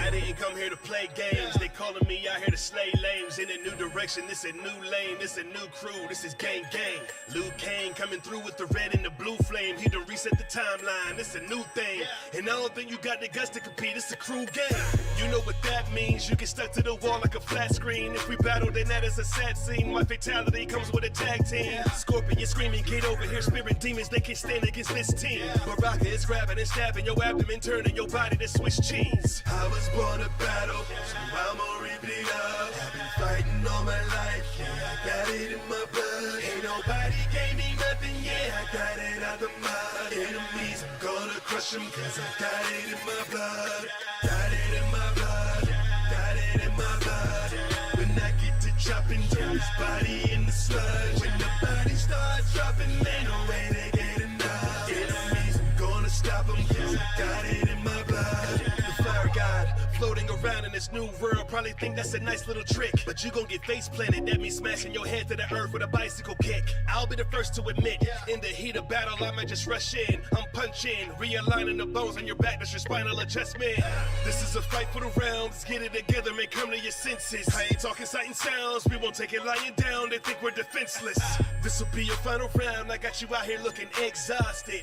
I didn't come here to play games. They calling me out here to slay lames. In a new direction, this a new lane, this a new crew, this is gang gang. Luke Kane coming through with the red and the blue flame. He done reset the timeline, this a new thing. And I don't think you got the guts to compete, it's a crew game. You know what that means, you get stuck to the wall like a flat screen. If we battle, then that is a sad scene. My fatality comes with a tag team. Scorpion screaming, get over here, spirit demons, they can't stand against this team. Baraka is grabbing and stabbing your abdomen, turning your body to Swiss cheese. I was born to battle, so I'ma repeat up. I've been fighting all my life, yeah, I got it in my blood. Ain't nobody gave me nothing, yeah, I got it out the mud. Enemies, I'm gonna crush them, cause I got it in my blood. Got it in my blood, got it in my blood. When I get to chopping down his body in the sludge, when the body starts dropping, ain't no way to get enough. Enemies, I'm gonna stop them, cause I got it in my blood. The fire god, floating around in this new world, probably think that's a nice little trick. But you gon' get face planted, that means smashing your head to the earth with a bicycle kick. I'll be the first to admit, in the heat of battle I might just rush in. I'm punching, realigning the bones on your back, that's your spinal adjustment. This is a fight for the round, let's get it together, man, come to your senses. I ain't talking sight and sounds, we won't take it lying down, they think we're defenseless. This'll be your final round, I got you out here looking exhausted.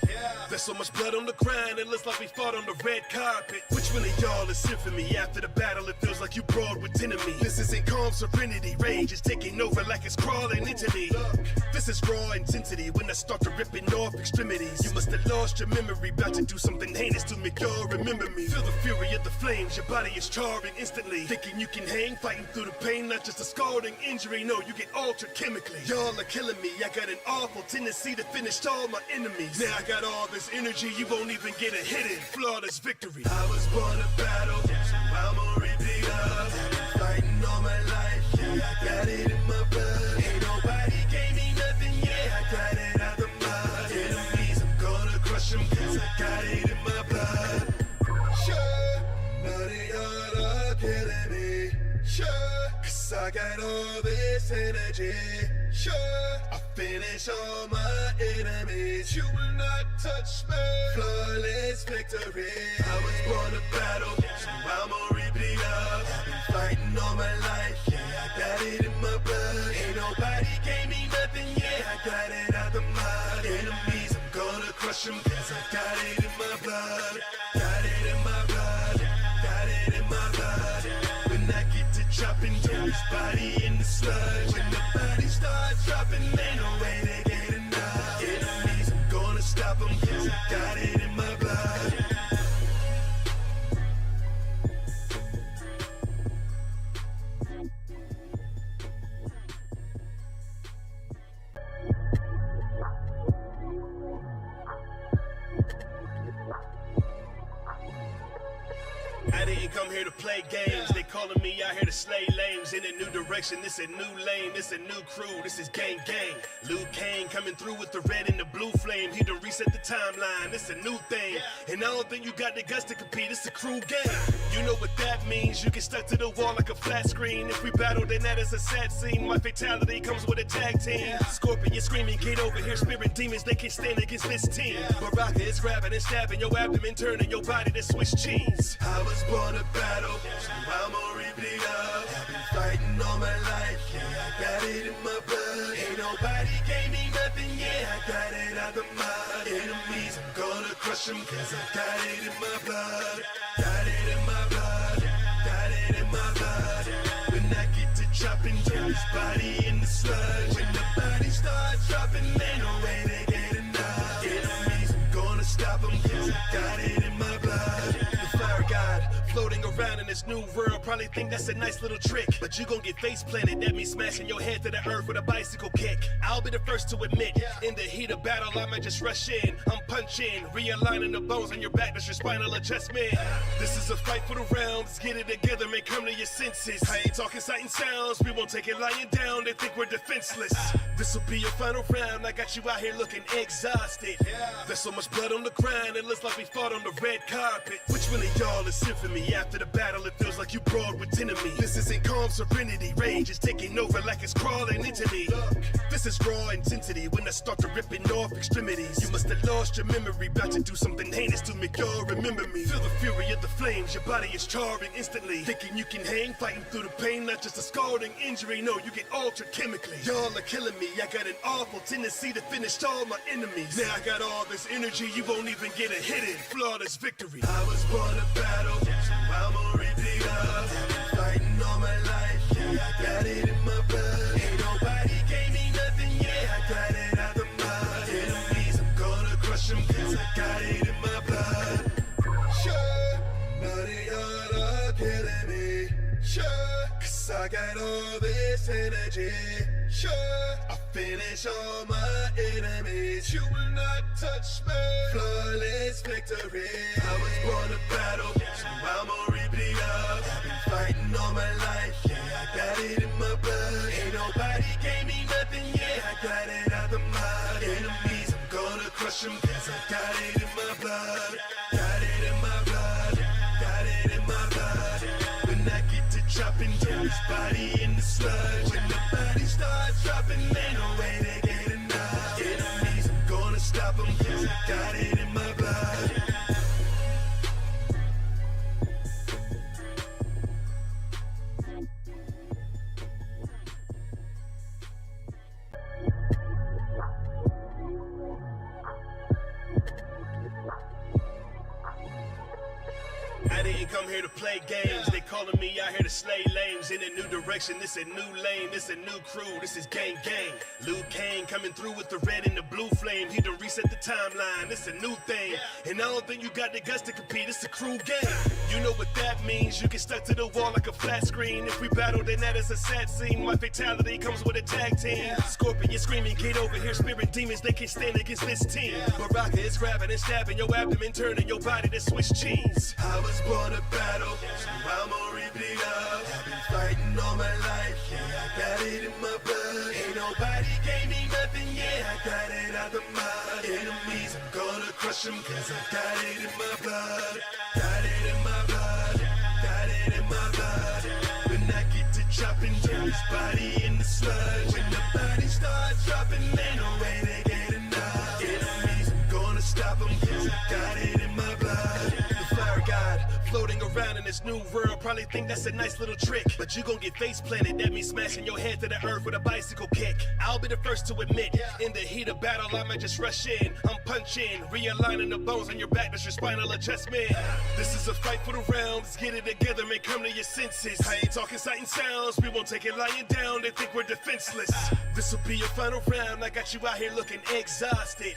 There's so much blood on the ground, it looks like we fought on the red carpet. Which one of y'all is in for me? After the battle, it feels like you brawled with enemies. This isn't calm serenity, rage is taking over like it's crawling into me. This is raw intensity when I start to ripping off extremities. You must have lost your memory, about to do something heinous to make y'all remember me. Feel the fury of the flames, your body is charring instantly. Thinking you can hang, fighting through the pain, not just a scalding injury, no, you get altered chemically. Y'all are killing me, I got an awful tendency to finish all my enemies. Now I got all this energy, you won't even get a hidden, flawless victory. I was born to battle, so I'ma repeat up. I've been fighting all my life, yeah, I got it in my blood. Ain't nobody gave me nothing, yeah, I got it out the mud. Enemies, I'm gonna crush them, cause I got it in my blood. Sure, none of y'all are killing me. Sure, cause I got all this energy. Sure, I finish all my enemies. You will not touch me. Flawless victory. I was born to battle, so I'ma repeat up. I've been fighting all my life, yeah, I got it in my blood. Ain't nobody gave me nothing, yeah, I got it out the mud. Enemies, I'm gonna crush them, cause I got it in my blood. Got it in my blood, got it in my blood. When I get to chopping down his body in the sludge, when the body starts dropping, ain't no way to get enough. Enemies, I'm gonna stop them, cause I got it in my blood. I didn't come here to play games. They calling me out here to slay lames. In a new direction, this a new lane, this a new crew, this is gang gang. Luke Kane coming through with the red and the blue flame. He done reset the timeline, this a new thing. And I don't think you got the guts to compete, it's a crew game. You know what that means, you get stuck to the wall like a flat screen. If we battle, then that is a sad scene. My fatality comes with a tag team. Scorpion screaming, get over here, spirit demons, they can't stand against this team. Baraka is grabbing and stabbing your abdomen, turning your body to Swiss cheese. I was born to battle, so I'ma repeat up. I've been fighting all my life, yeah, I got it in my blood. Ain't nobody gave me nothing, yeah, I got it out the mud. Enemies, I'm gonna crush them, cause I got it in my blood. Got it in my blood, got it in my blood. When I get to chopping down his body in the sludge, when the body starts dropping, ain't no way to get enough. Enemies, I'm gonna stop them, cause I got it in my blood. The fire god, floating around in this new world, probably think that's a nice little trick. But you gon' get face planted, that means smashing your head to the earth with a bicycle kick. I'll be the first to admit, in the heat of battle I might just rush in. I'm punching, realigning the bones on your back, that's your spinal adjustment. This is a fight for the round, let's get it together, man, come to your senses. I ain't talking sight and sounds, we won't take it lying down, they think we're defenseless. This'll be your final round, I got you out here looking exhausted. There's so much blood on the ground, it looks like we fought on the red carpet. Which one of y'all is in for me? After the the battle, it feels like you brawled with enemies. This isn't calm serenity, rage is taking over like it's crawling into me. Look, this is raw intensity when I start to ripping off extremities. You must have lost your memory, about to do something heinous to make y'all remember me. Feel the fury of the flames, your body is charring instantly. Thinking you can hang, fighting through the pain, not just a scalding injury, no, you get altered chemically. Y'all are killing me, I got an awful tendency to finish all my enemies. Now I got all this energy, you won't even get a hidden, flawless victory. I was born to battle, so I'm gonna repeat up. I've been fighting all my life, yeah, I got it in my blood. Ain't nobody gave me nothing, yeah, I got it out the mud. Enemies, I'm gonna crush them, cause I got it in my blood. Sure, none of y'all are killing me. Sure, cause I got all this energy. Sure, I'll finish all my enemies. You will not touch me. Flawless victory. I was born to battle, so I'm gonna repeat up. I've been fighting all my life, yeah, I got it in my blood. Ain't nobody gave me nothing, yeah, I got it out the mud. Enemies, I'm gonna crush them, cause I got it in my blood. Got it in my blood, got it in my blood. When I get to chopping down his body in the sludge, when the body starts dropping, ain't no way to get enough. Enemies, I'm gonna stop them, cause I got it in my blood. I didn't come here to play games. They calling me out here to slay lames. In a new direction, this a new lane, this a new crew, this is gang gang. Liu Kang coming through with the red and the blue flame. He done reset the timeline, this a new thing. And I don't think you got the guts to compete, it's a crew game. You know what that means, you get stuck to the wall like a flat screen. If we battle, then that is a sad scene. My fatality comes with a tag team. Scorpion screaming, get over here, spirit demons, they can't stand against this team. Baraka is grabbing and stabbing your abdomen, turning your body to Swiss cheese. I was born to battle, so I'm gonna repeat up. I've been fighting all my life, yeah, I got it in my blood. Ain't nobody gave me nothing, yeah, I got it out the mud. Enemies, I'm gonna crush them, cause I got it in my blood. Got it in my blood, got it in my blood. When I get to chopping down his body in the sludge, when the body starts dropping, ain't no way to get enough. Enemies, I'm gonna stop them, cause I got it in my blood. The fire god floating around in this new world, probably think that's a nice little trick, but you gon' get face planted, that means smashing your head to the earth with a bicycle kick. I'll be the first to admit, in the heat of battle I might just rush in. I'm punching, realigning the bones on your back, that's your spinal adjustment. This is a fight for the round, let's get it together, man, come to your senses. I ain't talking sight and sounds, we won't take it lying down, they think we're defenseless. This'll be your final round, I got you out here looking exhausted.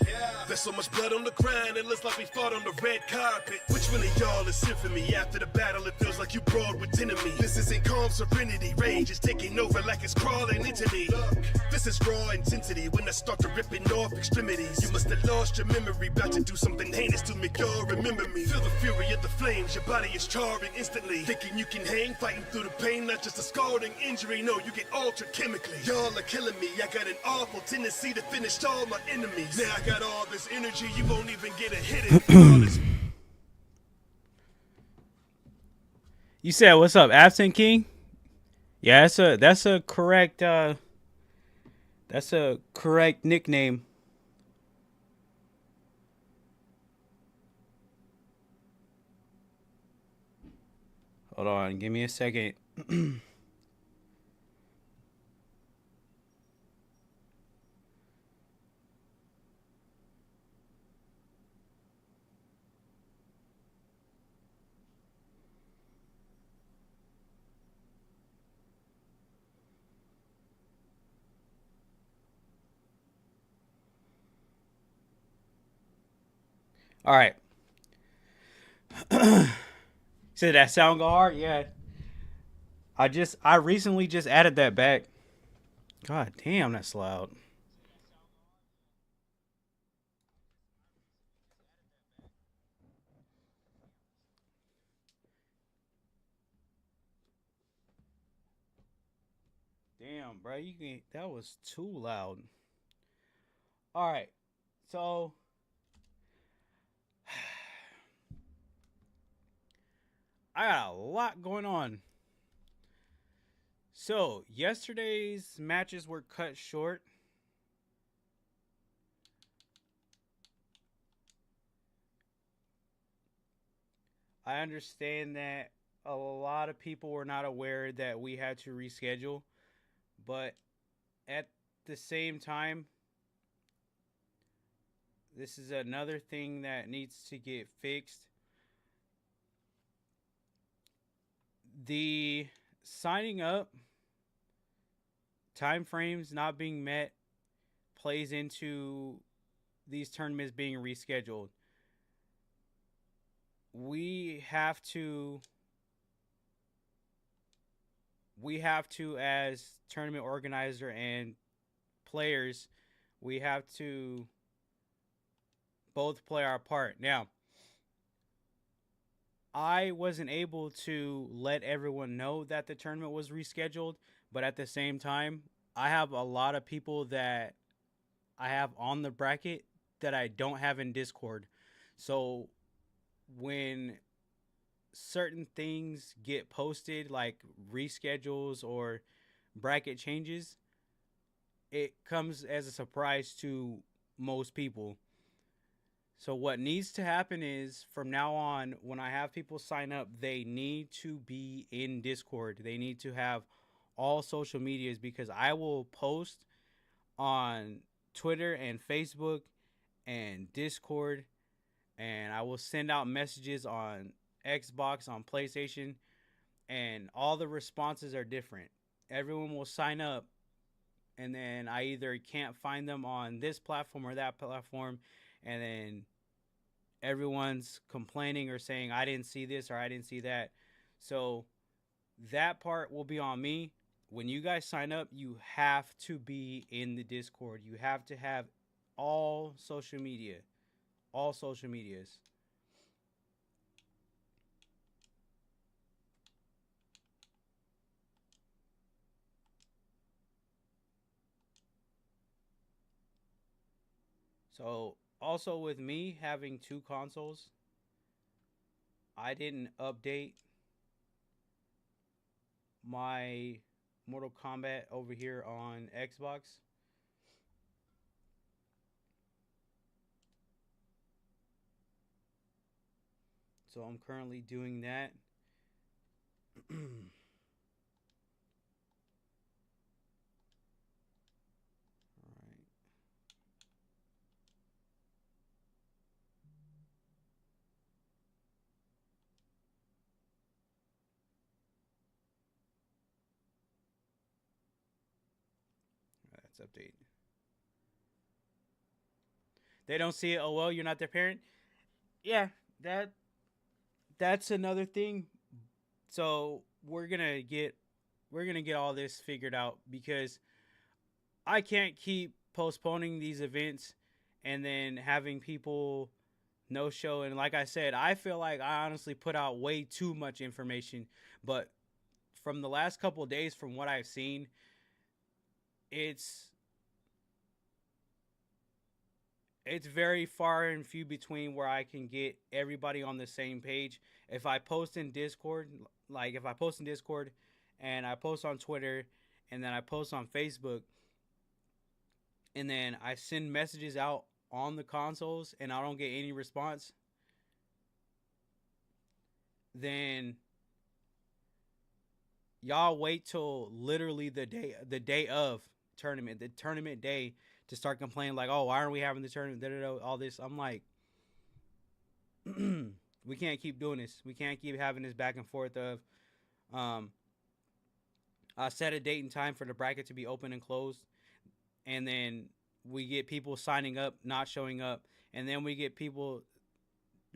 There's so much blood on the ground, it looks like we fought on the red carpet. Which one of y'all is infamy? After the battle, it feels like you brawled with enemies. This isn't calm serenity, rage is taking over like it's crawling into me. Look, this is raw intensity when I start to ripping off extremities. You must have lost your memory, about to do something heinous to make y'all remember me. Feel the fury of the flames, your body is charring instantly. Thinking you can hang, fighting through the pain, not just a scalding injury, no, you get altered chemically. Y'all are killing me, I got an awful tendency to finish all my enemies. Now I got all this energy, you won't even get a hidden. You said, what's up, Absent King? Yeah, that's a correct nickname. Hold on, give me a second. All right. Said that sound go hard? Yeah. I recently just added that back. God damn, that's loud. Damn, bro, that was too loud. All right. So I got a lot going on. So, yesterday's matches were cut short. I understand that a lot of people were not aware that we had to reschedule, but at the same time, this is another thing that needs to get fixed. The signing up time frames not being met plays into these tournaments being rescheduled. We have to as tournament organizer and players, we have to both play our part. Now, I wasn't able to let everyone know that the tournament was rescheduled, but at the same time, I have a lot of people that I have on the bracket that I don't have in Discord. So when certain things get posted, like reschedules or bracket changes, it comes as a surprise to most people. So what needs to happen is from now on, when I have people sign up, they need to be in Discord. They need to have all social medias, because I will post on Twitter and Facebook and Discord, and I will send out messages on Xbox, on PlayStation, and all the responses are different. Everyone will sign up, and then I either can't find them on this platform or that platform, and then everyone's complaining or saying I didn't see this or I didn't see that. So that part will be on me. When you guys sign up, you have to be in the Discord. You have to have all social media, all social medias. So also with me having two consoles, I didn't update my Mortal Kombat over here on Xbox. So I'm currently doing that. All right. That's update. They don't see it. Oh well, you're not their parent. Yeah, that's another thing. So we're gonna get all this figured out, because I can't keep postponing these events and then having people no show. And like I said, I feel like I honestly put out way too much information, but from the last couple of days, from what I've seen, it's it's very far and few between where I can get everybody on the same page. If I post in Discord, like if I post in Discord and I post on Twitter and then I post on Facebook and then I send messages out on the consoles and I don't get any response, then y'all wait till literally the day of tournament, the tournament day, to start complaining like, oh, why aren't we having the tournament? Da-da-da, all this. I'm like, we can't keep doing this. We can't keep having this back and forth of um set a date and time for the bracket to be open and closed, and then we get people signing up, not showing up, and then we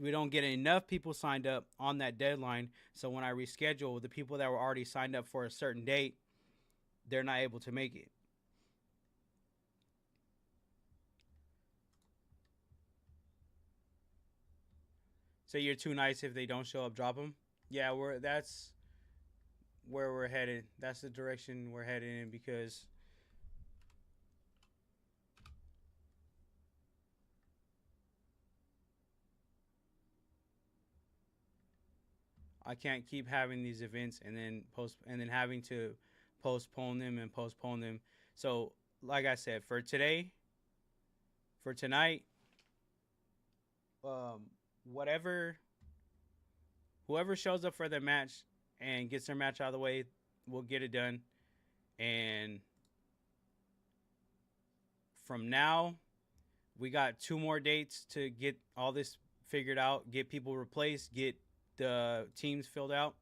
don't get enough people signed up on that deadline. So when I reschedule, the people that were already signed up for a certain date, they're not able to make it. So you're too nice if they don't show up, drop them. Yeah, that's where we're headed. That's the direction we're headed in, because I can't keep having these events and then having to postpone them and postpone them. So, like I said, for tonight, um, whatever whoever shows up for their match and gets their match out of the way, will get it done. And from now, we got 2 more dates to get all this figured out, get people replaced, get the teams filled out.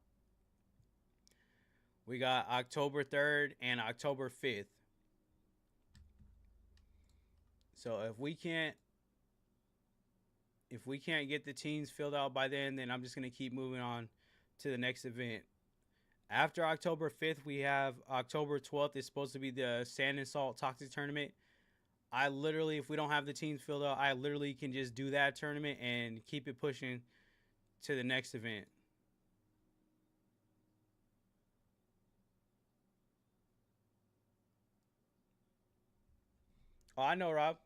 We got October 3rd and October 5th. So if we can't get the teams filled out by then I'm just going to keep moving on to the next event. After October 5th, we have October 12th. It's supposed to be the Sand and Salt Toxic Tournament. I literally, if we don't have the teams filled out, I literally can just do that tournament and keep it pushing to the next event. Oh, I know, Rob.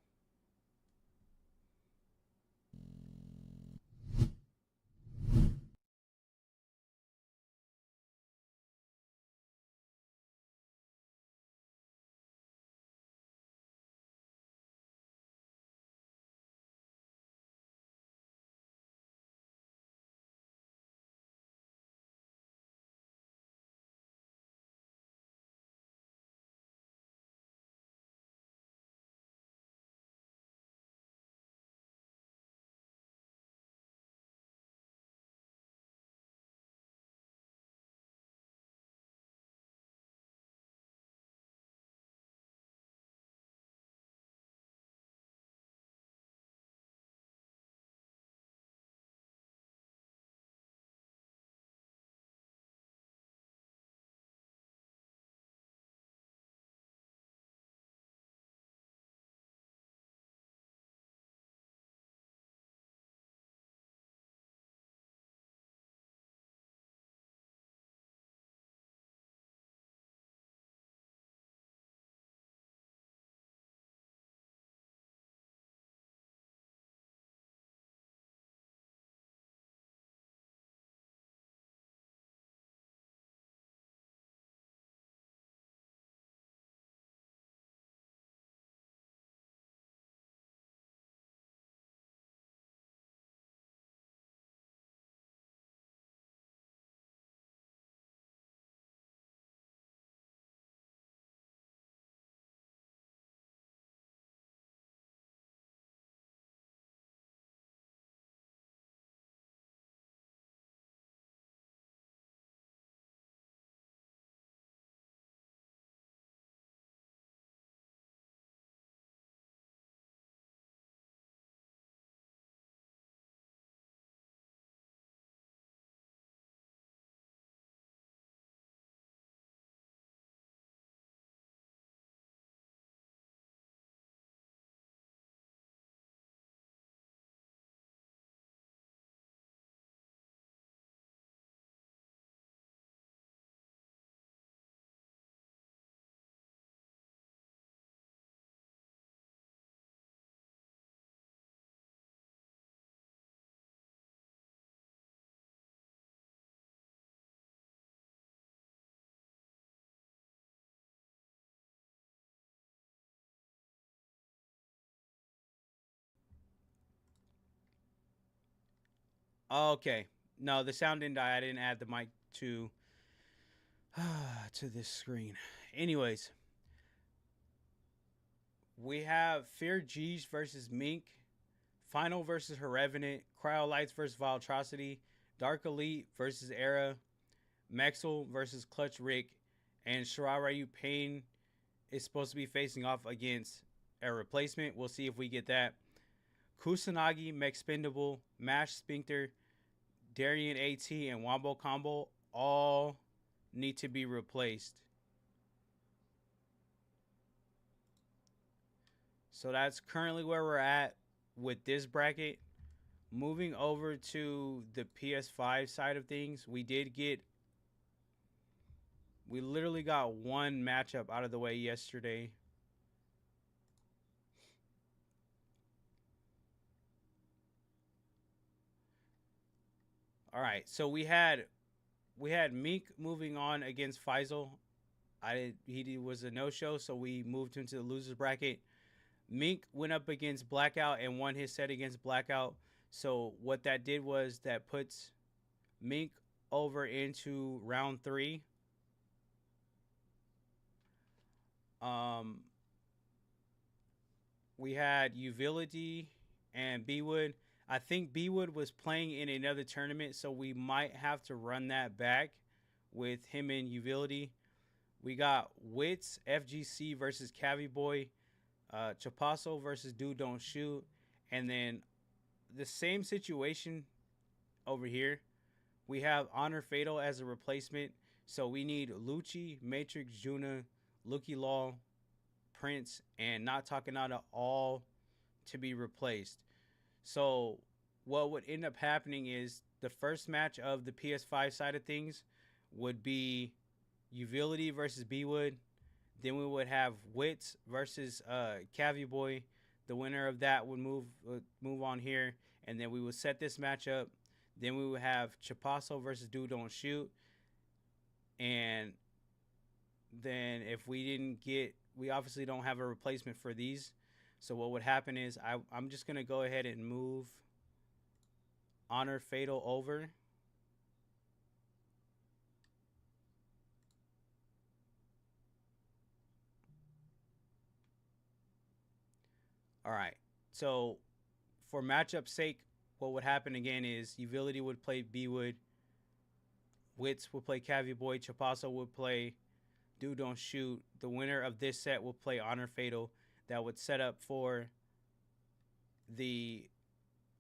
Okay. No, the sound didn't die. I didn't add the mic to this screen. Anyways, we have Fear G's versus Mink, Final versus Her Revenant, Cryo Lights versus Viltrocity, Dark Elite versus Era, Mexel versus Clutch Rick, and Shirarayu Pain is supposed to be facing off against a replacement. We'll see if we get that. Kusanagi, Mexpendable, Mash Sphincter, Darien AT, and Wombo Combo all need to be replaced. So that's currently where we're at with this bracket. Moving over to the PS5 side of things, we literally got one matchup out of the way yesterday. All right, so we had we had Meek moving on against Faisal. Was a no show, so we moved him to the losers bracket. Meek went up against Blackout and won his set against Blackout. So what that did was that puts Meek over into round 3. We had Uvility and B-Wood. I think B-Wood was playing in another tournament, so we might have to run that back with him and Uvility. We got Wits, FGC versus Cavi Boy, Chapasso versus Dude Don't Shoot, and then the same situation over here. We have Honor Fatal as a replacement, so we need Lucci, Matrix, Juna, Lucky Law, Prince, and Not Talking Out all to be replaced. So what would end up happening is the first match of the PS5 side of things would be Uvility versus B-Wood. Then we would have Wits versus Cavi Boy. The winner of that would move on here, and then we would set this match up. Then we would have Chapasso versus Dude Don't Shoot. And then if we didn't get, we obviously don't have a replacement for these. So what would happen is I'm just going to go ahead and move Honor Fatal over. All right. So for matchup sake, what would happen again is Uvility would play B-Wood. Wits would play Cavi Boy. Chapasso would play Dude Don't Shoot. The winner of this set will play Honor Fatal. That would set up for the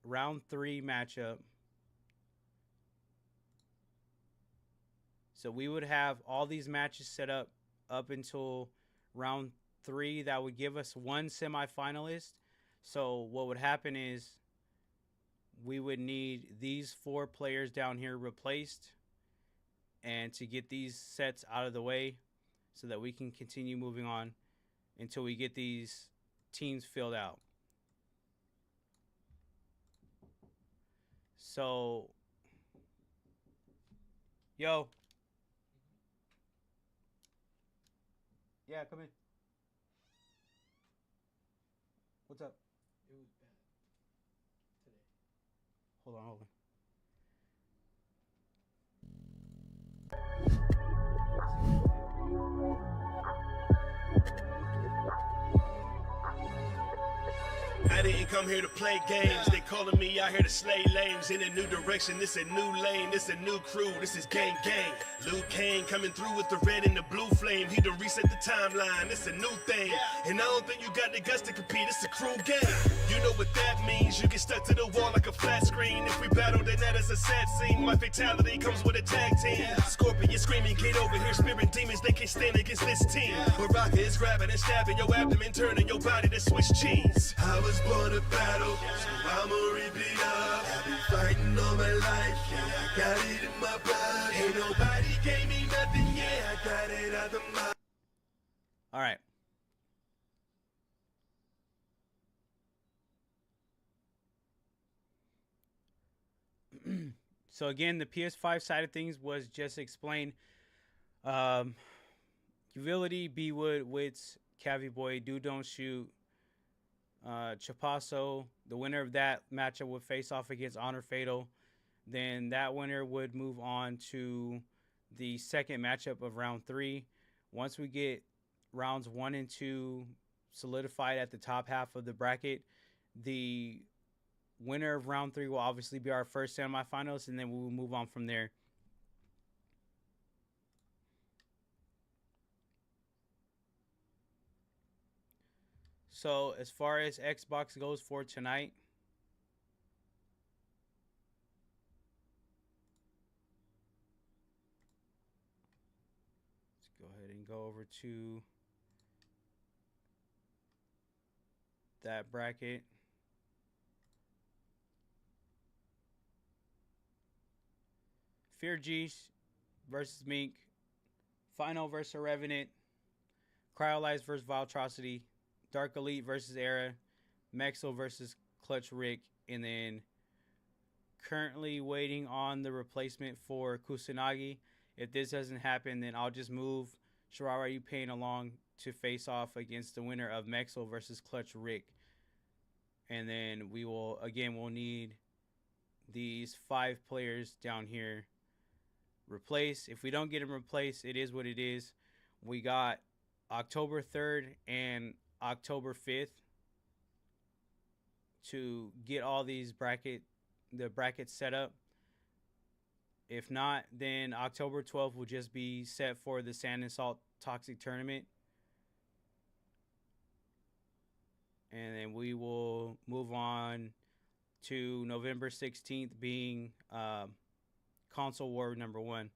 round 3 matchup. So we would have all these matches set up until round 3. That would give us one semifinalist. So what would happen is we would need these 4 players down here replaced, and to get these sets out of the way so that we can continue moving on until we get these teams filled out. So, yo. Yeah, come in. What's up? It was bad today. Hold on. I didn't come here to play games. They calling me out here to slay lames. In a new direction, this a new lane, this a new crew, this is gang gang. Luke Kane coming through with the red and the blue flame. He done reset the timeline, it's a new thing. And I don't think you got the guts to compete, it's a crew game. You know what that means, you get stuck to the wall like a flat screen. If we battle, then that is a sad scene. My fatality comes with a tag team. Scorpion screaming, get over here, spirit demons, they can't stand against this team. Baraka is grabbing and stabbing your abdomen, turning your body to Swiss cheese. I was born to battle, so I'ma rip it up. I've been fighting all my life, yeah, I got it in my blood. Ain't nobody gave me nothing, yeah, I got it out of my... All right. So again, the PS5 side of things was just explained. Uvility, B-Wood, Wits, Cavi Boy, Dude Don't Shoot, Chapasso. The winner of that matchup would face off against Honor Fatal. Then that winner would move on to the second matchup of round 3. Once we get rounds 1 and 2 solidified at the top half of the bracket, the winner of round 3 will obviously be our first semifinalist, and then we will move on from there. So as far as Xbox goes for tonight, let's go ahead and go over to that bracket. Fear G versus Mink, Final versus Revenant, Cryolize versus Viltrocity, Dark Elite versus Era, Mexo versus Clutch Rick, and then currently waiting on the replacement for Kusanagi. If this doesn't happen, then I'll just move Shirara Payne along to face off against the winner of Mexel versus Clutch Rick. And then we'll need these 5 players down here replaced. If we don't get them replaced, it is what it is. We got October 3rd and October 5th to get all these brackets set up. If not, then October 12th will just be set for the Sand and Salt Toxic Tournament. And then we will move on to November 16th being Console War number 1.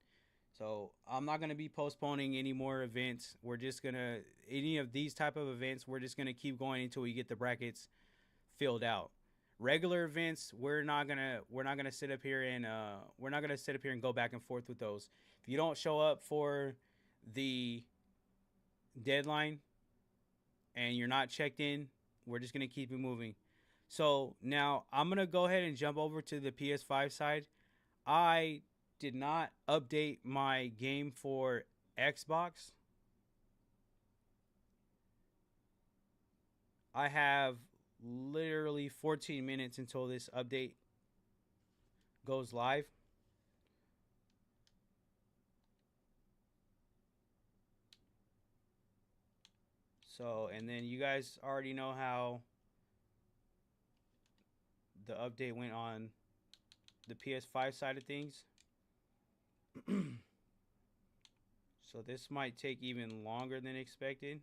So I'm not going to be postponing any more events. We're just going to, any of these type of events, we're just going to keep going until we get the brackets filled out. Regular events, we're not gonna sit up here and go back and forth with those. If you don't show up for the deadline and you're not checked in, we're just gonna keep it moving. So now I'm gonna go ahead and jump over to the PS5 side. I did not update my game for Xbox. I have literally 14 minutes until this update goes live. So, and then you guys already know how the update went on the PS5 side of things. So this might take even longer than expected.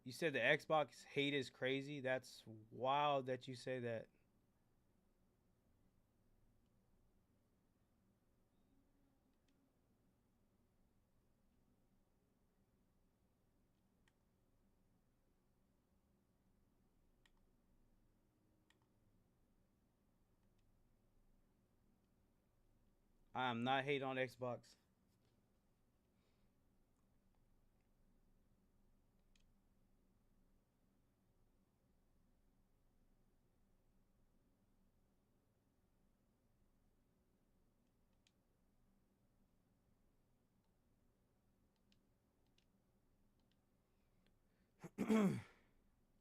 You said the Xbox hate is crazy. That's wild that you say that. I am not hating on Xbox.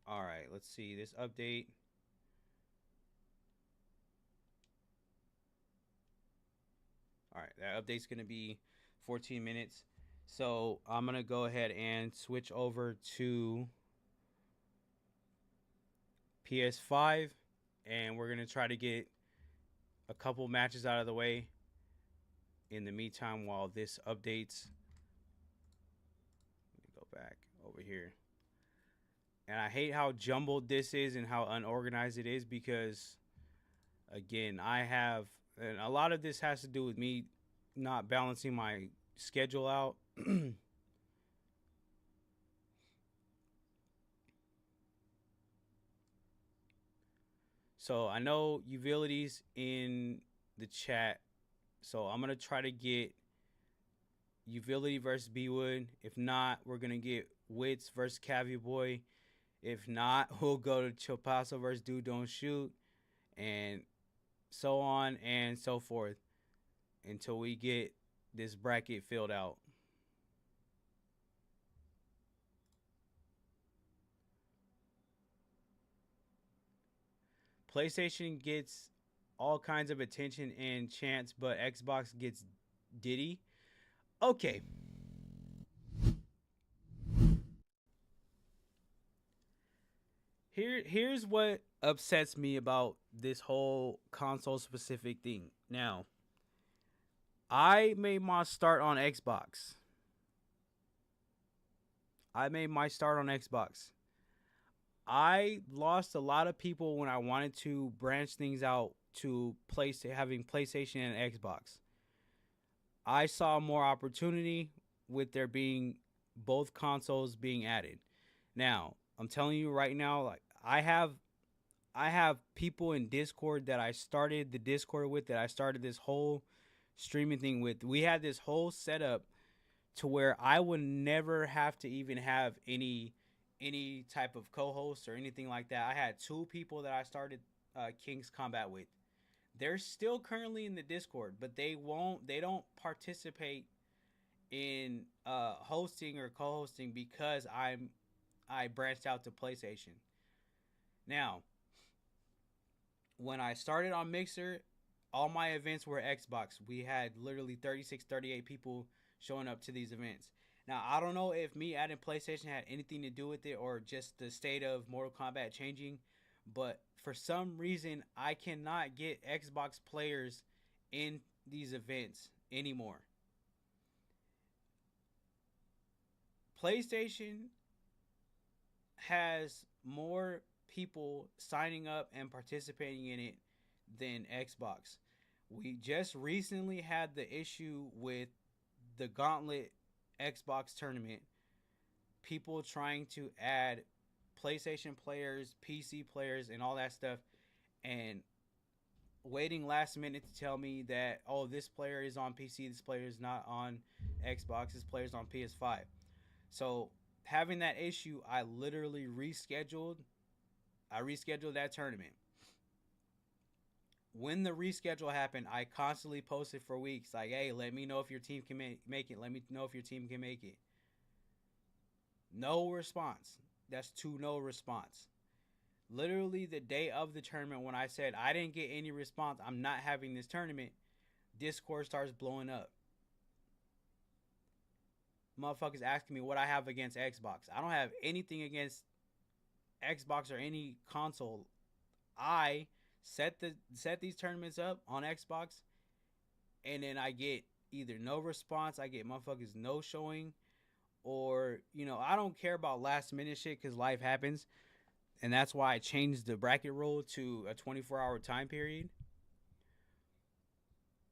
All right, let's see this update. All right, that update's going to be 14 minutes. So I'm going to go ahead and switch over to PS5, and we're going to try to get a couple matches out of the way in the meantime while this updates. Let me go back over here. And I hate how jumbled this is and how unorganized it is because, again, and a lot of this has to do with me not balancing my schedule out. So I know Uvility's in the chat. So I'm going to try to get Uvility versus B-Wood. If not, we're going to get Wits versus Cavi Boy. If not, we'll go to Chopasso versus Dude Don't Shoot. And so on and so forth until we get this bracket filled out. PlayStation gets all kinds of attention and chance, but Xbox gets Diddy. Okay. Here's what upsets me about this whole console specific thing. Now, I made my start on Xbox. I lost a lot of people when I wanted to branch things out to having PlayStation and Xbox. I saw more opportunity with there being both consoles being added. Now, I'm telling you right now, like I have I have people in Discord that I started the Discord with, that I started this whole streaming thing with. We had this whole setup to where I would never have to even have any type of co-host or anything like that. I had two people that I started King's Combat with. They're still currently in the Discord, but they don't participate in hosting or co-hosting because I branched out to PlayStation. Now, when I started on Mixer, all my events were Xbox. We had literally 36, 38 people showing up to these events. Now, I don't know if me adding PlayStation had anything to do with it or just the state of Mortal Kombat changing, but for some reason, I cannot get Xbox players in these events anymore. PlayStation has more people signing up and participating in it than Xbox. We just recently had the issue with the Gauntlet Xbox tournament. People trying to add PlayStation players, PC players, and all that stuff, and waiting last minute to tell me that, oh, this player is on PC, this player is not on Xbox, this player is on PS5. So having that issue, I literally rescheduled. I rescheduled that tournament. When the reschedule happened, I constantly posted for weeks like, hey, let me know if your team can make it. Let me know if your team can make it. No response. That's no response. Literally the day of the tournament, when I said I didn't get any response, I'm not having this tournament, Discord starts blowing up. Motherfuckers asking me what I have against Xbox. I don't have anything against Xbox or any console. I set these tournaments up on Xbox, and then I get either no response, I get motherfuckers no showing, or I don't care about last minute shit because life happens, and that's why I changed the bracket rule to a 24-hour time period.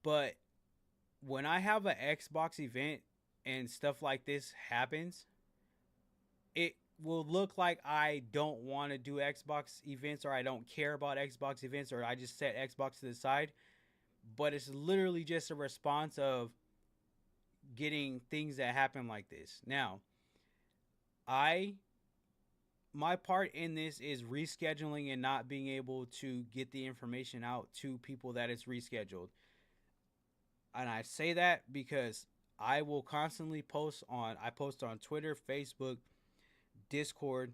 But when I have an Xbox event and stuff like this happens, it will look like I don't want to do Xbox events, or I don't care about Xbox events, or I just set Xbox to the side. But it's literally just a response of getting things that happen like this. Now, my part in this is rescheduling and not being able to get the information out to people that it's rescheduled. And I say that because I will constantly post on Twitter, Facebook, Discord.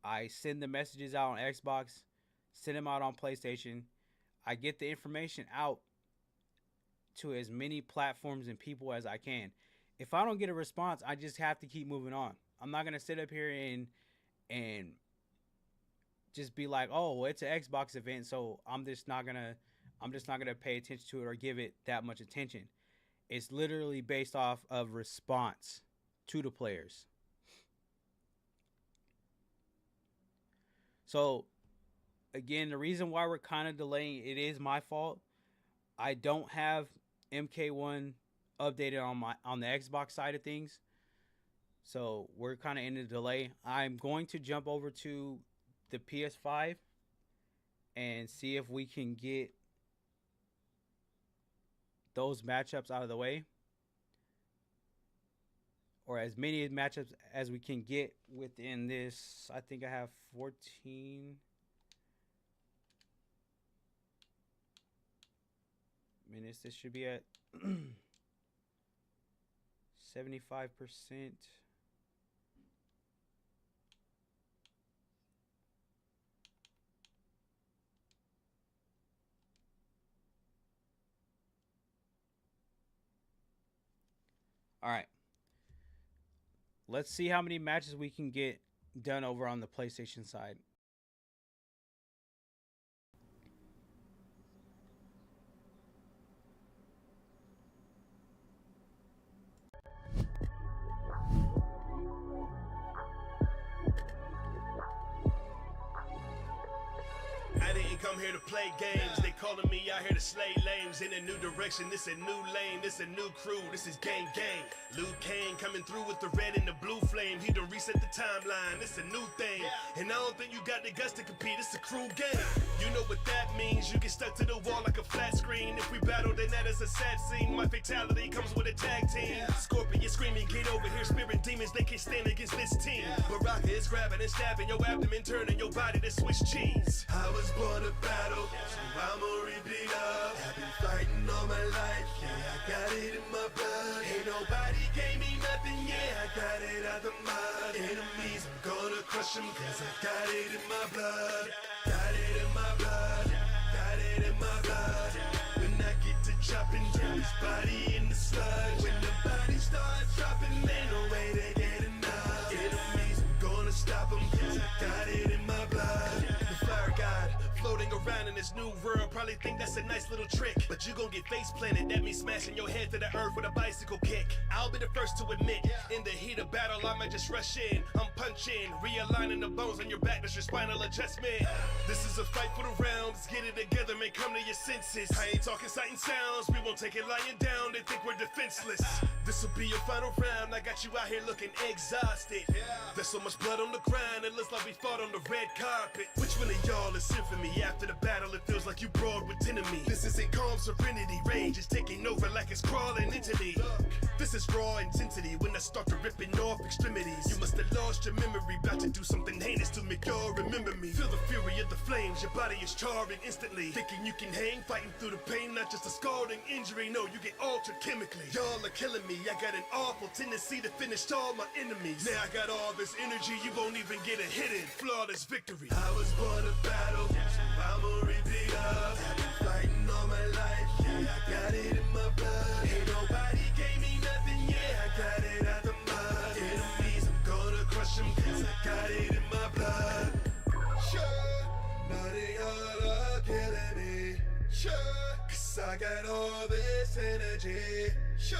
I send the messages out on Xbox, send them out on PlayStation. I get the information out to as many platforms and people as I can. If I don't get a response, I just have to keep moving on. I'm not gonna sit up here and just be like, oh, well, it's an Xbox event, so I'm just not gonna pay attention to it or give it that much attention. It's literally based off of response to the players. So, again, the reason why we're kind of delaying, it is my fault. I don't have MK1 updated on the Xbox side of things. So, we're kind of in a delay. I'm going to jump over to the PS5 and see if we can get those matchups out of the way, or as many matchups as we can get within this. I think I have 14 minutes. This should be at 75%. All right. Let's see how many matches we can get done over on the PlayStation side. I didn't come I'm here to play games. They calling me out here to slay lames. In a new direction, this a new lane, this a new crew, this is gang gang. Luke Kane coming through with the red and the blue flame. He done reset the timeline, it's a new thing. And I don't think you got the guts to compete, it's a crew game. You know what that means, you get stuck to the wall like a flat screen. If we battle, then that is a sad scene. My fatality comes with a tag team. Scorpion screaming, get over here, spirit demons, they can't stand against this team. Baraka is grabbing and stabbing your abdomen, turning your body to Swiss cheese. I was born to battle, so I'ma repeat up. I've been fighting all my life, yeah, I got it in my blood. Ain't nobody gave me nothing, yeah, I got it out the mud. Enemies, I'm gonna crush them, cause I got it in my blood. Got it in my blood, got it in my blood. When I get to chopping down his body in the sludge. When the body starts dropping, ain't no way they get enough. Enemies, I'm gonna stop them, cause I got it in my blood. The fire god, floating around in this new world, probably think that's a nice little trick. But you gon' get face planted, that means smashing your head to the earth with a bicycle kick. I'll be the first to admit, in the heat of battle, I might just rush in. I'm punching, realigning the bones on your back, that's your spinal adjustment. This is a fight for the round, let's get it together, man, come to your senses. I ain't talking sight and sounds, we won't take it lying down, they think we're defenseless. This'll be your final round, I got you out here looking exhausted. There's so much blood on the ground, it looks like we fought on the red carpet. Which one of y'all is infamy? After the battle, it feels like you brawled with enemy. This isn't calm serenity, rage is taking over like it's crawling into me. This is raw intensity, when I start to ripping off extremities. You must have lost your memory, about to do something heinous to make y'all remember me. Feel the fury of the flames, your body is charring instantly. Thinking you can hang, fighting through the pain, not just a scalding injury, no, you get altered chemically. Y'all are killing me, I got an awful tendency to finish all my enemies. Now I got all this energy, you won't even get a hidden, flawless victory. I was born to battle, so I'ma repeat up. I've been fighting all my life, yeah, I got it in my blood. Ain't nobody gave me nothing, yeah, I got it out the mud. Enemies, I'm gonna crush them, cause I got it in my blood. Sure, now they all are killing me. Sure, cause I got all this energy. Sure,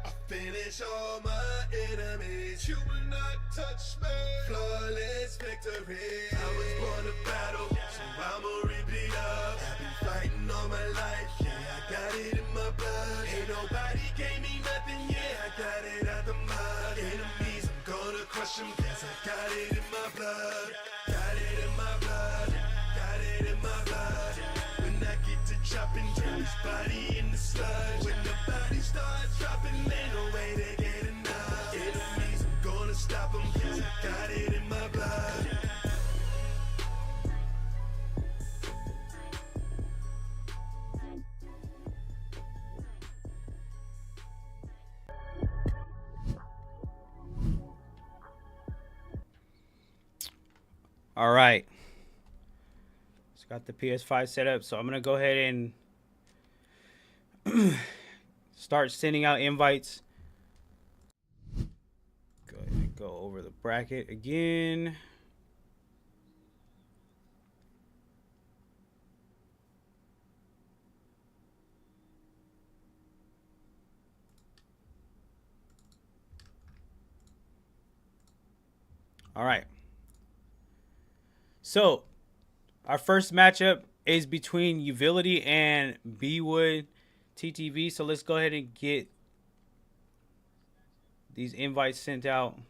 I finish all my enemies. You will not touch me. Flawless victory. I was born to battle, so I'ma repeat up. I've been fighting all my life, yeah, I got it in my blood. Ain't nobody gave me nothing, yeah, I got it out the mud. Enemies, I'm gonna crush them, cause I got it in my blood. Got it in my blood, got it in my blood. When I get to chopping down his body in the sludge. When the body starts dropping, ain't no way they get enough. Enemies, I'm gonna stop them, cause I got it in my blood. All right. Just got the PS5 set up, so I'm going to go ahead and start sending out invites. Go ahead and go over the bracket again. All right. So, our first matchup is between Uvility and B-Wood TTV. So, let's go ahead and get these invites sent out.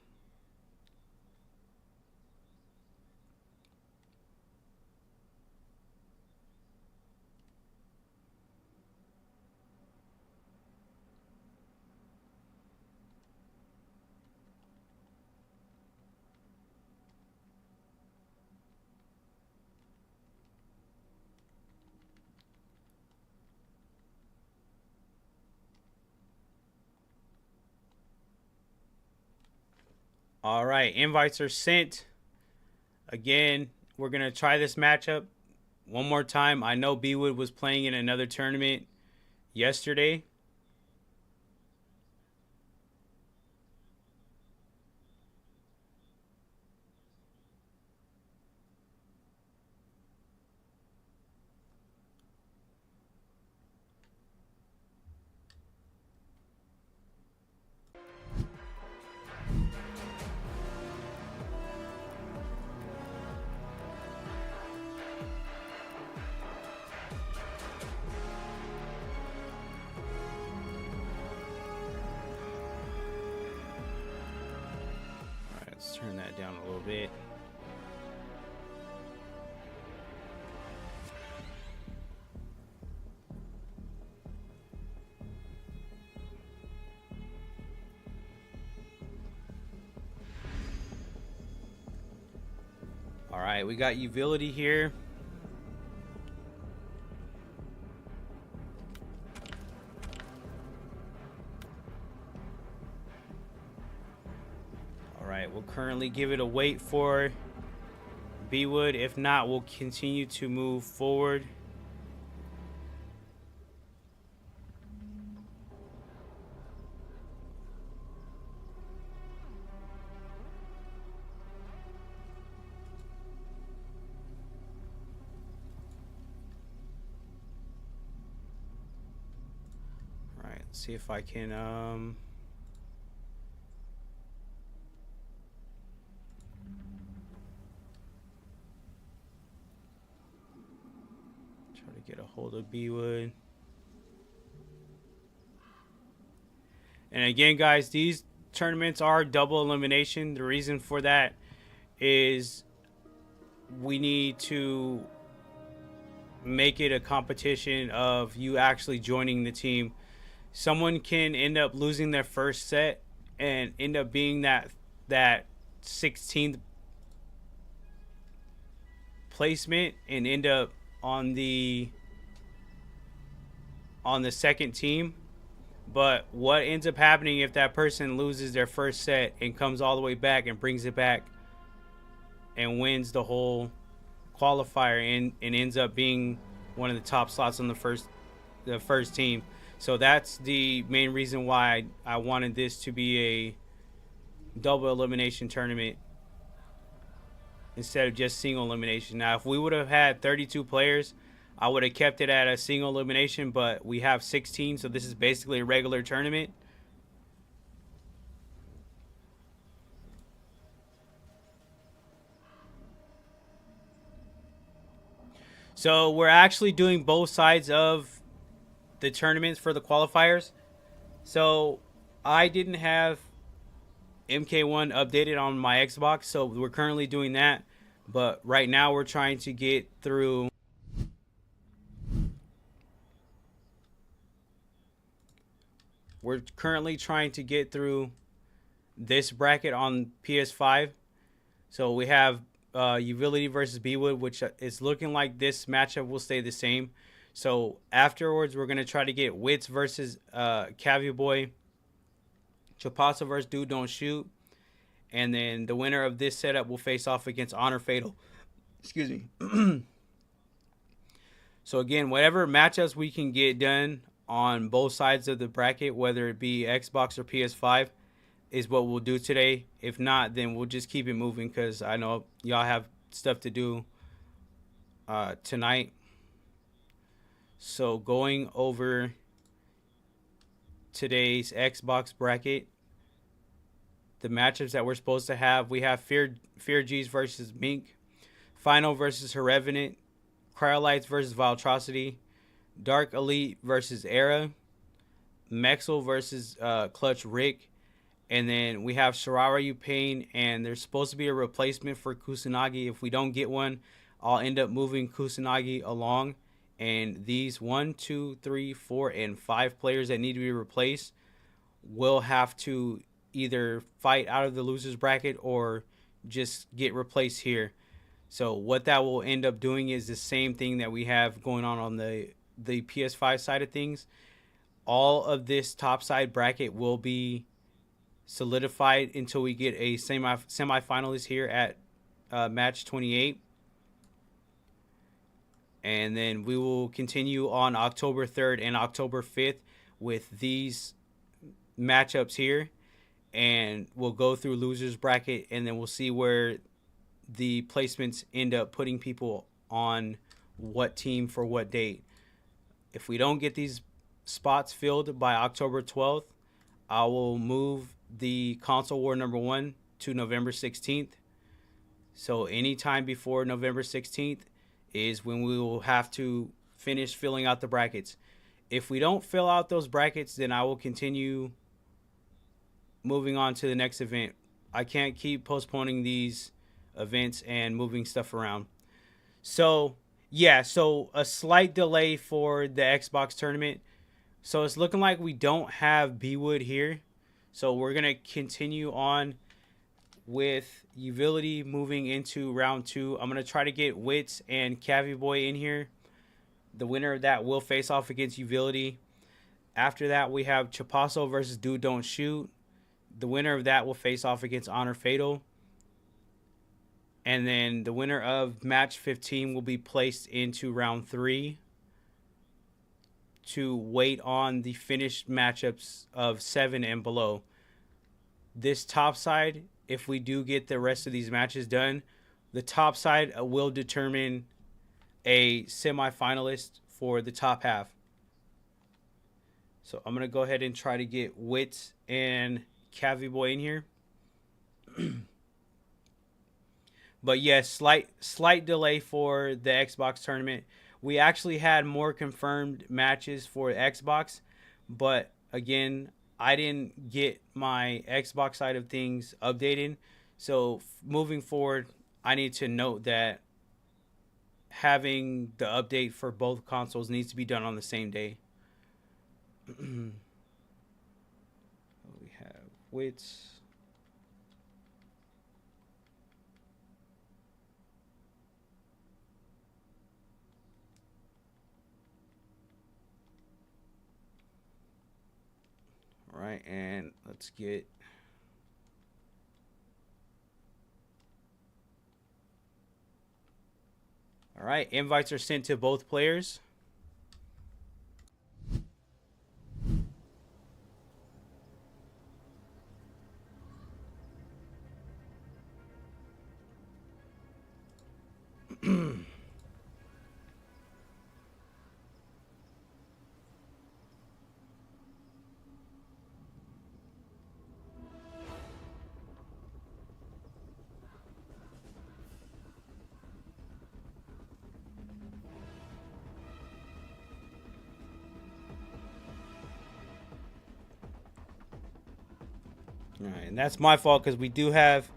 All right, invites are sent. Again, we're going to try this matchup one more time. I know B-Wood was playing in another tournament yesterday. Let's turn that down a little bit. All right, we got utility here. All right, we'll currently give it a wait for B-Wood. If not, we'll continue to move forward. All right, let's see if I can try to get a hold of B-Wood. And again, guys, these tournaments are double elimination. The reason for that is we need to make it a competition of you actually joining the team. Someone can end up losing their first set and end up being that 16th placement and end up on the second team. But what ends up happening if that person loses their first set and comes all the way back and brings it back and wins the whole qualifier and ends up being one of the top slots on the first team. So that's the main reason why I wanted this to be a double elimination tournament instead of just single elimination. Now, if we would have had 32 players, I would have kept it at a single elimination, but we have 16, so this is basically a regular tournament. So we're actually doing both sides of the tournaments for the qualifiers. So I didn't have MK1 updated on my Xbox, so we're currently doing that. But right now we're trying to get through this bracket on PS5. So we have Utility versus B-Wood, which is looking like this matchup will stay the same. So afterwards, we're going to try to get Wits versus Caviar Boy, Chapasso versus Dude Don't Shoot, and then the winner of this setup will face off against Honor Fatal. Excuse me. So again, whatever matchups we can get done on both sides of the bracket, whether it be Xbox or PS5, is what we'll do today. If not, then we'll just keep it moving because I know y'all have stuff to do tonight. So going over today's Xbox bracket, the matchups that we're supposed to have, we have Fear G's versus Mink, Final versus Her Revenant, Cryolites versus Viltrocity, Dark Elite versus Era, Mexel versus Clutch Rick, and then we have Shirarayu Pain, and there's supposed to be a replacement for Kusanagi. If we don't get one, I'll end up moving Kusanagi along. And these 1, 2, 3, 4, and 5 players that need to be replaced will have to either fight out of the losers bracket or just get replaced here. So what that will end up doing is the same thing that we have going on the PS5 side of things. All of this top side bracket will be solidified until we get a semi-finalist here at match 28. And then we will continue on October 3rd and October 5th with these matchups here. And we'll go through losers bracket, and then we'll see where the placements end up putting people on what team for what date. If we don't get these spots filled by October 12th, I will move the console war number 1 to November 16th. So anytime before November 16th is when we will have to finish filling out the brackets. If we don't fill out those brackets, then I will continue moving on to the next event. I can't keep postponing these events and moving stuff around. So, yeah, so a slight delay for the Xbox tournament. So it's looking like we don't have B-Wood here. So we're going to continue on with Utility moving into round 2. I'm going to try to get Wits and Cavi Boy in here. The winner of that will face off against Utility. After that, we have Chapasso versus Dude Don't Shoot. The winner of that will face off against Honor Fatal. And then the winner of match 15 will be placed into round 3 to wait on the finished matchups of 7 and below. This top side, if we do get the rest of these matches done, the top side will determine a semifinalist for the top half. So I'm going to go ahead and try to get Wits and Cavi Boy in here. But yes, slight delay for the Xbox tournament. We actually had more confirmed matches for Xbox, but again, I didn't get my Xbox side of things updated. So moving forward, I need to note that having the update for both consoles needs to be done on the same day. We have Wits. All right, and let's get all right, invites are sent to both players. All right, and that's my fault because we do have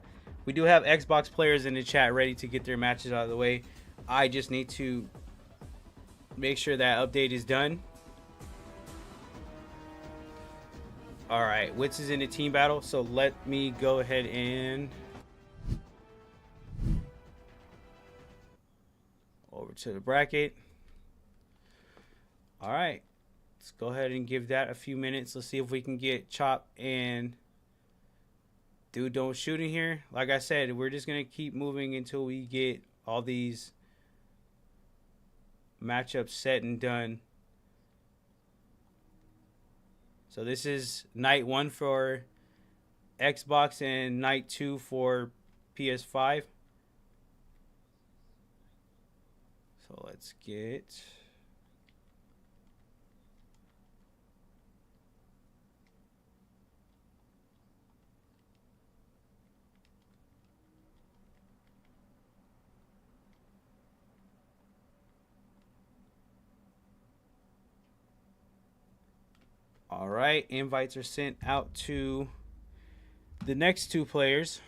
Xbox players in the chat ready to get their matches out of the way. I just need to make sure that update is done. All right, Wits is in the team battle, so let me go ahead and over to the bracket. All right, let's go ahead and give that a few minutes. Let's see if we can get Chop and Dude Don't Shoot in here. Like I said, we're just going to keep moving until we get all these matchups set and done. So this is night 1 for Xbox and night 2 for PS5. So let's get... All right, invites are sent out to the next 2 players.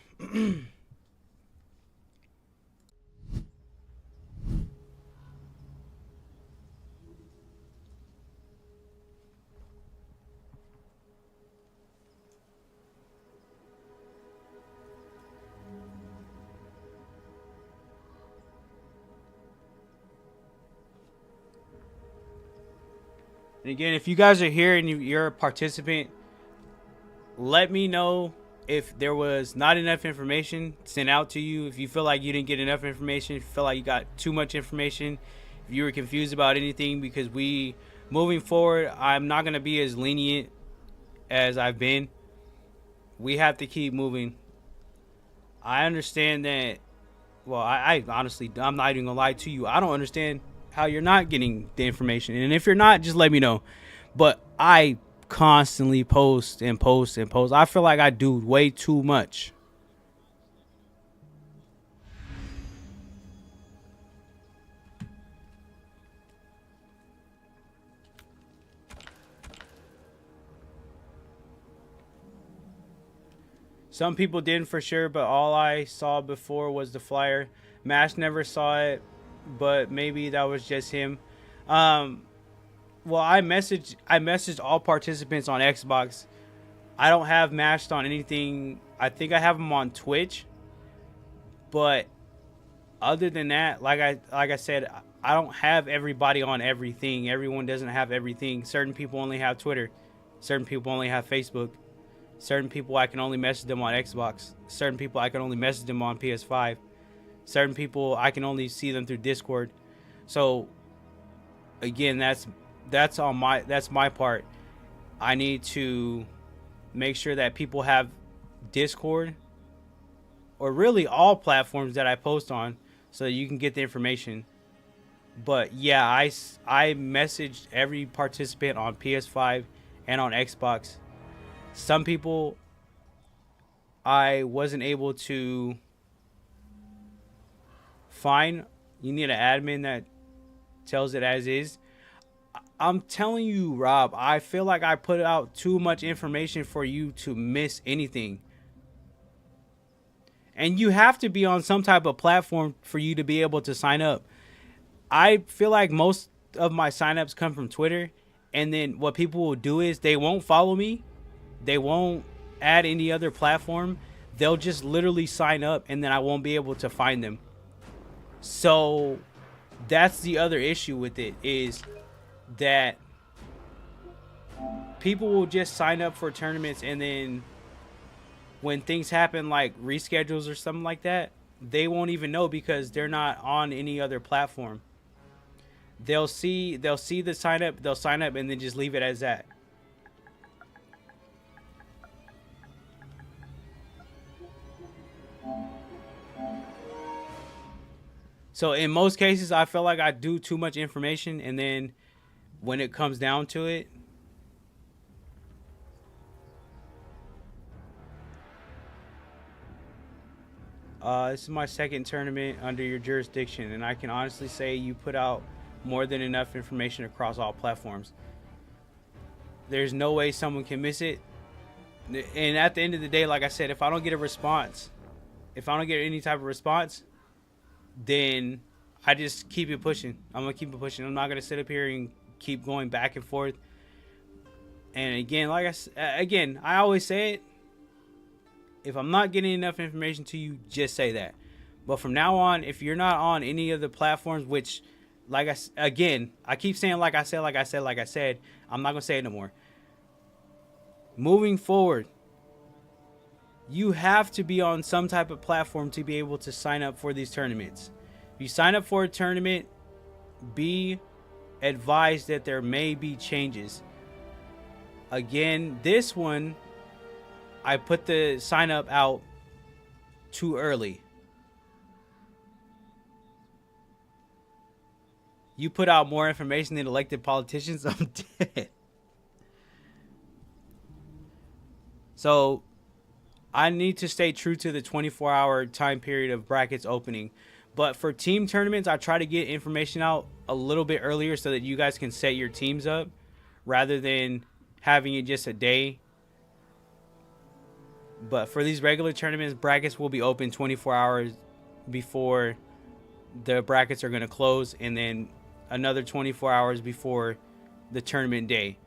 And again, if you guys are here and you're a participant, let me know if there was not enough information sent out to you. If you feel like you didn't get enough information, if you feel like you got too much information, if you were confused about anything, because moving forward, I'm not going to be as lenient as I've been. We have to keep moving. I understand that. Well, I honestly, I'm not even going to lie to you. I don't understand how you're not getting the information. And if you're not, just let me know. But I constantly post and post and post. I feel like I do way too much. Some people didn't for sure, but all I saw before was the flyer. Mash never saw it, but maybe that was just him. Well, I messaged all participants on Xbox. I don't have Mashed on anything. I think I have him on Twitch, but other than that, like I said, I don't have everybody on everything. Everyone doesn't have everything. Certain people only have Twitter. Certain people only have Facebook. Certain people I can only message them on Xbox. Certain people I can only message them on PS5. Certain people I can only see them through Discord. So again, that's my part. I need to make sure that people have Discord or really all platforms that I post on so that you can get the information. But yeah, I messaged every participant on PS5 and on Xbox. Some people I wasn't able to find. You need an admin that tells it as is. I'm telling you, Rob, I feel like I put out too much information for you to miss anything. And you have to be on some type of platform for you to be able to sign up. I feel like most of my signups come from Twitter. And then what people will do is they won't follow me. They won't add any other platform. They'll just literally sign up and then I won't be able to find them. So that's the other issue with it, is that people will just sign up for tournaments and then when things happen like reschedules or something like that, they won't even know because they're not on any other platform. They'll see the sign up, they'll sign up and then just leave it as that. So in most cases, I feel like I do too much information, and then when it comes down to it, this is my second tournament under your jurisdiction, and I can honestly say you put out more than enough information across all platforms. There's no way someone can miss it. And at the end of the day, like I said, if I don't get a response, if I don't get any type of response, then I just keep it pushing. I'm gonna keep it pushing. I'm not gonna sit up here and keep going back and forth. And again, I always say it. If I'm not getting enough information to you, just say that. But from now on, if you're not on any of the platforms, which, I keep saying like I said, I'm not gonna say it no more. Moving forward, you have to be on some type of platform to be able to sign up for these tournaments. If you sign up for a tournament, be advised that there may be changes. Again, this one, I put the sign up out too early. You put out more information than elected politicians, I'm dead. So I need to stay true to the 24-hour time period of brackets opening. But for team tournaments, I try to get information out a little bit earlier so that you guys can set your teams up rather than having it just a day. But for these regular tournaments, brackets will be open 24 hours before the brackets are going to close, and then another 24 hours before the tournament day.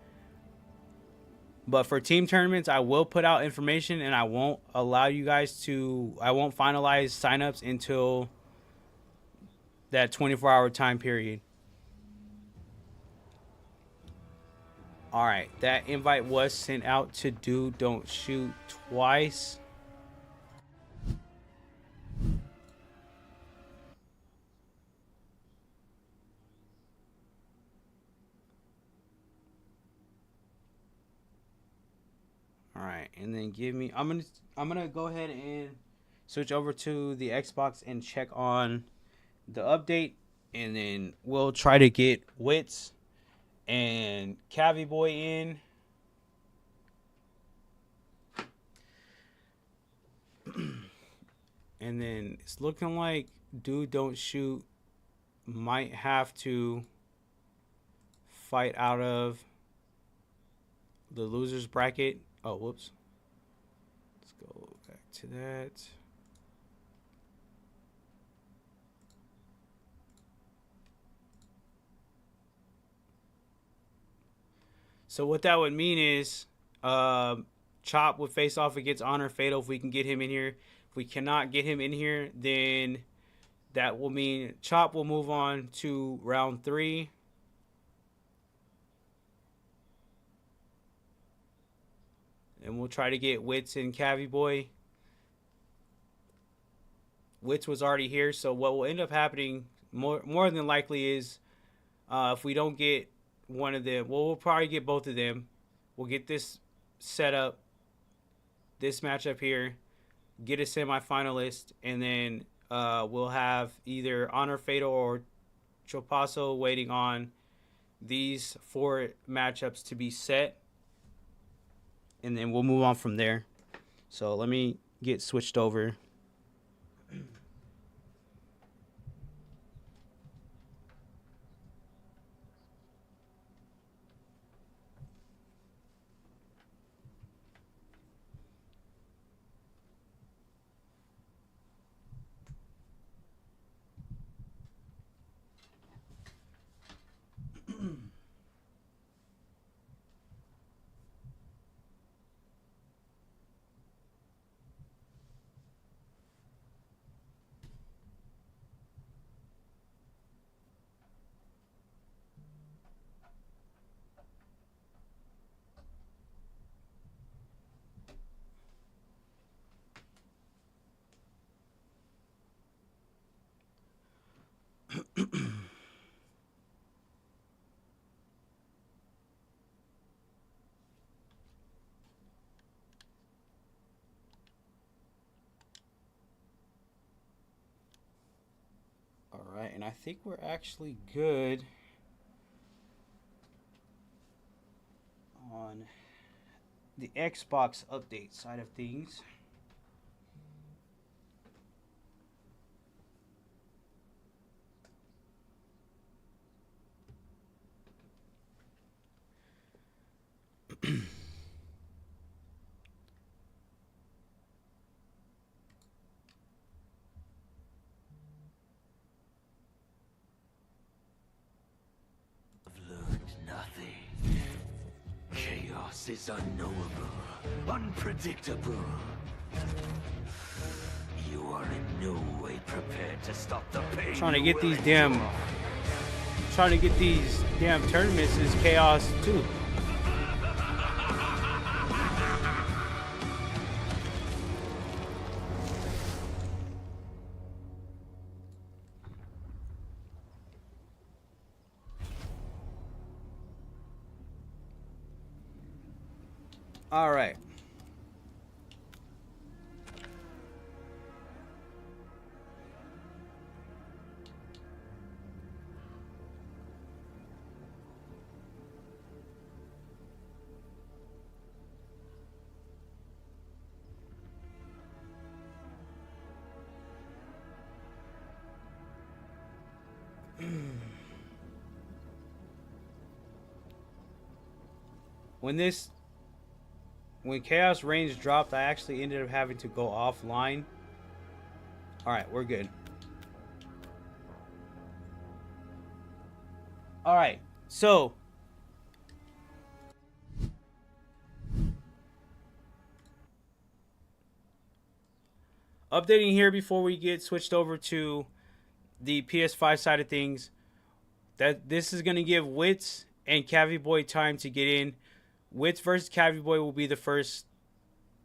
But for team tournaments, I will put out information, and I won't allow you guys to, I won't finalize signups until that 24-hour time period. All right, that invite was sent out to Do Don't Shoot twice. All right, and then give me, I'm gonna go ahead and switch over to the Xbox and check on the update, and then we'll try to get Wits and Cavi Boy in. And then it's looking like Do Don't Shoot might have to fight out of the losers bracket. Oh, whoops. Let's go back. to that. So what that would mean is Chop would face off against Honor Fatal if we can get him in here. If we cannot get him in here, then that will mean Chop will move on to round 3. And we'll try to get Wits and Cavi Boy. Wits was already here, so what will end up happening more than likely is if we don't get one of them, well, we'll probably get both of them. We'll get this set up, this matchup here, get a semifinalist, and then we'll have either Honor Fatal or Chopaso waiting on these 4 matchups to be set, and then we'll move on from there. So let me get switched over. All right, and I think we're actually good on the Xbox update side of things. Chaos is unknowable, unpredictable. You are in no way prepared to stop the pain. Trying to get these damn tournaments is chaos too. All right. When Chaos Range dropped, I actually ended up having to go offline. Alright, we're good. Alright, so updating here before we get switched over to the PS5 side of things. That this is gonna give Wits and Cavi Boy time to get in. Wits versus Cavi Boy will be the first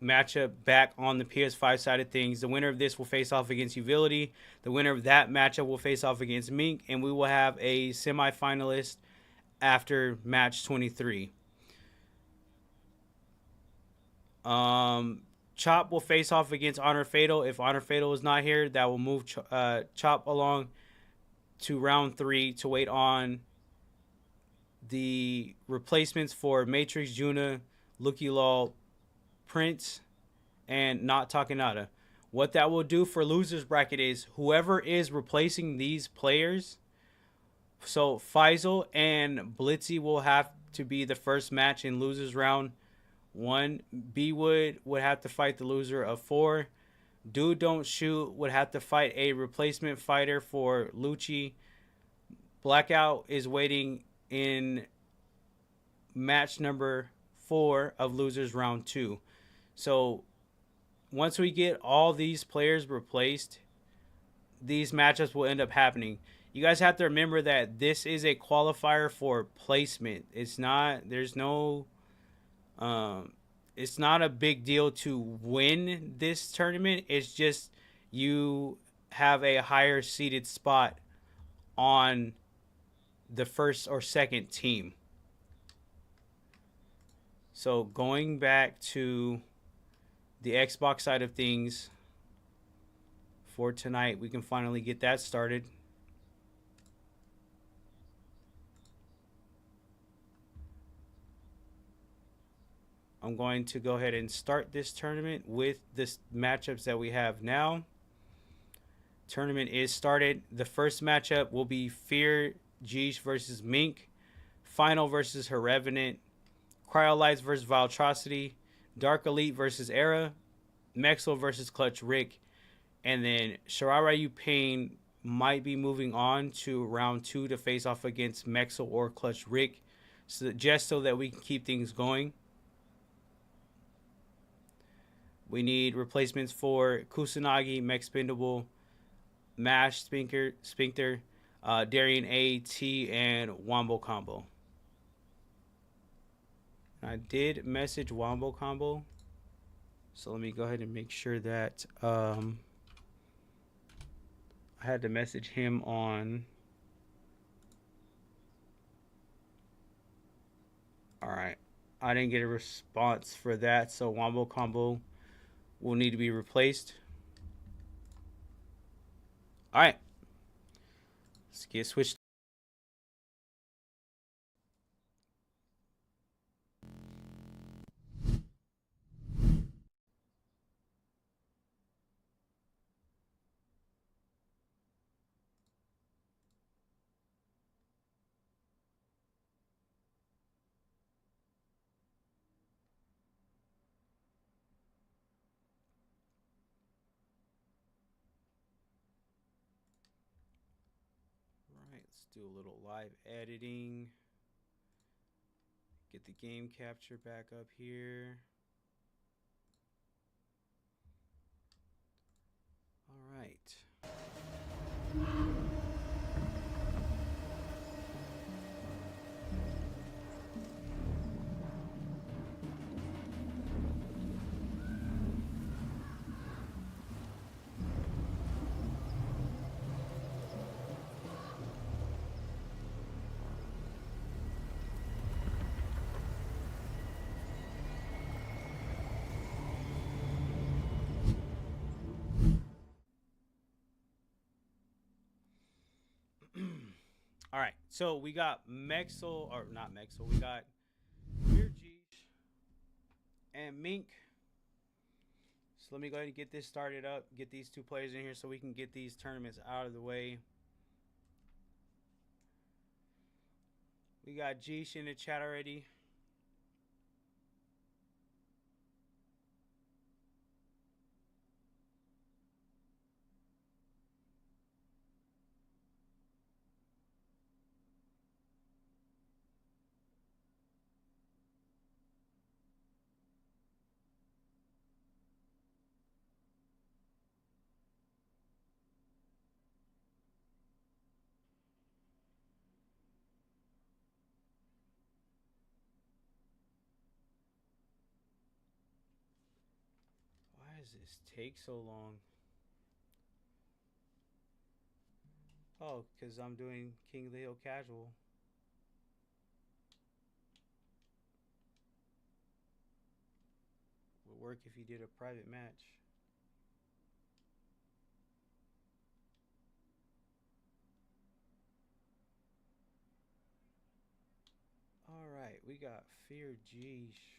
matchup back on the PS5 side of things. The winner of this will face off against Uvility. The winner of that matchup will face off against Mink, and we will have a semifinalist after match 23. Chop will face off against Honor Fatal. If Honor Fatal is not here, that will move Chop along to round 3 to wait on the replacements for Matrix, Juna, Lucky Law, Prince, and Not Takanada. What that will do for losers bracket is whoever is replacing these players, so Faisal and Blitzy will have to be the first match in losers round 1. B-Wood would have to fight the loser of 4. Dude Don't Shoot would have to fight a replacement fighter for Lucci. Blackout is waiting in match number 4 of Losers Round 2. So once we get all these players replaced, these matchups will end up happening. You guys have to remember that this is a qualifier for placement. It's not, there's no, um, it's not a big deal to win this tournament. It's just you have a higher seated spot on the first or second team. So going back to the Xbox side of things for tonight, we can finally get that started. I'm going to go ahead and start this tournament with this matchups that we have now. Tournament is started. The first matchup will be Fear Geesh versus Mink, Final versus Her Revenant, Cryolites versus Viltrocity, Dark Elite versus Era, Mexel versus Clutch Rick, and then Shirarayu Pain might be moving on to round 2 to face off against Mexel or Clutch Rick, so just so that we can keep things going. We need replacements for Kusanagi, Mexpendable, Mash, Sphincter, Darien A, T, and Wombo Combo. I did message Wombo Combo, so let me go ahead and make sure that I had to message him on. All right, I didn't get a response for that, so Wombo Combo will need to be replaced. All right, let's get switched. All right, let's do a little live editing. Get the game capture back up here. All right. All right, so we got Mexel, or not Mexel, we got Fear Geesh and Mink. So let me go ahead and get this started up, get these two players in here so we can get these tournaments out of the way. We got Geesh in the chat already. Why does this take so long? Oh, because I'm doing King of the Hill casual. Would work if you did a private match. All right, we got Fear Geesh.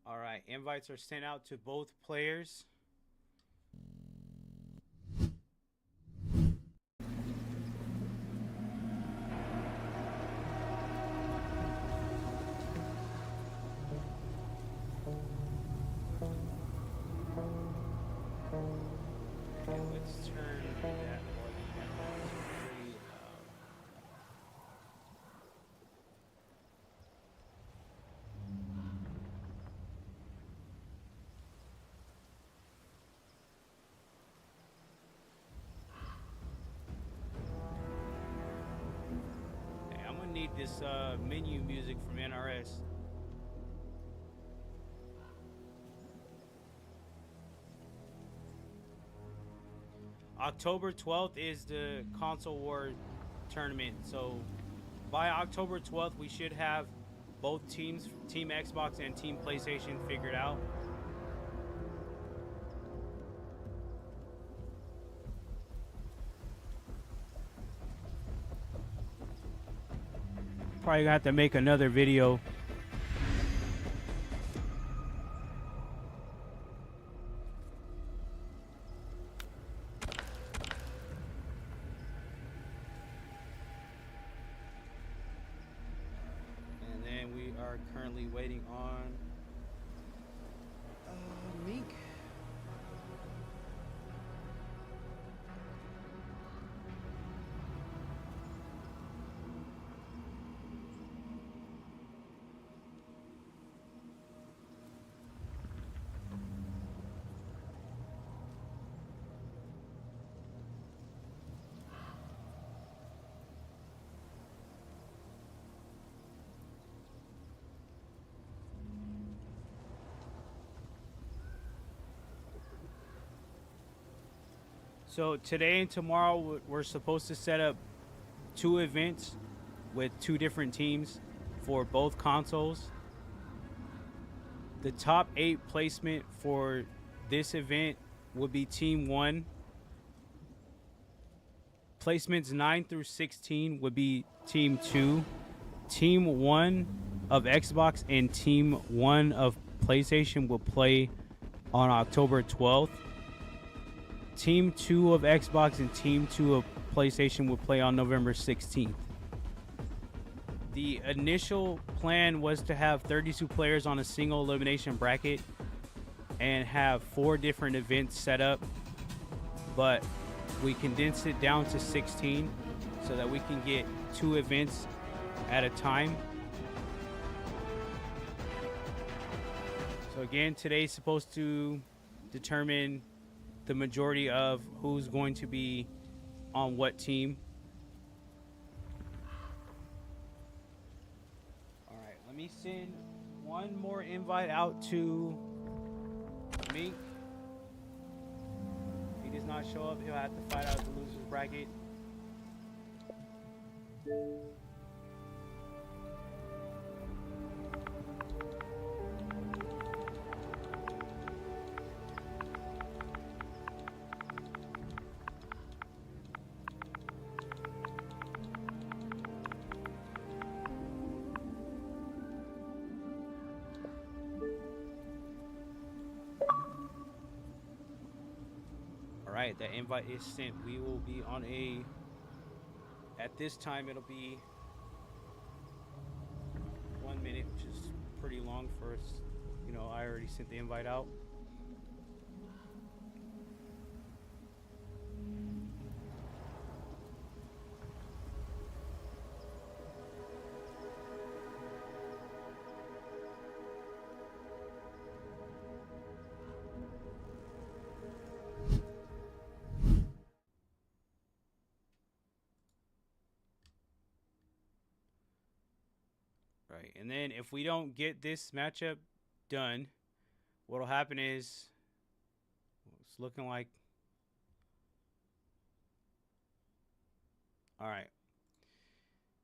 All right, invites are sent out to both players. And let's turn that volume down. It's pretty loud. Hey, I'm gonna need this menu music from NRS. October 12th is the console war tournament. So by October 12th, we should have both teams, Team Xbox and Team PlayStation, figured out. Probably gonna have to make another video. And then we are currently waiting on Mink. So today and tomorrow we're supposed to set up 2 events with 2 different teams for both consoles. The top 8 placement for this event would be Team 1. Placements 9 through 16 would be Team 2. Team 1 of Xbox and Team 1 of PlayStation will play on October 12th. Team 2 of Xbox and Team 2 of PlayStation will play on November 16th. The initial plan was to have 32 players on a single elimination bracket and have 4 different events set up, but we condensed it down to 16 so that we can get 2 events at a time. So again, today's supposed to determine the majority of who's going to be on what team. All right, let me send one more invite out to Mink. If he does not show up, he'll have to fight out the losers bracket. Alright, that invite is sent. We will be on at this time it'll be 1 minute, which is pretty long for us. You know, I already sent the invite out. Right, and then if we don't get this matchup done, what'll happen is it's looking like, all right,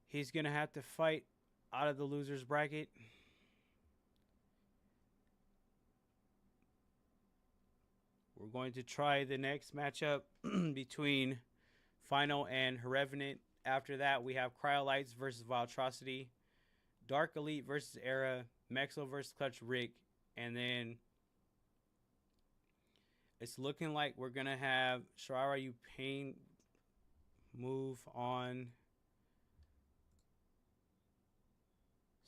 he's gonna have to fight out of the losers bracket. We're going to try the next matchup between Final and Revenant. After that, we have Cryolites versus Viltrocity, Dark Elite versus Era, Mexo versus Clutch Rick, And then it's looking like we're going to have Shirara Yu Pain move on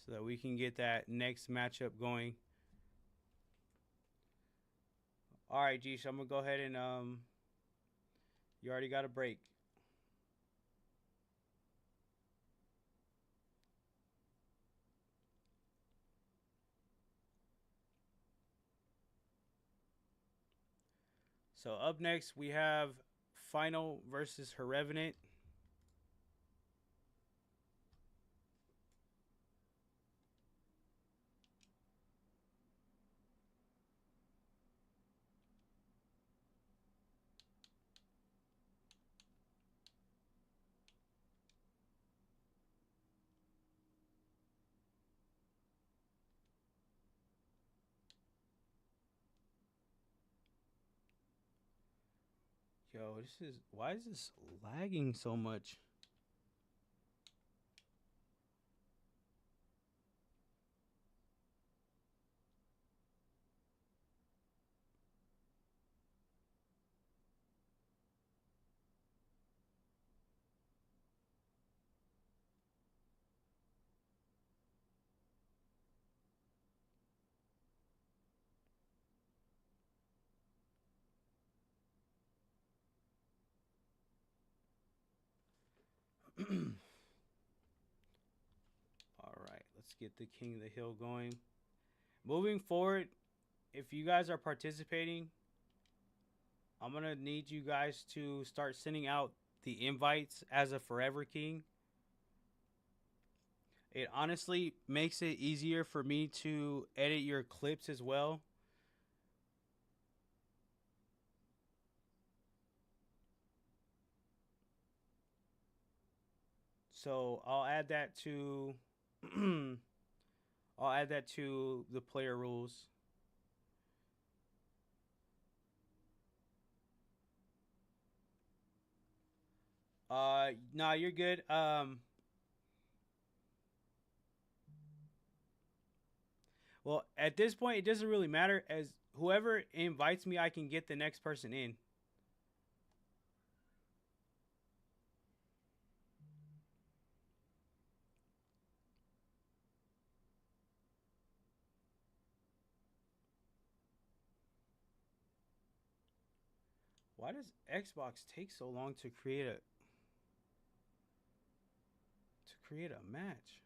so that we can get that next matchup going. All right, G, so I'm going to go ahead and you already got a break. So up next we have Final versus Her Revenant. Yo, why is this lagging so much? All right, let's get the King of the Hill going. Moving forward, if you guys are participating, I'm going to need you guys to start sending out the invites as a Forever King. It honestly makes it easier for me to edit your clips as well. So I'll add that to I'll add that to the player rules. No, you're good. Well, at this point, it doesn't really matter. As whoever invites me, I can get the next person in. Why does Xbox take so long to create a match?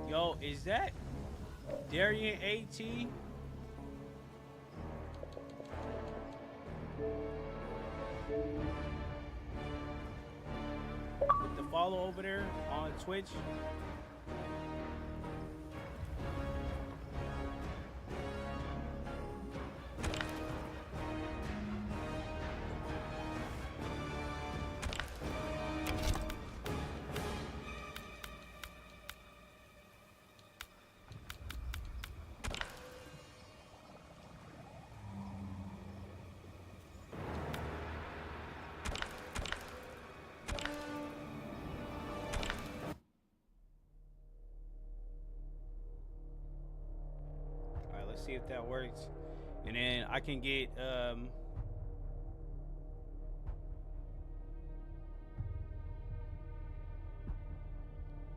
Yo, is that Darian AT? With the follow over there on Twitch. Let's see if that works. And then I can get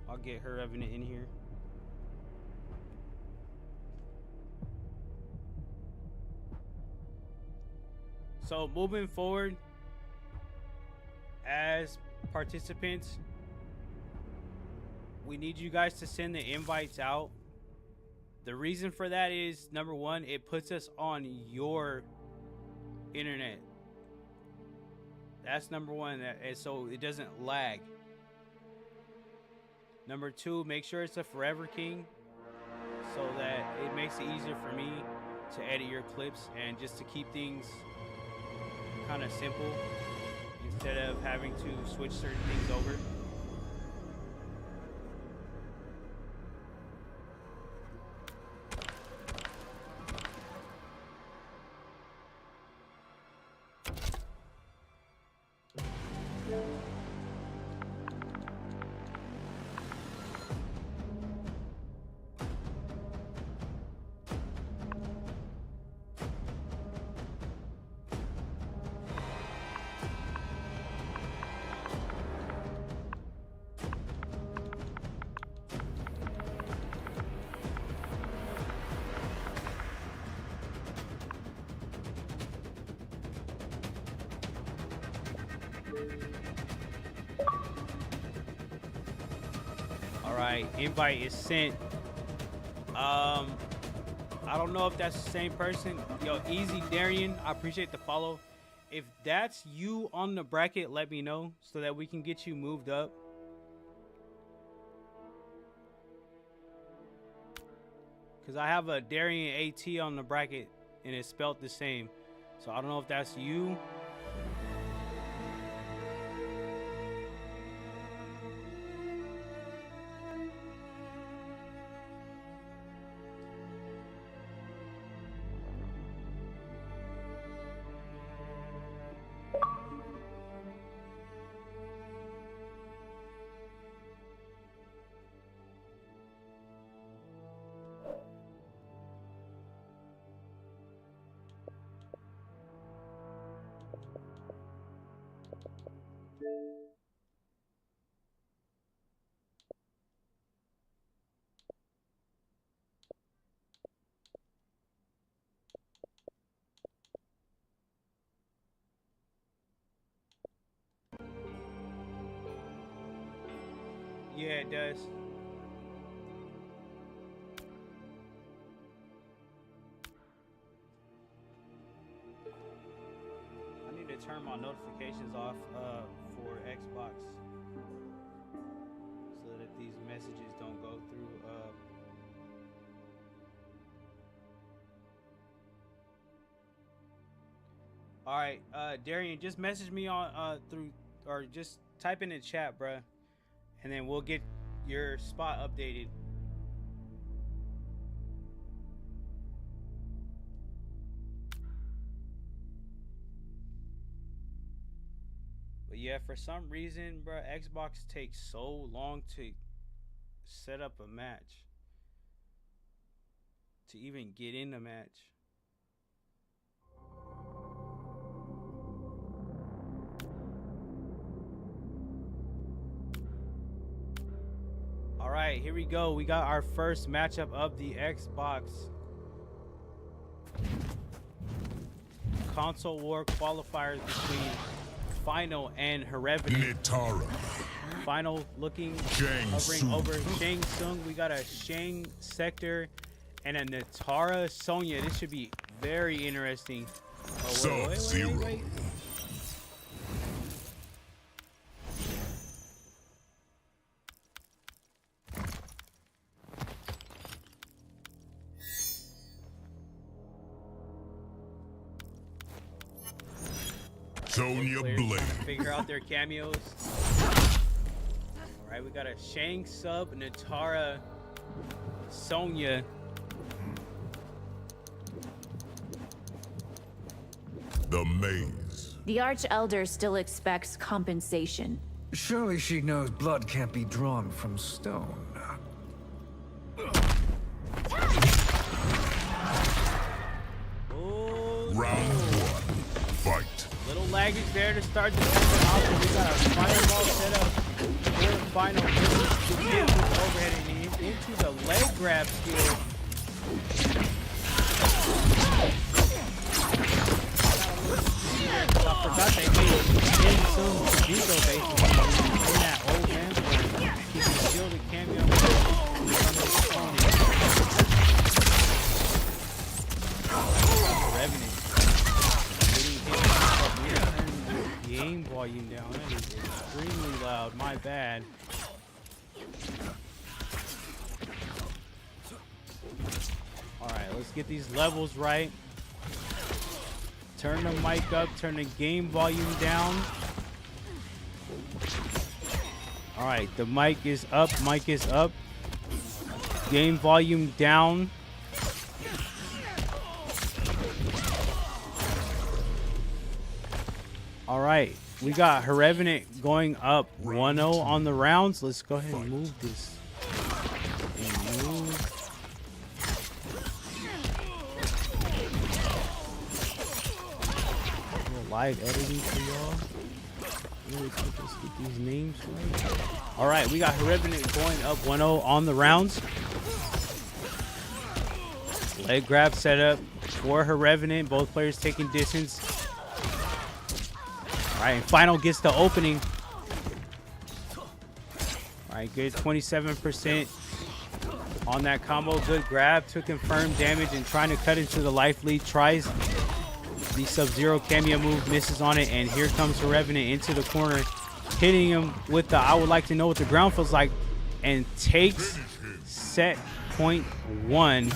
I'll get Her Revenant in here. So moving forward, as participants, we need you guys to send the invites out. The reason for that is, number one, it puts us on your internet. That's number one, and so it doesn't lag. Number two, make sure it's a Forever King so that it makes it easier for me. to edit your clips and just to keep things kind of simple instead of having to switch certain things over. Alright, invite is sent. I don't know if that's the same person. Yo, Easy Darian, I appreciate the follow. If that's you on the bracket, let me know so that we can get you moved up. Because I have a Darian AT on the bracket and it's spelled the same. So I don't know if that's you. Yeah, it does. I need to turn my notifications off for Xbox so that these messages don't go through. All right, Darian, just message me on through, or just type in the chat, bruh. And then we'll get your spot updated. But yeah, for some reason, bro, Xbox takes so long to set up a match. To even get in the match. All right, here we go. We got our first matchup of the Xbox console war qualifiers between Final and Hereven. Nitara. Final looking, Shang hovering Tsung. over Shang Tsung. We got a Shang Sector and a Nitara Sonya. This should be very interesting. Oh, Sub-Zero. Sonya Players Blade. trying to figure out their cameos. All right, we got a Shang sub, Nitara, Sonya. The Maze. The Arch-Elder still expects compensation. Surely she knows blood can't be drawn from stone. Oh, Round one. Fight. little laggage there to start the second half, but we got our fireball set up for the final. Hit with the overhead and into the leg grab skill. I forgot they made Shang Tsung Vigo basically in that old man. He can steal the cameo from his opponent. Revenant. Getting hit. Game volume down. That is extremely loud. My bad. Alright, Let's get these levels right. Turn the mic up, turn the game volume down. All right, the mic is up, Game volume down. All right, we got Her Revenant going up 1-0 on the rounds. Let's go ahead and move this. Live editing for y'all. Really quick, let's get these names right. All right, we got Her Revenant going up 1-0 on the rounds. Leg grab setup for Her Revenant. Both players taking distance. All right, and Final gets the opening. All right, good 27% on that combo. Good grab to confirm damage and trying to cut into the life lead. Tries the Sub-Zero cameo move, misses on it, and here comes Her Revenant into the corner, hitting him with the I would like to know what the ground feels like, and takes set point 1.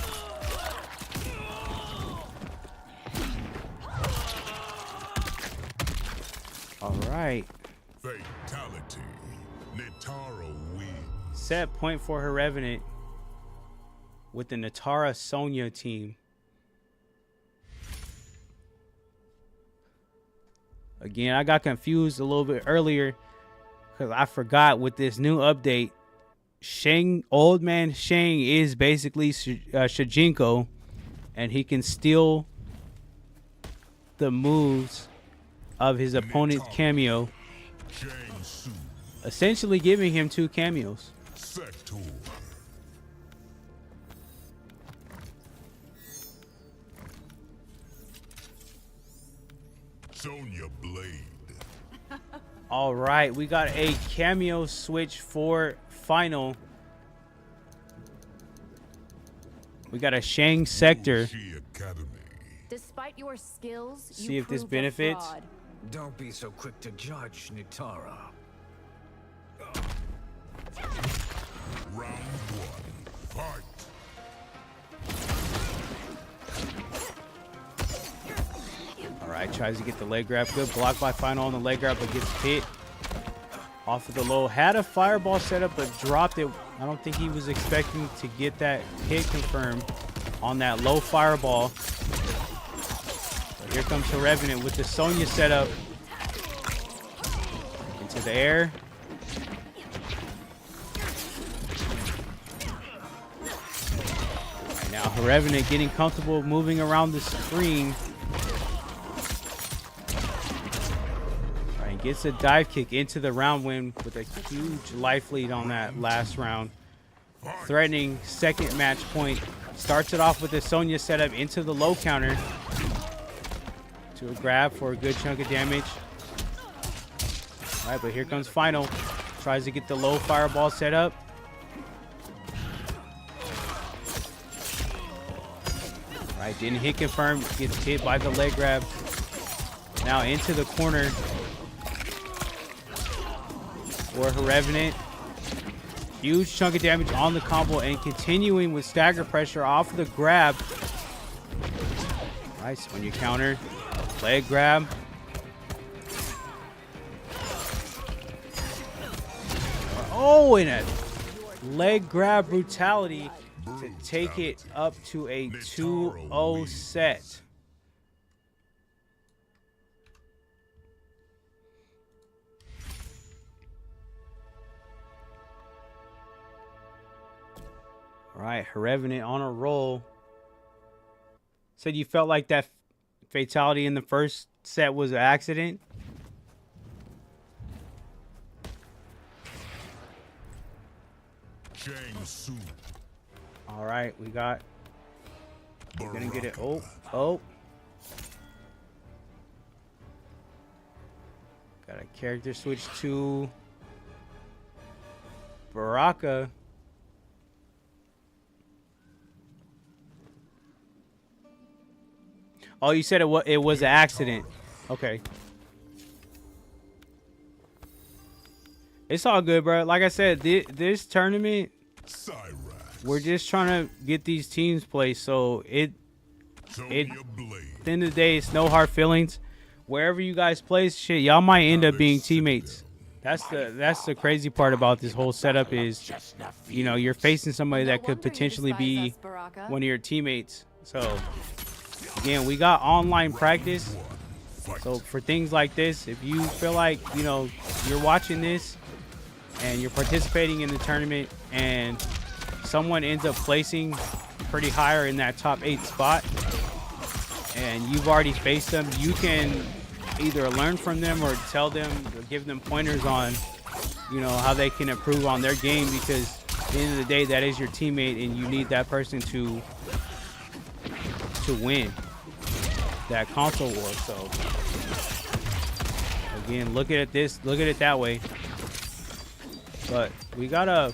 All right. Fatality. Nitaro wins. Set point for Her Revenant with the Natara Sonya team. Again, I got confused a little bit earlier because I forgot with this new update, Old Man Shang is basically Shujinko, and he can steal the moves of his opponent's cameo, essentially giving him 2 cameos. Sonya Blade. All right, we got a cameo switch for Final. We got a Shang Sector. Despite your skills, See you if this prove a benefits. fraud. Don't be so quick to judge, Nitara. Round 1. Fight. All right, tries to get the leg grab. Good block by Final on the leg grab, but gets hit off of the low. Had a fireball set up, but dropped it. I don't think he was expecting to get that hit confirmed on that low fireball. But here comes the Revenant with the Sonya setup. Into the air. Right now, her Revenant getting comfortable moving around the screen. Gets a dive kick into the round win with a huge life lead on that last round. Threatening second match point. Starts it off with the Sonya setup into the low counter. To a grab for a good chunk of damage. All right, but here comes Final. Tries to get the low fireball set up. All right, didn't hit confirm. Gets hit by the leg grab. Now into the corner. For Her Revenant. Huge chunk of damage on the combo and continuing with stagger pressure off of the grab. Nice when you counter. Leg grab. Oh, and a leg grab brutality to take it up to a 2-0 set. All right, Her Revenant on a roll. Said you felt like that fatality in the first set was an accident. All right, we got. We're gonna get it. Oh. Got a character switch to Baraka. Oh, you said it was an accident. Okay. It's all good, bro. Like I said, this tournament, we're just trying to get these teams placed. So Sonya at Blade. the end of the day, it's no hard feelings. Wherever you guys place, shit, y'all might end up being teammates. That's the crazy part about this whole setup is, you know, you're facing somebody No that could wonder you potentially despise be us, Baraka. one of your teammates. So again, we got online practice. So for things like this, if you feel like, you know, you're watching this and you're participating in the tournament and someone ends up placing pretty higher in that top 8 spot and you've already faced them, you can either learn from them or tell them or give them pointers on, you know, how they can improve on their game, because at the end of the day, that is your teammate and you need that person to win that console war. So again, look at this, look at it that way. But we got a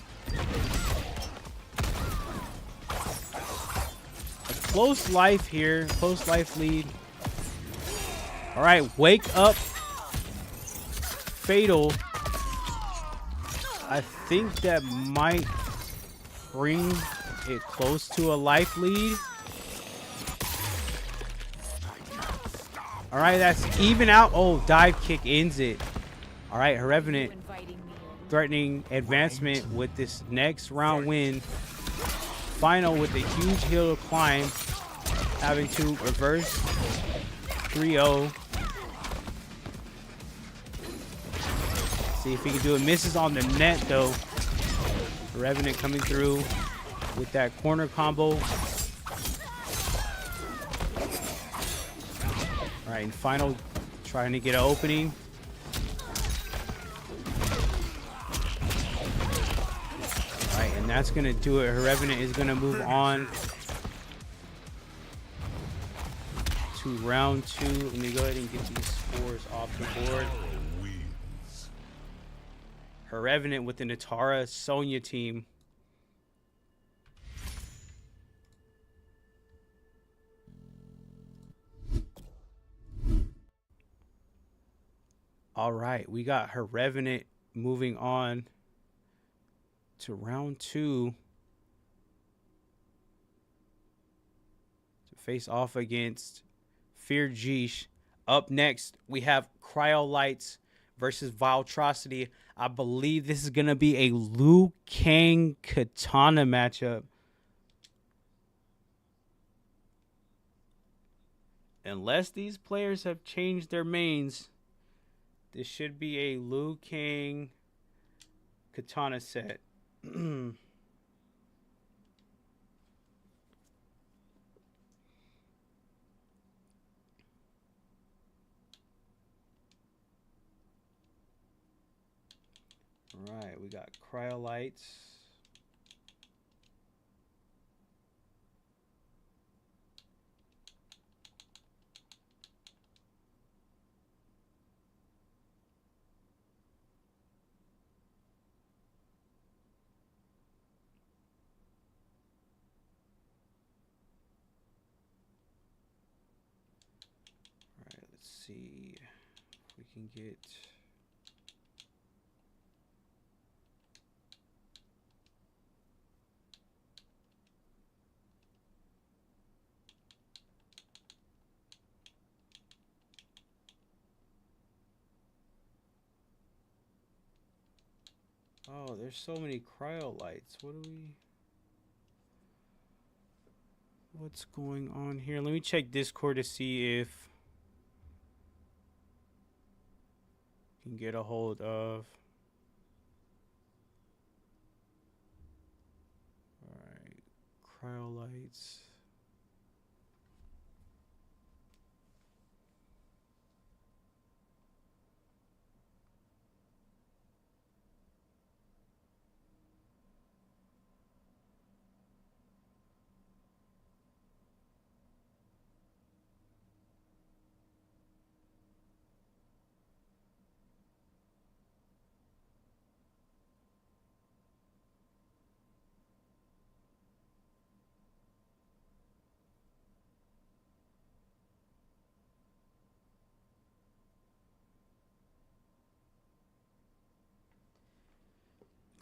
close life here, close life lead. All right, wake up, Fatal. I think that might bring it close to a life lead. All right, that's even out. Oh, dive kick ends it. All right, her Revenant threatening advancement with this next round win. Final with a huge hill climb, having to reverse 3-0. See if he can do it. Misses on the net though. Revenant coming through with that corner combo. All right, and Final trying to get an opening. All right, and that's gonna do it. Her Revenant is gonna move on to round 2. Let me go ahead and get these scores off the board. Her Revenant with the Natara Sonya team. All right, we got her Revenant moving on to round 2 to face off against Fear Jeesh. Up next, we have Cryolights versus Viltrocity. I believe this is going to be a Liu Kang Katana matchup. Unless these players have changed their mains, this should be a Liu Kang Katana set. All right, we got Cryolights. All right, let's see if we can get... Oh, there's so many Cryolights. What's going on here? Let me check Discord to see if we can get a hold of... Alright, Cryolights.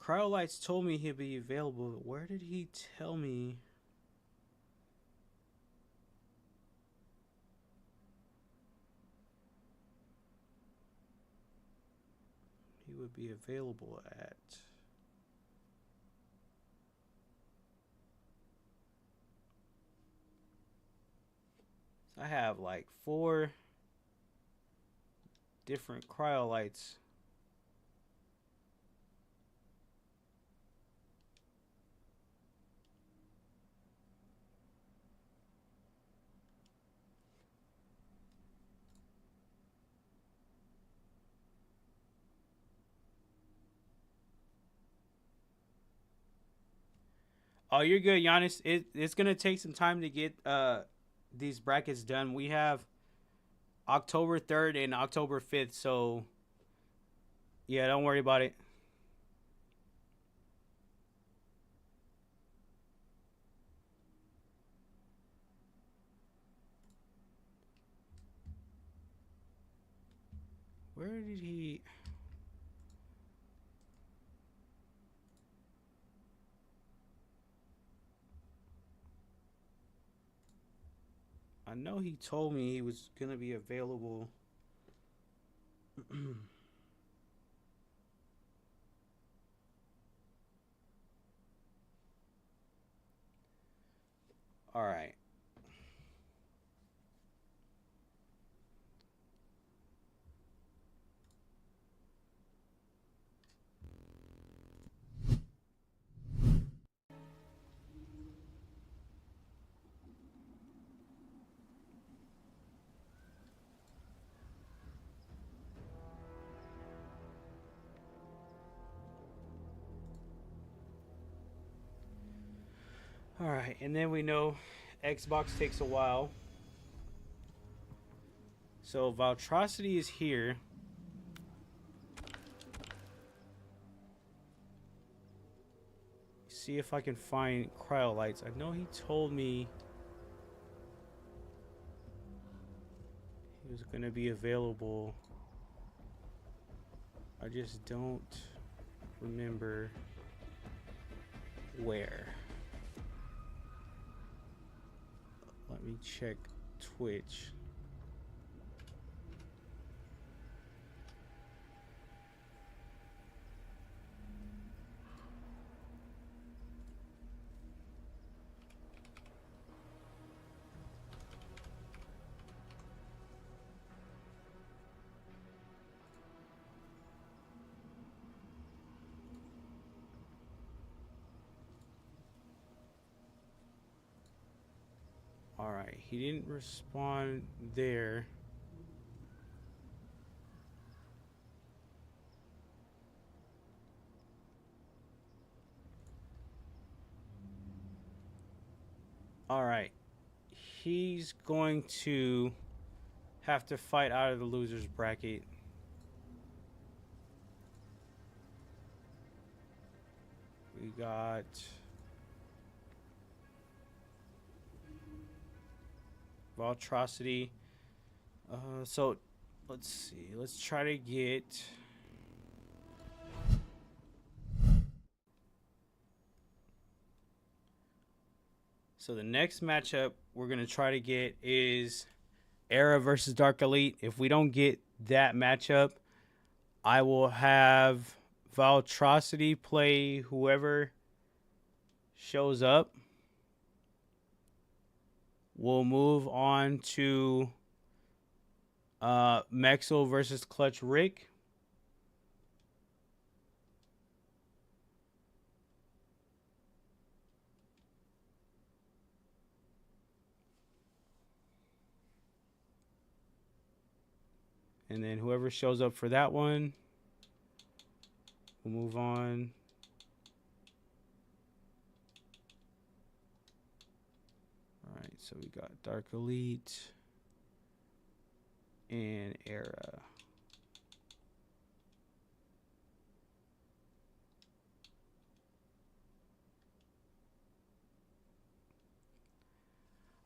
Cryolights told me he'd be available. Where did he tell me? He would be available at. I have like 4 different cryolights. Oh, you're good, Giannis. It's gonna take some time to get these brackets done. We have October 3rd and October 5th, so yeah, don't worry about it. Where did he? I know he told me he was gonna be available. All right. All right, and then we know Xbox takes a while. So Valtrocity is here. See if I can find Cryolights. I know he told me he was going to be available. I just don't remember where. Let me check Twitch. Alright, he didn't respond there. Alright, he's going to have to fight out of the loser's bracket. We got Valtrocity. So let's see. Let's try to get so the next matchup we're gonna try to get is Era versus Dark Elite. If we don't get that matchup, I will have Valtrocity play whoever shows up. We'll move on to Mexel versus Clutch Rick. And then whoever shows up for that one, we'll move on. All right, so we got Dark Elite and Era.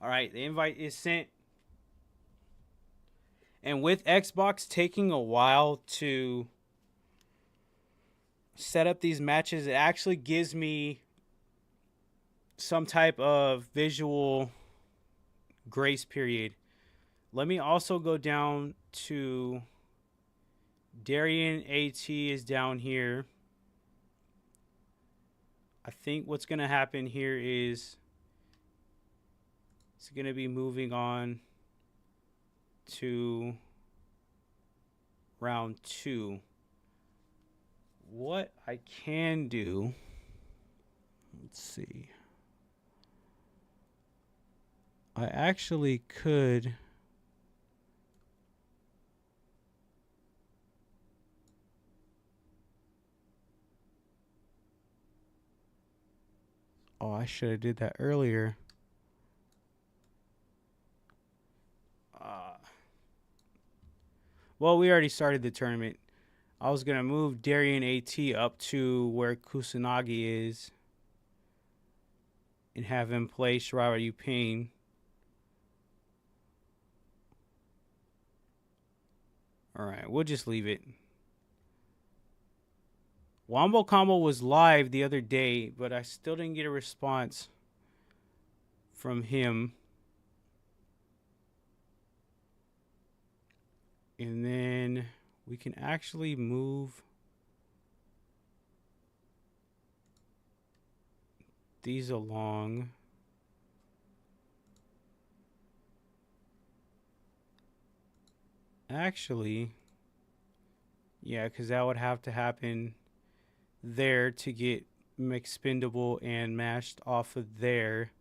All right, the invite is sent. And with Xbox taking a while to set up these matches, it actually gives me some type of visual grace period. Let me also go down to Darian AT is down here. I think what's going to happen here is it's going to be moving on to round 2. What I can do, let's see. I actually could oh, I should have did that earlier. Well, we already started the tournament. I was going to move Darian AT up to where Kusanagi is and have him play Shirawa Yuping. Alright, we'll just leave it. Wombo Combo was live the other day, but I still didn't get a response from him. And then we can actually move these along. Actually, yeah, because that would have to happen there to get Expendable and Mashed off of there.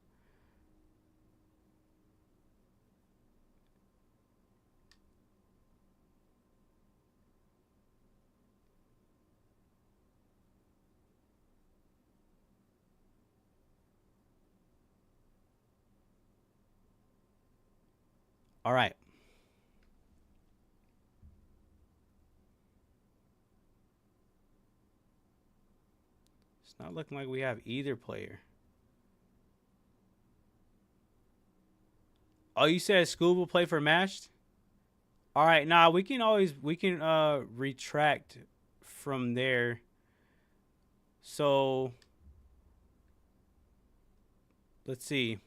All right. It's not looking like we have either player. Oh, you said Scoob will play for Mashed? All right, nah, we can retract from there. So let's see.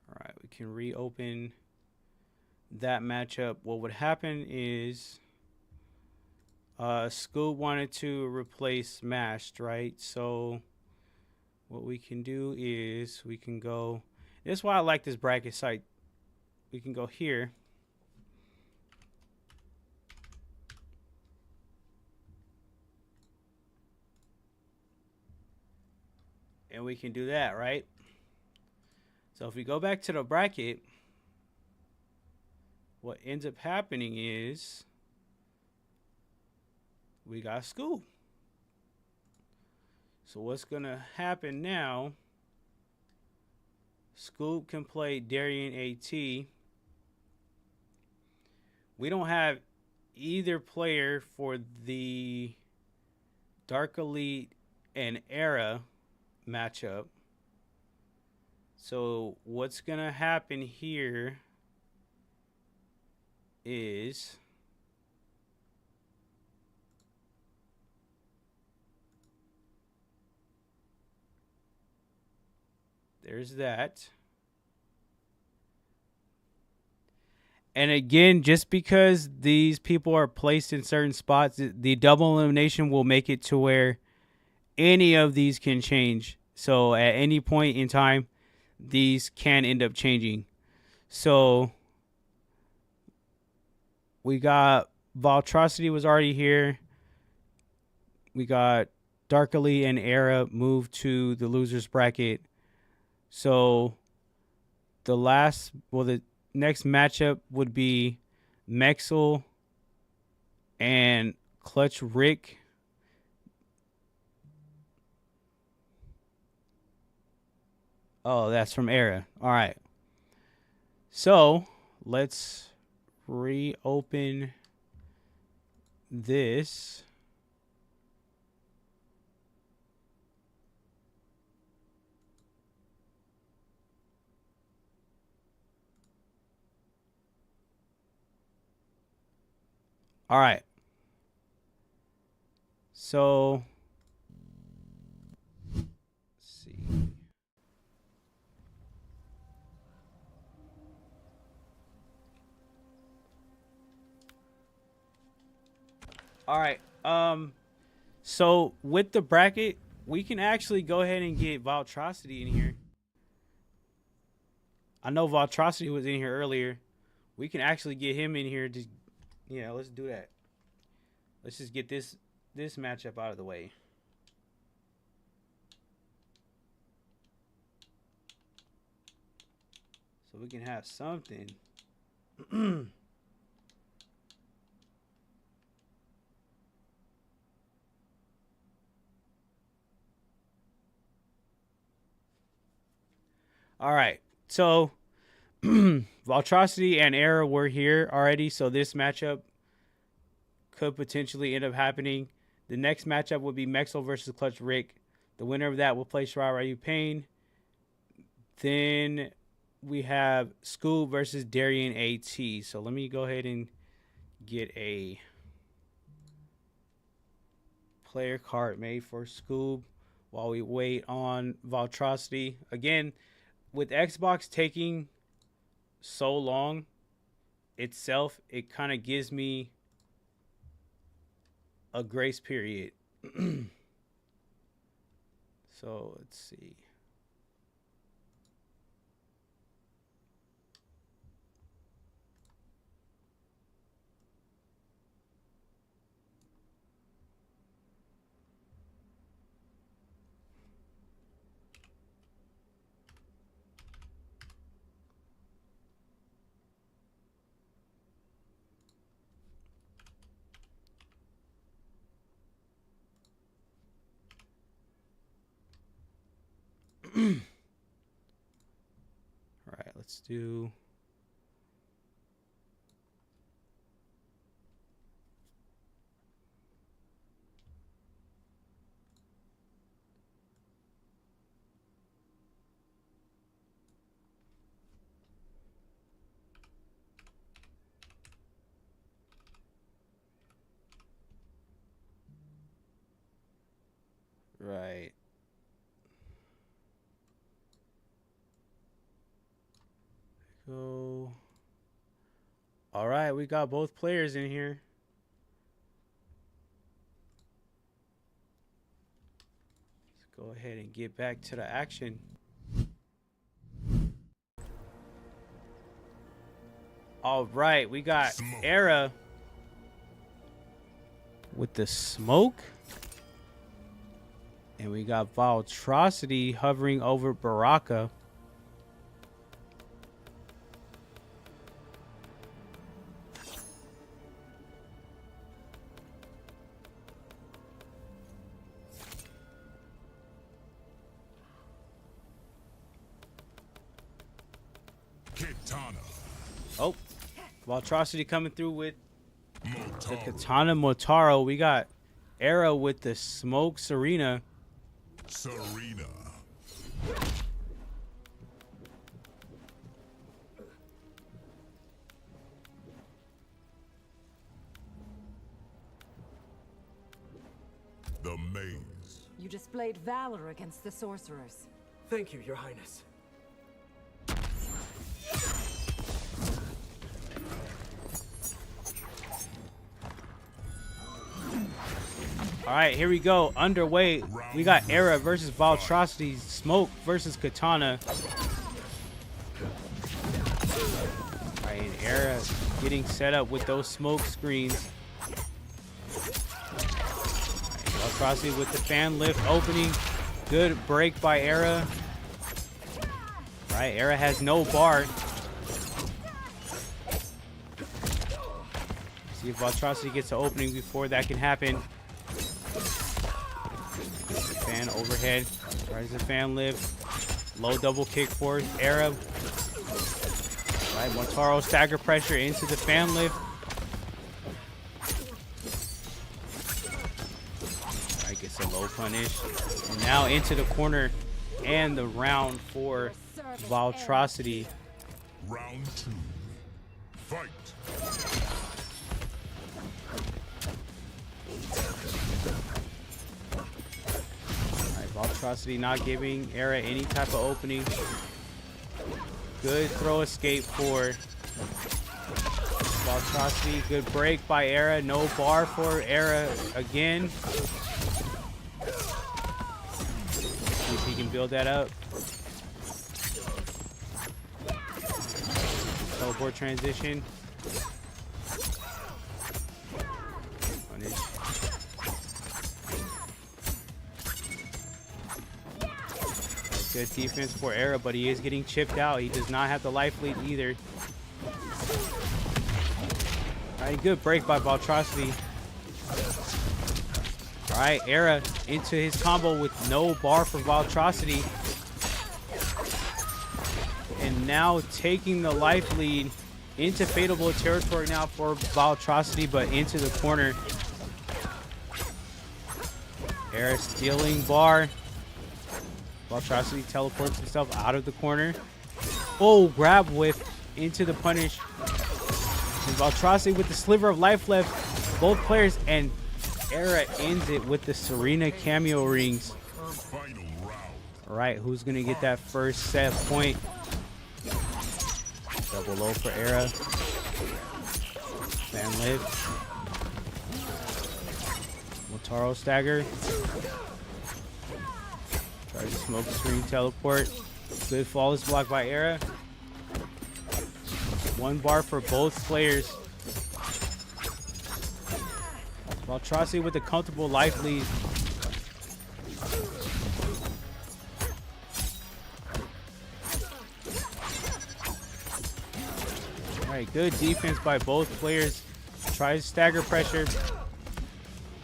All right, we can reopen that matchup. What would happen is Scoob wanted to replace Mashed, right? So what we can do is we can go. This is why I like this bracket site. We can go here. And we can do that, right? So if we go back to the bracket, what ends up happening is we got Scoob. So what's going to happen now, Scoob can play Darian AT. We don't have either player for the Dark Elite and Era matchup. So what's going to happen here is there's that. And again, just because these people are placed in certain spots, the double elimination will make it to where any of these can change. So at any point in time, these can end up changing. So we got Voltrocity was already here. We got Dark Elite and Era moved to the losers bracket. So the next matchup would be Mexel and Clutch Rick. Oh, that's from Era. All right. So let's reopen this. All right. So, let's see. All right. So with the bracket, we can actually go ahead and get Valtrocity in here. I know Valtrocity was in here earlier. We can actually get him in here. Just, yeah, let's do that. Let's just get this matchup out of the way. So we can have something. All right. So Valtrocity and Era were here already, so this matchup could potentially end up happening. The next matchup would be Mexo versus Clutch Rick. The winner of that will play Shirai Ryu Pain. Then we have Scoob versus Darien AT. So let me go ahead and get a player card made for Scoob while we wait on Valtrocity. Again, with Xbox taking so long itself, it kind of gives me a grace period. So let's see. All right, let's do. Right. Go. All right, we got both players in here. Let's go ahead and get back to the action. All right, we got Era with the smoke. And we got Valtrocity hovering over Baraka. Kitana. Oh, Valtrocity coming through with the Motaro. Katana Motaro. We got Era with the smoke Serena. Serena. The maze. You displayed valor against the sorcerers. Thank you, Your Highness. All right, here we go. Underway. We got Era versus Valtrocity. Smoke versus Katana. All right, and Era getting set up with those smoke screens. Valtrocity with the fan lift opening. Good break by Era. All right, Era has no bar. See if Valtrocity gets an opening before that can happen. Fan overhead. Tries the fan lift. Low double kick for Era. Right, Motaro stagger pressure into the fan lift. Right, gets a low punish. And now into the corner and the round for Valtrocity. Round 2. Fight. Atrocity not giving Era any type of opening. Good throw escape for Atrocity. Good break by Era. No bar for Era again. See if he can build that up. Teleport transition. Punish. Good defense for Era, but he is getting chipped out. He does not have the life lead either. Alright, good break by Valtrocity. Alright, Era into his combo with no bar for Valtrocity. And now taking the life lead into fatalable territory now for Valtrocity, but into the corner. Era stealing bar. Valtrocity teleports himself out of the corner. Oh, grab whiff into the punish. And Valtrocity with the sliver of life left. Both players, and Era ends it with the Serena cameo rings. Final round. All right, who's going to get that first set point? Double low for Era. Fan lift. Motaro stagger. Try to smoke screen teleport. Good flawless block by Era. One bar for both players. Valtrocity with a comfortable life lead. Alright, good defense by both players. Tries stagger pressure.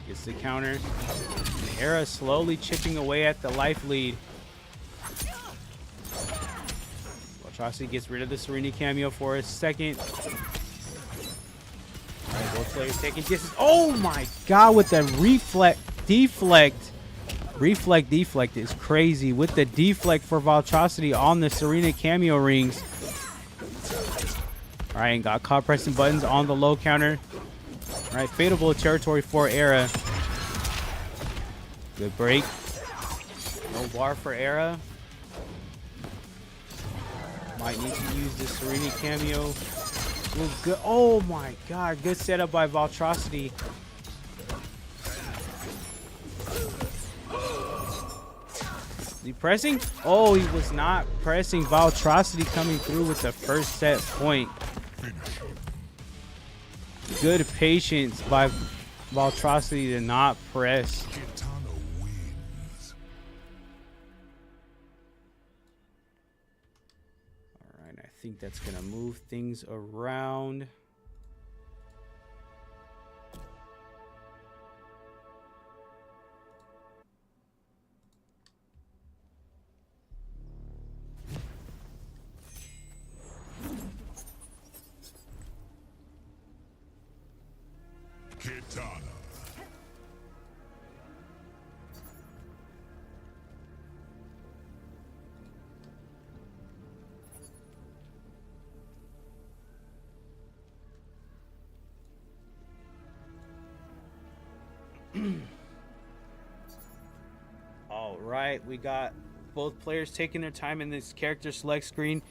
Gets the counter. Era slowly chipping away at the life lead. Valtrocity gets rid of the Serena cameo for a second. Alright, both players taking distance. Oh my god, with the deflect is crazy. With the deflect for Valtrocity on the Serena cameo rings. Alright, and got caught pressing buttons on the low counter. Alright, fatalable territory for Era. Good break. No bar for Era. Might need to use the Serena cameo. Ooh, good. Oh my god. Good setup by Valtrocity. Is he pressing? Oh, he was not pressing. Valtrocity coming through with the first set point. Good patience by Valtrocity to not press. I think that's gonna move things around. Kitana. All right, we got both players taking their time in this character select screen.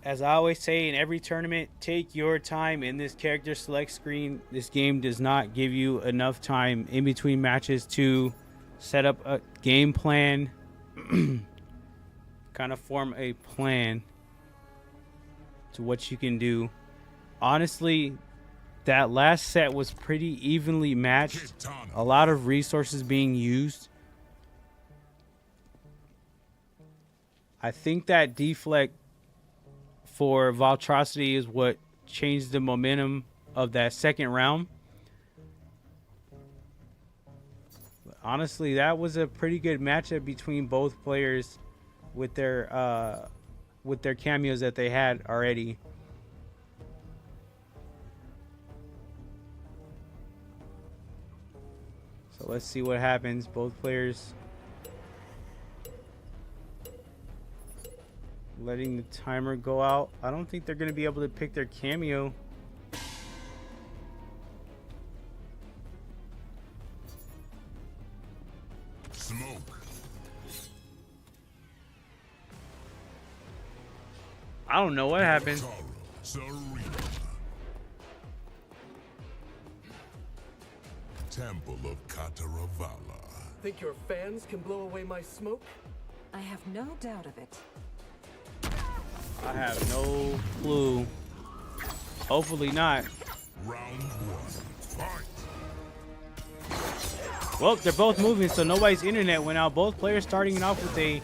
As I always say in every tournament, take your time in this character select screen. This game does not give you enough time in between matches to set up a game plan, kind of form a plan to what you can do. Honestly, that last set was pretty evenly matched. A lot of resources being used. I think that deflect for Valtrocity is what changed the momentum of that second round. But honestly, that was a pretty good matchup between both players with their cameos that they had already. So let's see what happens. Both players letting the timer go out. I don't think they're going to be able to pick their cameo. Smoke. I don't know what happened. Serena. Temple of Kataravala. Think your fans can blow away my smoke? I have no doubt of it. I have no clue. Hopefully not. Round one. Fight. Well, they're both moving, so nobody's internet went out. Both players starting it off with a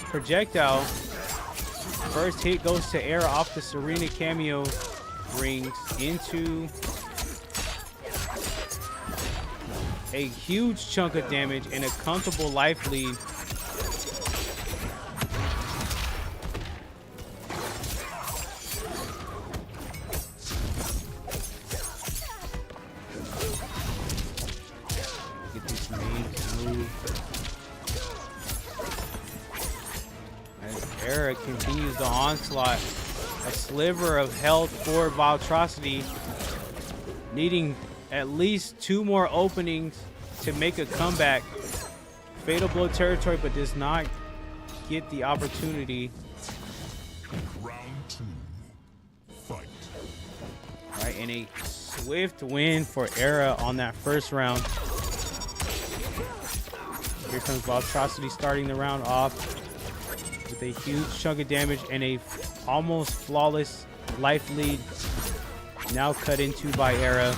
projectile. First hit goes to Era off the Serena cameo rings into a huge chunk of damage and a comfortable life lead. Get these mains moved. As Era continues the onslaught, a sliver of health for Valtrocity, needing at least 2 more openings to make a comeback. Fatal blow territory, but does not get the opportunity. Round two. Fight. All right, and a swift win for Era on that first round. Here comes Valtrocity starting the round off with a huge chunk of damage and a almost flawless life lead. Now cut into by Era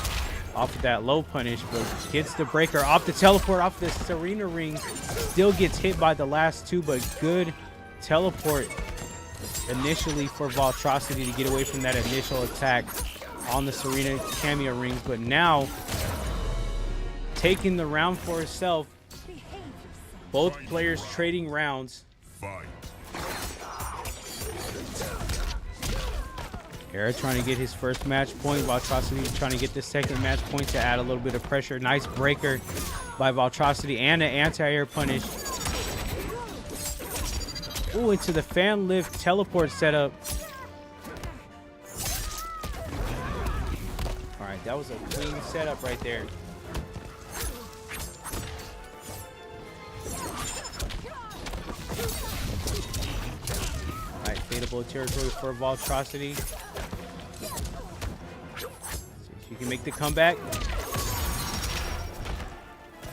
off of that low punish, but gets the breaker off the teleport off the Serena ring. Still gets hit by the last two, but good teleport initially for Valtrocity to get away from that initial attack on the Serena cameo rings. But now taking the round for herself. Both players trading rounds. Fight. Era trying to get his first match point. Valtrocity trying to get the second match point to add a little bit of pressure. Nice breaker by Valtrocity and an anti-air punish. Ooh, into the fan lift teleport setup. All right, that was a clean setup right there. All right, fatal blow territory for Valtrocity. She can make the comeback.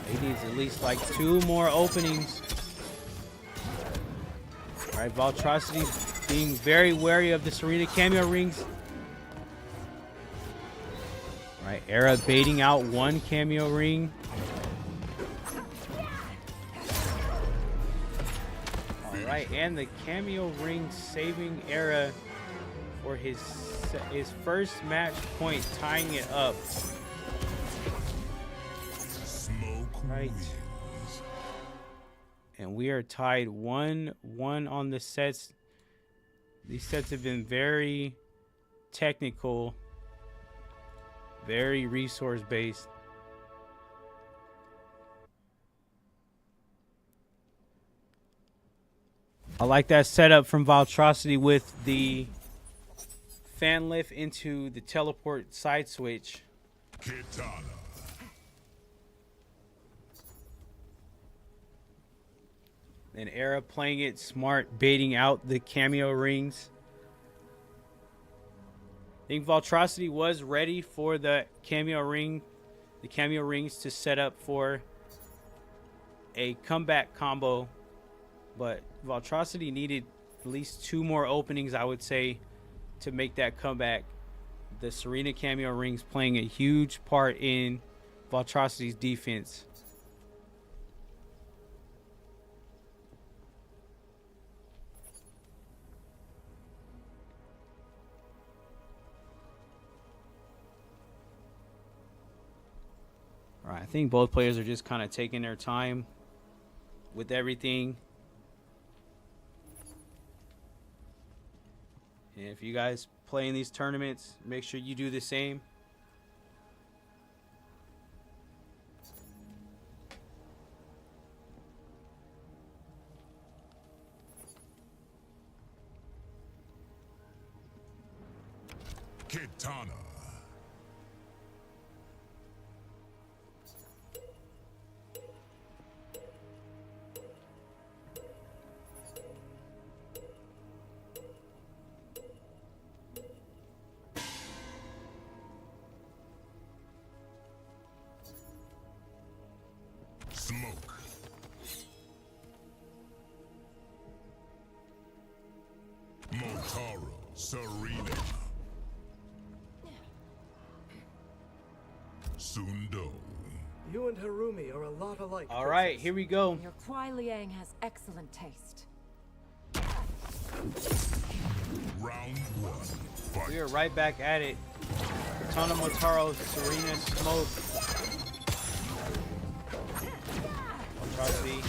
He needs at least like 2 more openings. All right, Valtrocity being very wary of the Serena cameo rings. All right, Era baiting out 1 cameo ring. All right, and the cameo ring saving Era for his first match point, tying it up. Smoke Right. wins. And we are tied 1-1 on the sets. These sets have been very technical, very resource based. I like that setup from Valtrocity with the fan lift into the teleport side switch. Kitana. And Era playing it smart, baiting out the cameo rings. I think Valtrocity was ready for the cameo rings to set up for a comeback combo, but Valtrocity needed at least 2 more openings, I would say, to make that comeback. The Serena cameo rings playing a huge part in Valtrocity's defense. All right, I think both players are just kind of taking their time with everything. And if you guys play in these tournaments, make sure you do the same. Kitana. Smoke. Motaro. Serena. Sundo. You and Harumi are a lot alike. All right, Princess. here we go. Your Kuai Liang has excellent taste. Round one. Fight. We are right back at it. Katana Motaro, Serena, Smoke. Atrocity.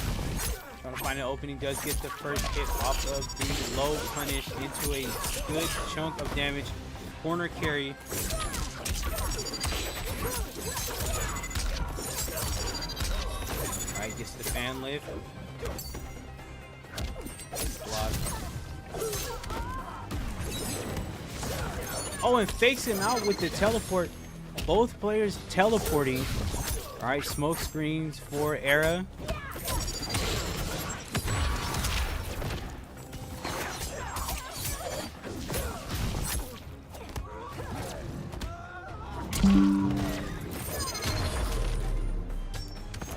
Trying to find an opening. Does get the first hit off of the low punish into a good chunk of damage. Corner carry. Alright, gets the fan lift. Block. Oh, and fakes him out with the teleport. Both players teleporting. Alright, smoke screens for Era.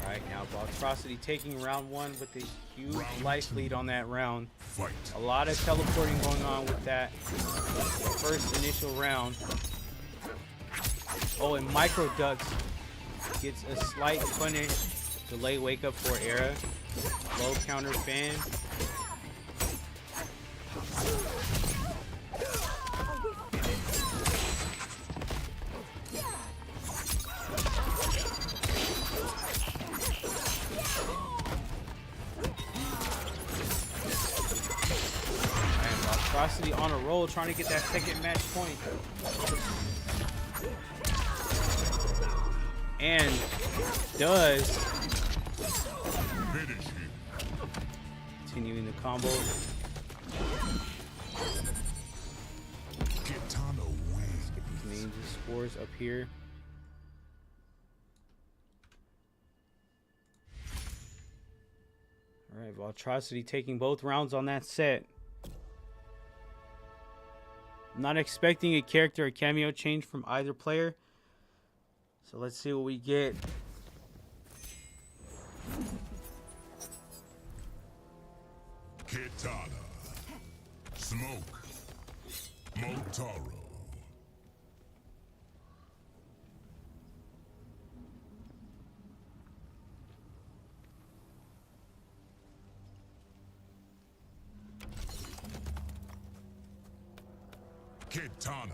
Alright, now Atrocity taking round one with a huge life lead on that round. Fight. A lot of teleporting going on with that first initial round. Oh, and micro ducks gets a slight punish. Delay wake up for Era. Low counter fan. Atrocity on a roll, trying to get that second match point. And does. Finish him. Continuing the combo. Kitano wins. Get these names and scores up here. Alright, Atrocity taking both rounds on that set. I'm not expecting a character or cameo change from either player. So let's see what we get. Kitana. Smoke. Motaro. Kitana.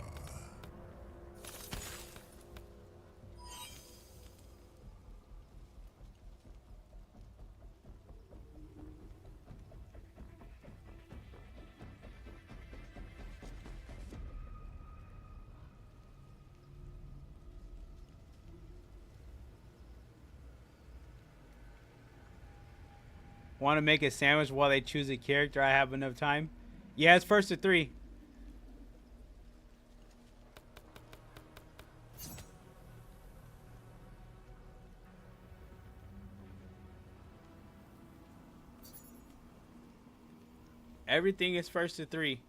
Want to make a sandwich while they choose a character? I have enough time. Yeah, it's first to three. Everything is first to three.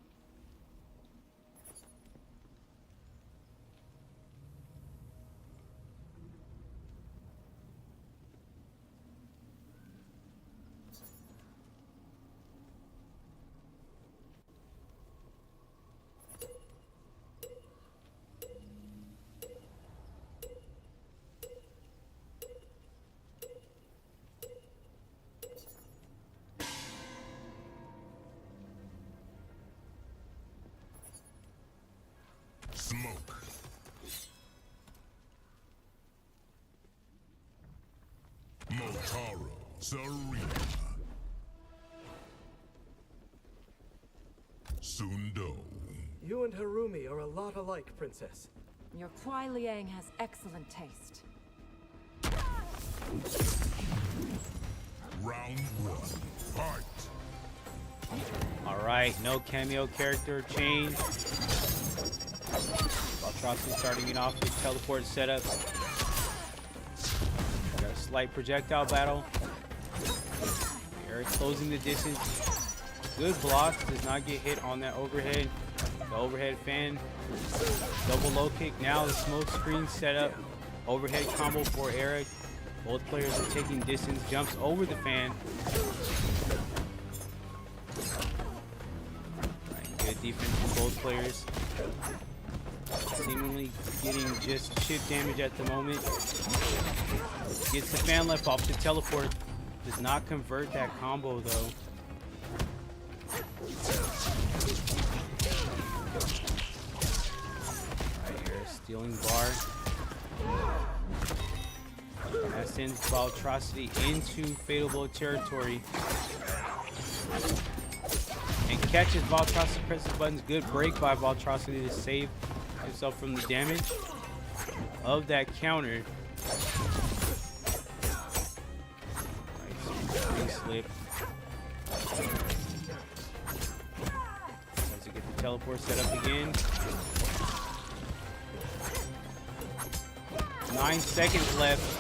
Smoke. Motaro. Serena. Sundo. You and Harumi are a lot alike, Princess. Your Kuai Liang has excellent taste. Round one. Fight. Alright, no cameo character change. Atrocity starting it off with teleport setup. Got a slight projectile battle. Eric closing the distance. Good block, does not get hit on that overhead. The overhead fan. Double low kick. Now the smoke screen setup. Overhead combo for Eric. Both players are taking distance. Jumps over the fan. Right, good defense from both players. Seemingly getting just chip damage at the moment. Gets the fan left off the teleport. Does not convert that combo though. Right here, stealing bar. That sends Valtrocity into Fatal Blow territory. And catches Valtrocity, presses buttons. Good break by Valtrocity to save himself from the damage of that counter. Right, slip. Tries to get the teleport set up again. 9 seconds left.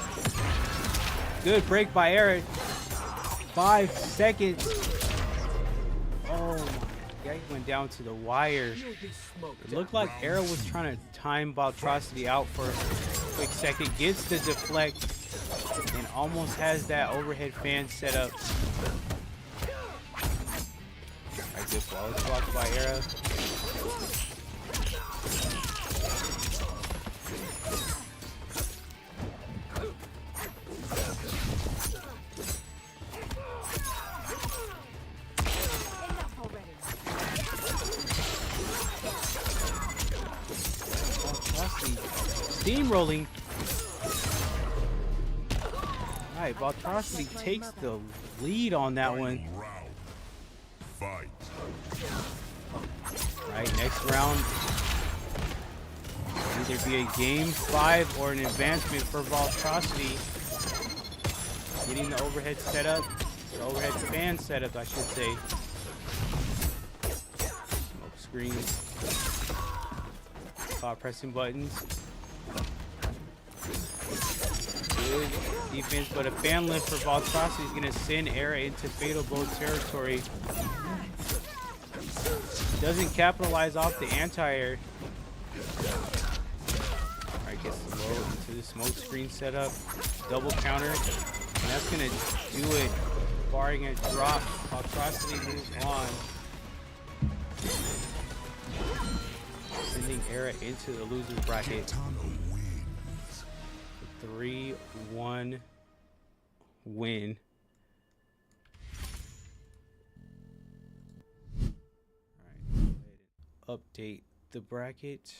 Good break by Eric. 5 seconds. Oh my God, he went down to the wire. It looked like Era was trying to time Valtrocity out for a quick second. Gets the deflect and almost has that overhead fan set up. Alright, good flawless block by Era. Steamrolling. Alright, Valtrocity takes the lead on that one. Round. Fight. Alright, next round. Either be a game 5 or an advancement for Valtrocity. Getting the overhead setup. The overhead fan setup, I should say. Smoke screens. Stop pressing buttons. Good defense, but a fan lift for Valtrocity is going to send Era into Fatal Blow territory. Doesn't capitalize off the anti-air. Alright, gets low into the smoke screen setup. Double counter. And that's going to do it. Barring a drop, Valtrocity moves on. Sending Era into the loser's bracket. 3-1 win. Alright, update the bracket.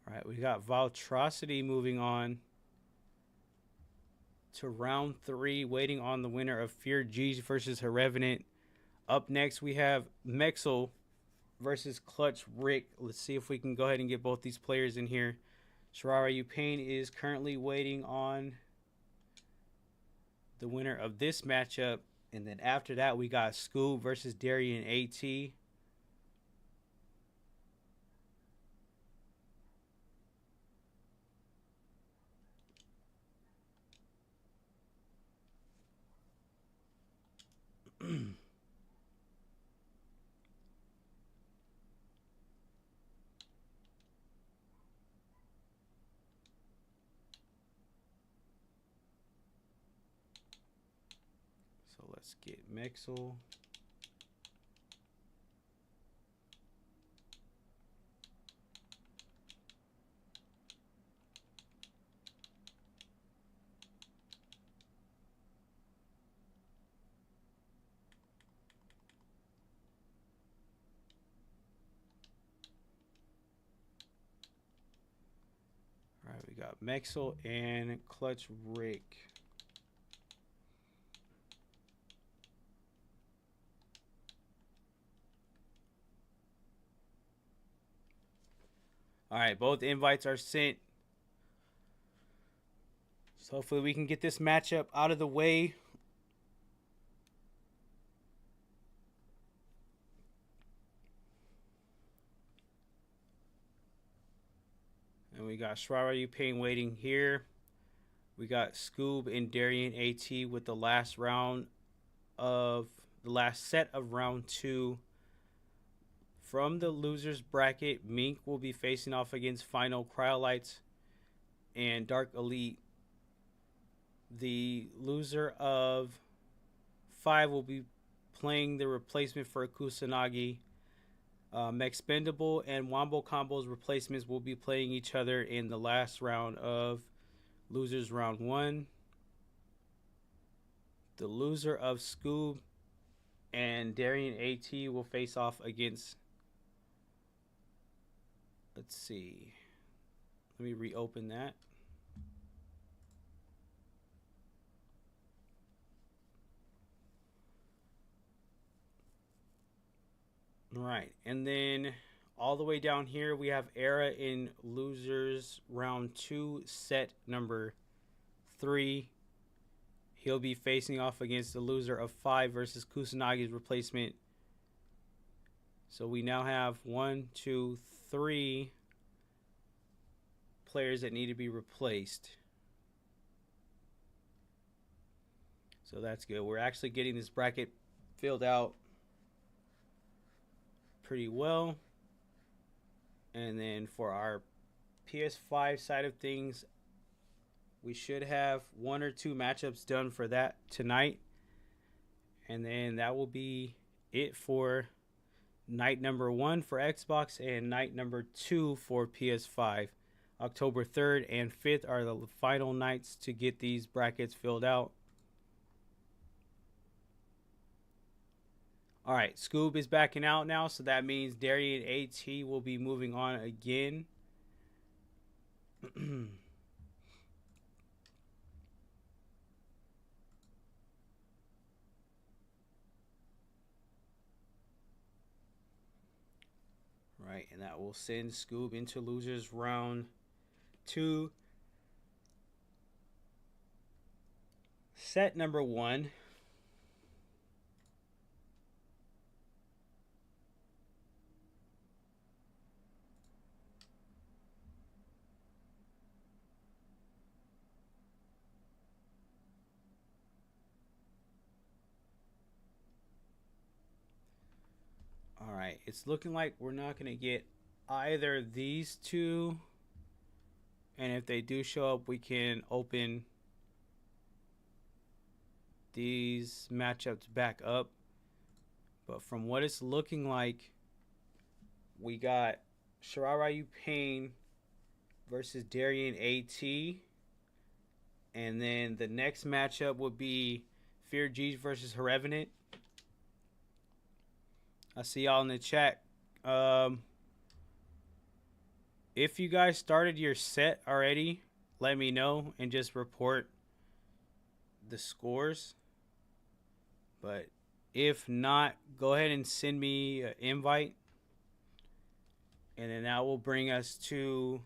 Alright, we got Valtrocity moving on to round 3, waiting on the winner of Fear G's versus her Revenant. Up next, we have Mexel versus Clutch Rick. Let's see if we can go ahead and get both these players in here. Sharara Upane is currently waiting on the winner of this matchup. And then after that, we got Scoob versus Darian AT. So let's get Mexel. All right, we got Mexel and Clutch Rick. All right, both invites are sent. So hopefully we can get this matchup out of the way. And we got Sharara Upane waiting here. We got Scoob and Darian AT with the last set of round 2 from the losers bracket, Mink will be facing off against Final, Cryolites, and Dark Elite. The loser of 5 will be playing the replacement for Kusanagi. Expendable and Wombo Combo's replacements will be playing each other in the last round of losers round 1. The loser of Scoob and Darian AT will face off against, let's see, let me reopen that. Right, and then all the way down here we have Era in losers round 2, set number 3. He'll be facing off against the loser of 5 versus Kusanagi's replacement. So we now have 1, 2, 3 players that need to be replaced. So that's good. We're actually getting this bracket filled out pretty well. And then for our PS5 side of things, we should have 1 or 2 matchups done for that tonight. And then that will be it for night number 1 for Xbox and night number 2 for PS5. October 3rd and 5th are the final nights to get these brackets filled out. All right, Scoob is backing out now, so that means Darian AT will be moving on again. Right, and that will send Scoob into losers round 2. Set number 1. All right, it's looking like we're not going to get either these two. And if they do show up, we can open these matchups back up. But from what it's looking like, we got Shirarayu Payne versus Darian AT. And then the next matchup would be Fear G versus Herevenant. I see y'all in the chat. If you guys started your set already, let me know and just report the scores. But if not, go ahead and send me an invite. And then that will bring us to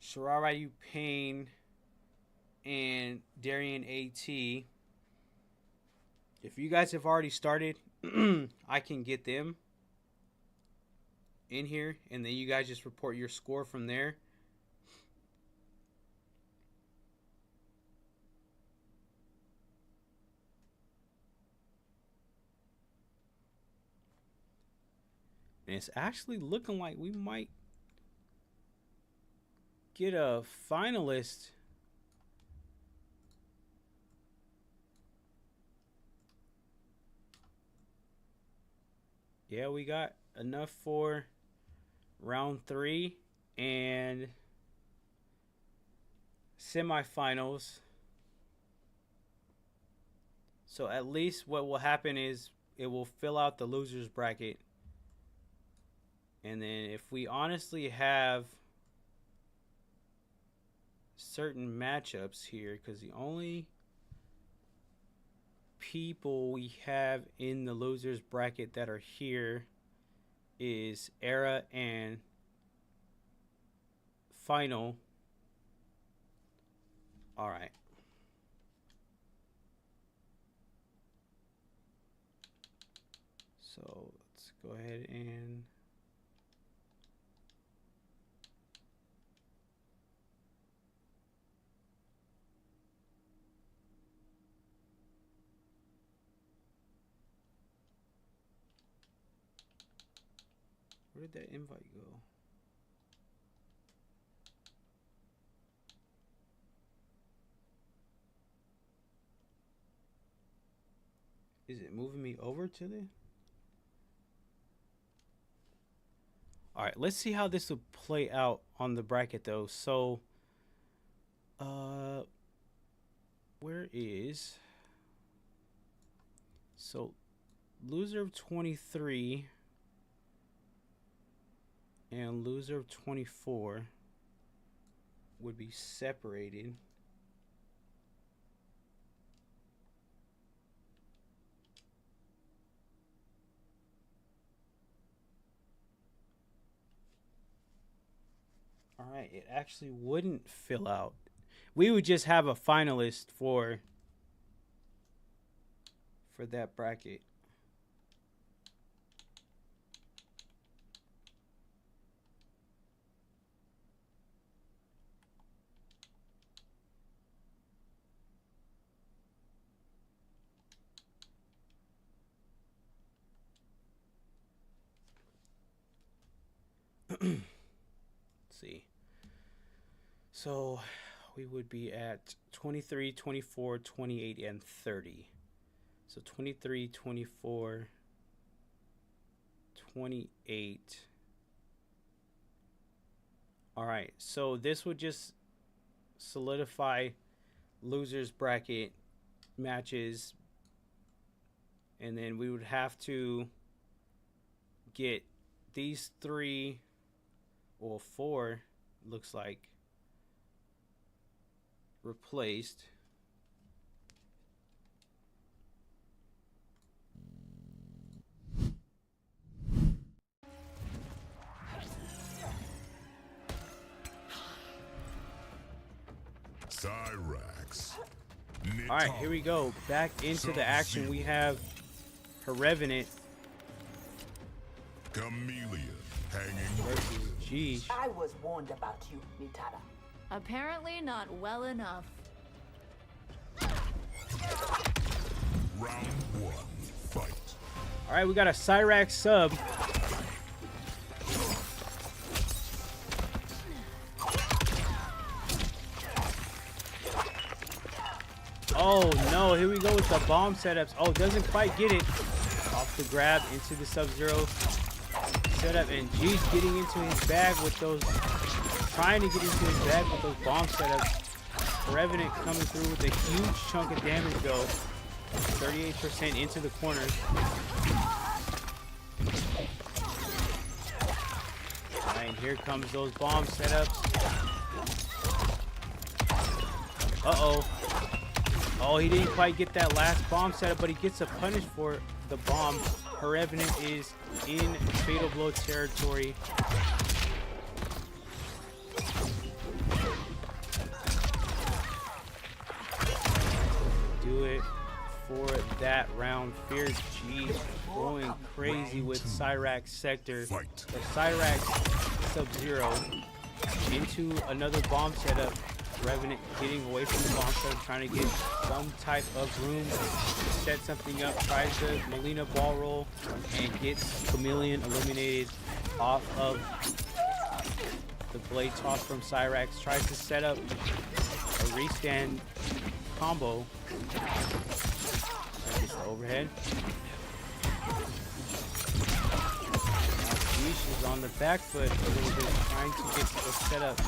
Shirarayu Payne and Darian AT. If you guys have already started, I can get them in here, and then you guys just report your score from there. And it's actually looking like we might get a finalist. Yeah, we got enough for round 3 and semifinals. So at least what will happen is it will fill out the losers bracket. And then if we honestly have certain matchups here, because the only people we have in the losers bracket that are here is Era and Final. All right. So let's go ahead and Where did that invite go? Is it moving me over to the? All right, let's see how this will play out on the bracket though. So, where is? So, loser of 23 and loser of 24 would be separated. All right, it actually wouldn't fill out. We would just have a finalist for that bracket. Let's see. So we would be at 23, 24, 28, and 30. So 23, 24, 28. All right. So this would just solidify losers bracket matches. And then we would have to get these three or four, looks like, replaced. Cyrax. All right, here we go. Back into the action. We have her Revenant Chameleon hanging versus G. I was warned about you, Mitara. Apparently not well enough. round one. Fight. All right, we got a Cyrax sub. Oh no, here we go with the bomb setups. Oh, doesn't quite get it. Off the grab into the Sub-Zero setup, and G's getting into his bag with those, trying to get into his bag with those bomb setups. Revenant coming through with a huge chunk of damage though. 38% into the corner. And here comes those bomb setups. Uh-oh. Oh, he didn't quite get that last bomb setup, but he gets a punish for the bomb. Her Revenant is in Fatal Blow territory. Do it for that round. Fierce G going crazy with Cyrax Sector. Fight. The Cyrax Sub-Zero into another bomb setup. Revenant getting away from the bomb setup, trying to get some type of room to set something up. Tries the Melina ball roll and gets Chameleon eliminated off of the blade toss from Cyrax. Tries to set up a restand combo. Gets the overhead. Now Geesh is on the back foot a little bit, trying to get the setup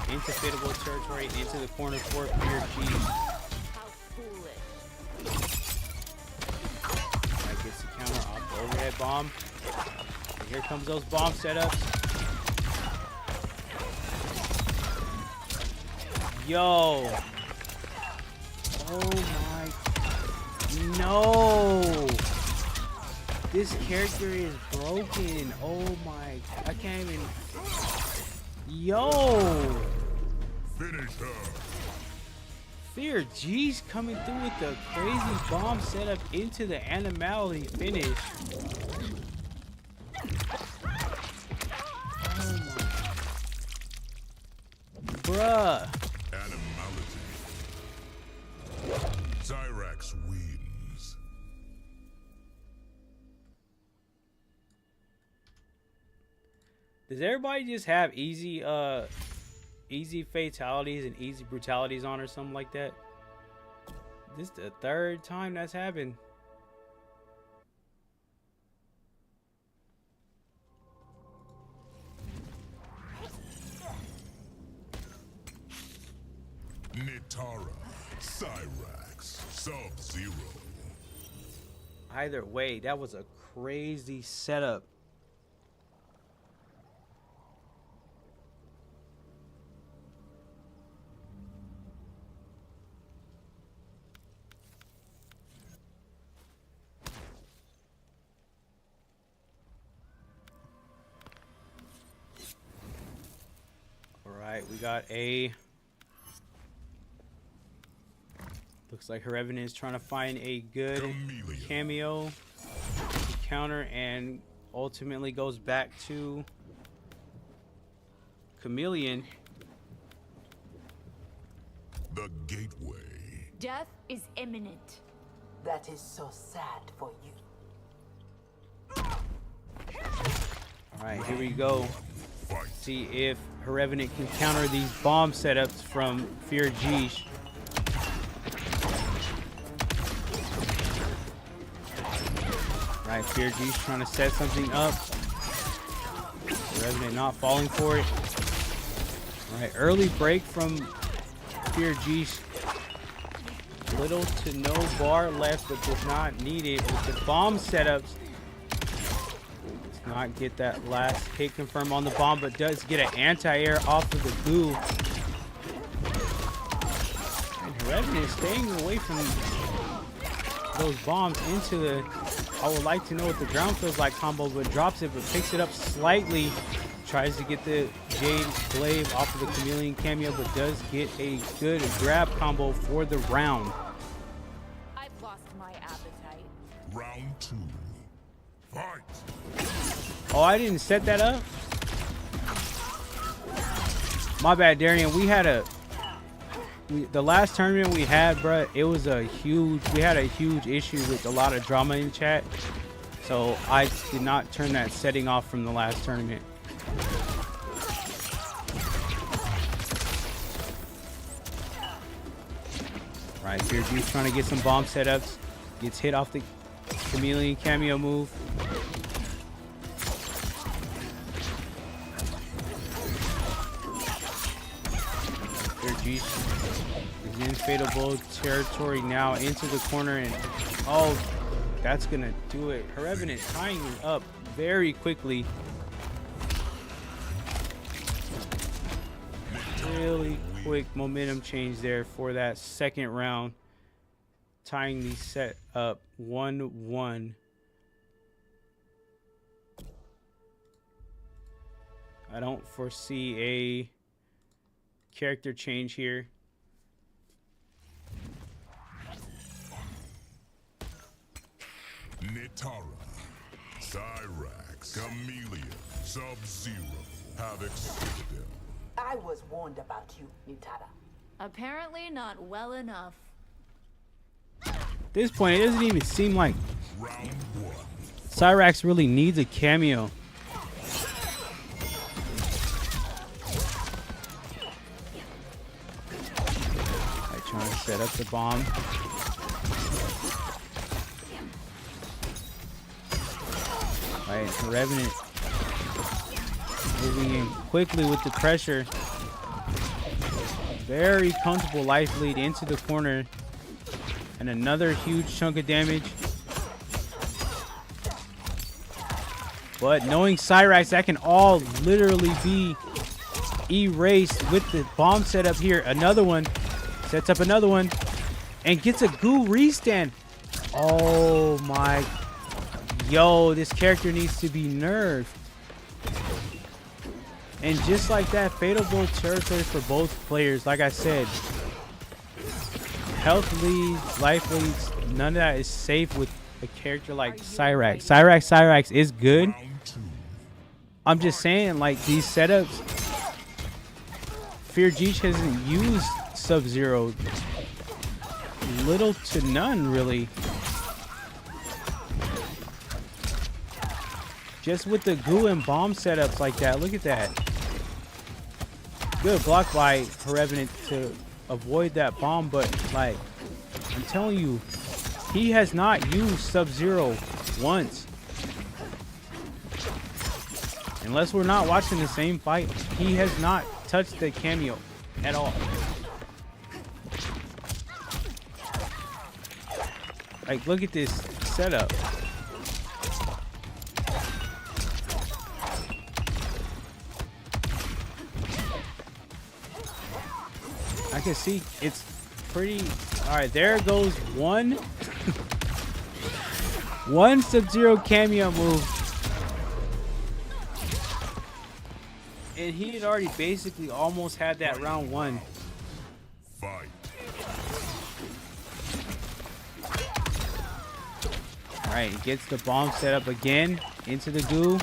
into Fatal territory, into the corner for Fear G. How foolish. That gets the counter off the overhead bomb. And here comes those bomb setups. Yo! Oh my... No! This character is broken. Oh my... I can't even... Yo! Finish her. Fear G's coming through with the crazy bomb setup into the animality finish. Oh my. Bruh. Animality. Cyrax wins. Does everybody just have easy fatalities and easy brutalities on or something like that? This is the third time that's happened. Nitara, Cyrax, Sub-Zero. Either way, that was a crazy setup. All right, we got a... Looks like her Revenant is trying to find a good cameo to counter, and ultimately goes back to Chameleon. The Gateway. Death is imminent. That is so sad for you. All right, here we go. Fight. See if her Revenant can counter these bomb setups from Fear Geesh. Right, Fear G's trying to set something up. The Revenant not falling for it. Alright, early break from Fear G's. Little to no bar left, but does not need it with the bomb setups. Does not get that last hit confirm on the bomb, but does get an anti-air off of the goo. And her Revenant is staying away from those bombs into the... I would like to know what the ground feels like combo, but drops it, but picks it up slightly. Tries to get the Jade Glaive off of the Chameleon cameo, but does get a good grab combo for the round. I've lost my appetite. Round 2. Fight. Oh, I didn't set that up? My bad, Darian. We had the last tournament we had, bruh, it was we had a huge issue with a lot of drama in chat. So I did not turn that setting off from the last tournament. Right, here G's trying to get some bomb setups. Gets hit off the Chameleon cameo move. Here G's is in Fatal Blow territory now, into the corner, and oh, that's gonna do it. Her Revenant tying it up very quickly. Really quick momentum change there for that second round, tying the set up 1-1. I don't foresee a character change here. Nitara, Cyrax, Chameleon, Sub-Zero, Havoc Citadel. I was warned about you, Nitara. Apparently not well enough. At this point, it doesn't even seem like Round 1. Cyrax really needs a cameo. Right, trying to set up the bomb. Right, the Revenant moving in quickly with the pressure. Very comfortable life lead into the corner. And another huge chunk of damage. But knowing Cyrax, that can all literally be erased with the bomb setup here. Another one. Sets up another one. And gets a goo restand. Oh my. Yo, this character needs to be nerfed. And just like that, Fatal Blow territory for both players. Like I said, health leads, life leads, none of that is safe with a character like Cyrax. Cyrax is good. I'm just saying, like, these setups, Fear Geesh hasn't used Sub-Zero. Little to none, really. just with the goo and bomb setups like that. Look at that. Good block by Revenant to avoid that bomb, but like I'm telling you, he has not used Sub-Zero once. Unless we're not watching the same fight, he has not touched the cameo at all. Like, look at this setup. I can see it's pretty. All right, there goes one. One Sub-Zero cameo move. And he had already basically almost had that round one. Fight. All right, gets the bomb set up again into the goo.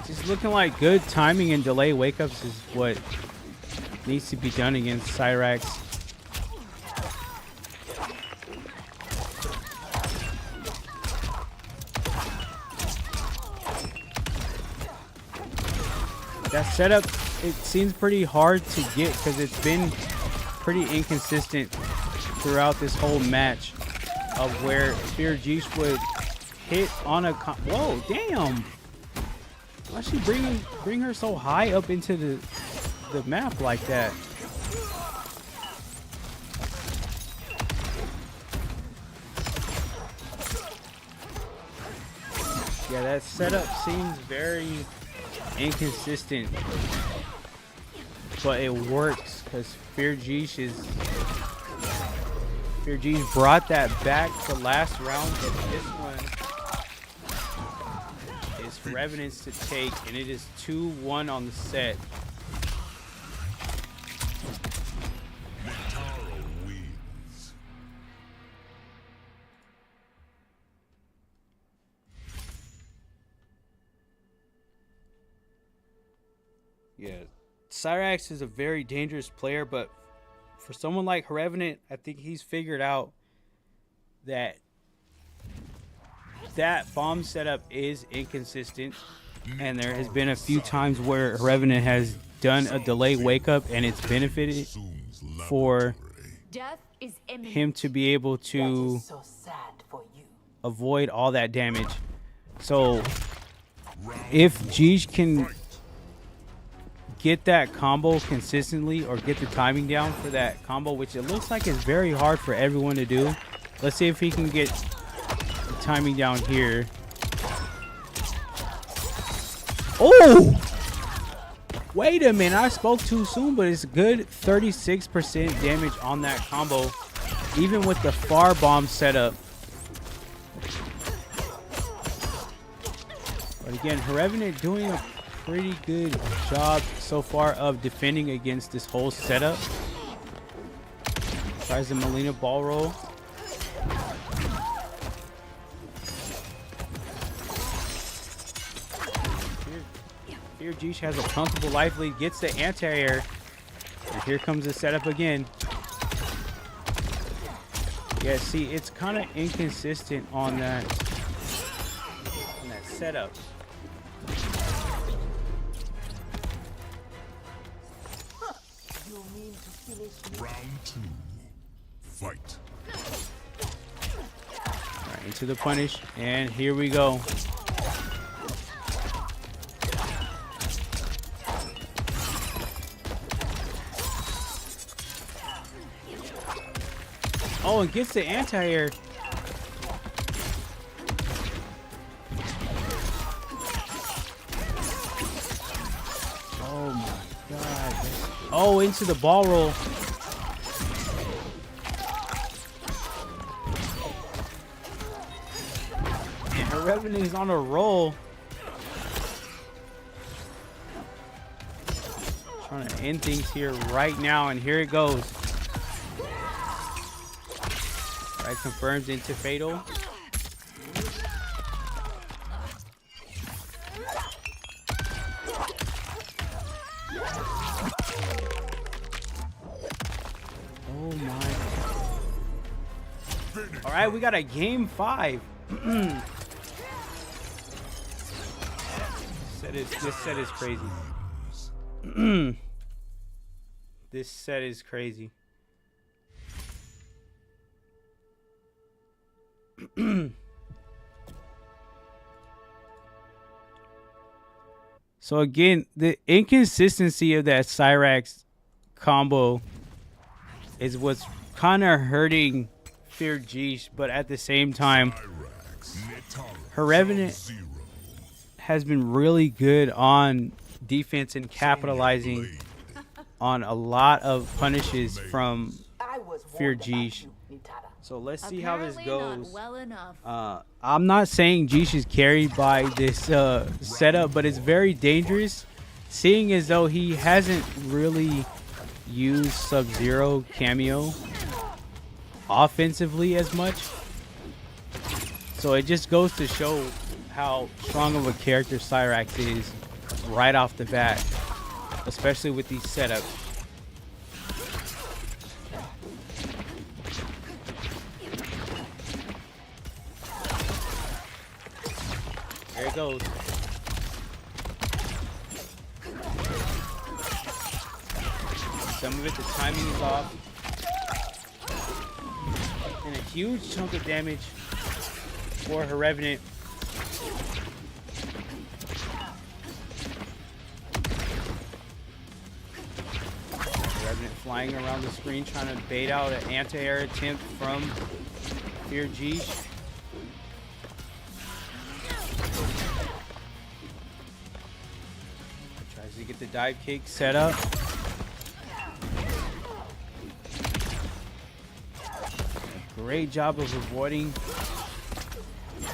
Just looking like good timing and delay wake-ups is what needs to be done against Cyrax. That setup, it seems pretty hard to get because it's been pretty inconsistent throughout this whole match of where Fear Jeesh would hit on a whoa, damn! Why she bring her so high up into the map like that? Yeah, that setup seems very inconsistent, but it works because Fear Jeesh brought that back the last round, and this one is Revenants to take, and it is 2-1 on the set. Yeah, Cyrax is a very dangerous player, but for someone like Revenant, I think he's figured out that bomb setup is inconsistent, and there has been a few times where Revenant has done a delay wake up, and it's benefited for him to be able to avoid all that damage. So if Jeesh can get that combo consistently or get the timing down for that combo, which it looks like is very hard for everyone to do. Let's see if he can get the timing down here. Oh! Wait a minute, I spoke too soon, but it's good 36% damage on that combo, even with the far bomb setup. But again, Revenant doing a pretty good job so far of defending against this whole setup. Tries the Melina ball roll. Here Jeesh has a comfortable life lead, gets the anti-air, and here comes the setup again. Yeah, see, it's kind of inconsistent on that setup. Round 2. Fight. Alright, into the punish, and here we go. Oh, and gets the anti-air. Oh my god. Oh, into the ball roll. And her Revenant is on a roll. Trying to end things here right now, and here it goes. Right, confirms into fatal. Oh my. All right, we got a game 5. This set is crazy. This set is crazy. So again, the inconsistency of that Cyrax combo is what's kind of hurting Fear Jeesh, but at the same time, her Revenant has been really good on defense and capitalizing on a lot of punishes from Fear Jeesh. So let's see how this goes. I'm not saying Jeesh is carried by this setup, but it's very dangerous, seeing as though he hasn't really used Sub-Zero cameo offensively as much. So it just goes to show how strong of a character Cyrax is right off the bat, especially with these setups. There it goes. Some of it, the timing is off. And a huge chunk of damage for her Revenant. Revenant flying around the screen trying to bait out an anti-air attempt from Fear Jeesh. Tries to get the dive kick set up. Great job of avoiding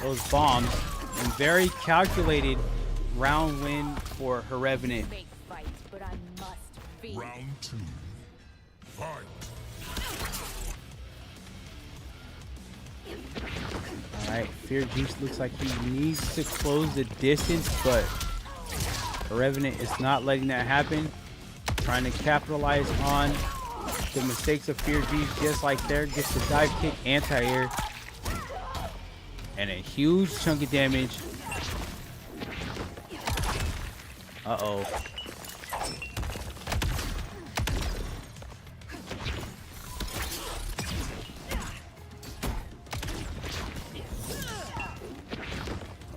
those bombs, and very calculated round win for her Revenant. Round 2. Fight. Alright, Fear Jeesh looks like he needs to close the distance, but her Revenant is not letting that happen. Trying to capitalize on the mistakes of Fear Jeesh, just like there. Gets the dive kick, anti-air, and a huge chunk of damage. Uh-oh.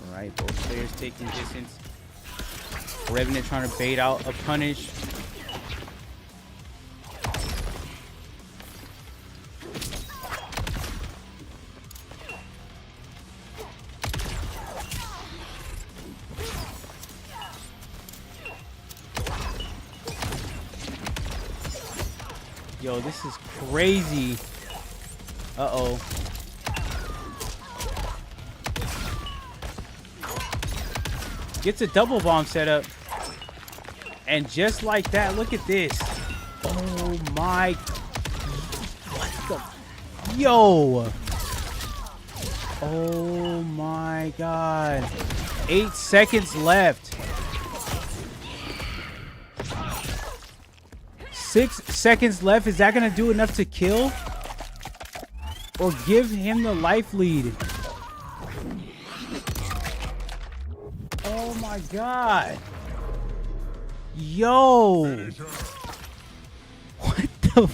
Alright, both players taking distance. Revenant trying to bait out a punish. Yo, this is crazy. Uh-oh. Gets a double bomb set up. And just like that, look at this. Oh my. What the? Yo. Oh my God. 8 seconds left. 6 seconds left. Is that going to do enough to kill? Or give him the life lead? Oh my God. Yo. What the?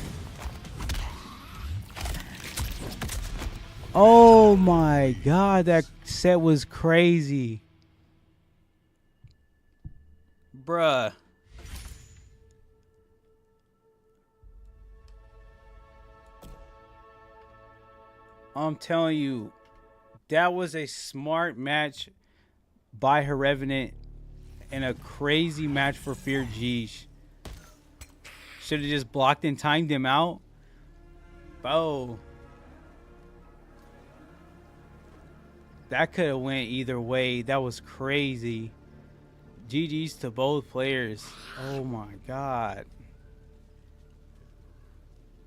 Oh my God. That set was crazy. Bruh. I'm telling you, that was a smart match by her Revenant and a crazy match for Fear Jeesh. Should have just blocked and timed him out. Oh. That could have went either way. That was crazy. GG's to both players. Oh my God.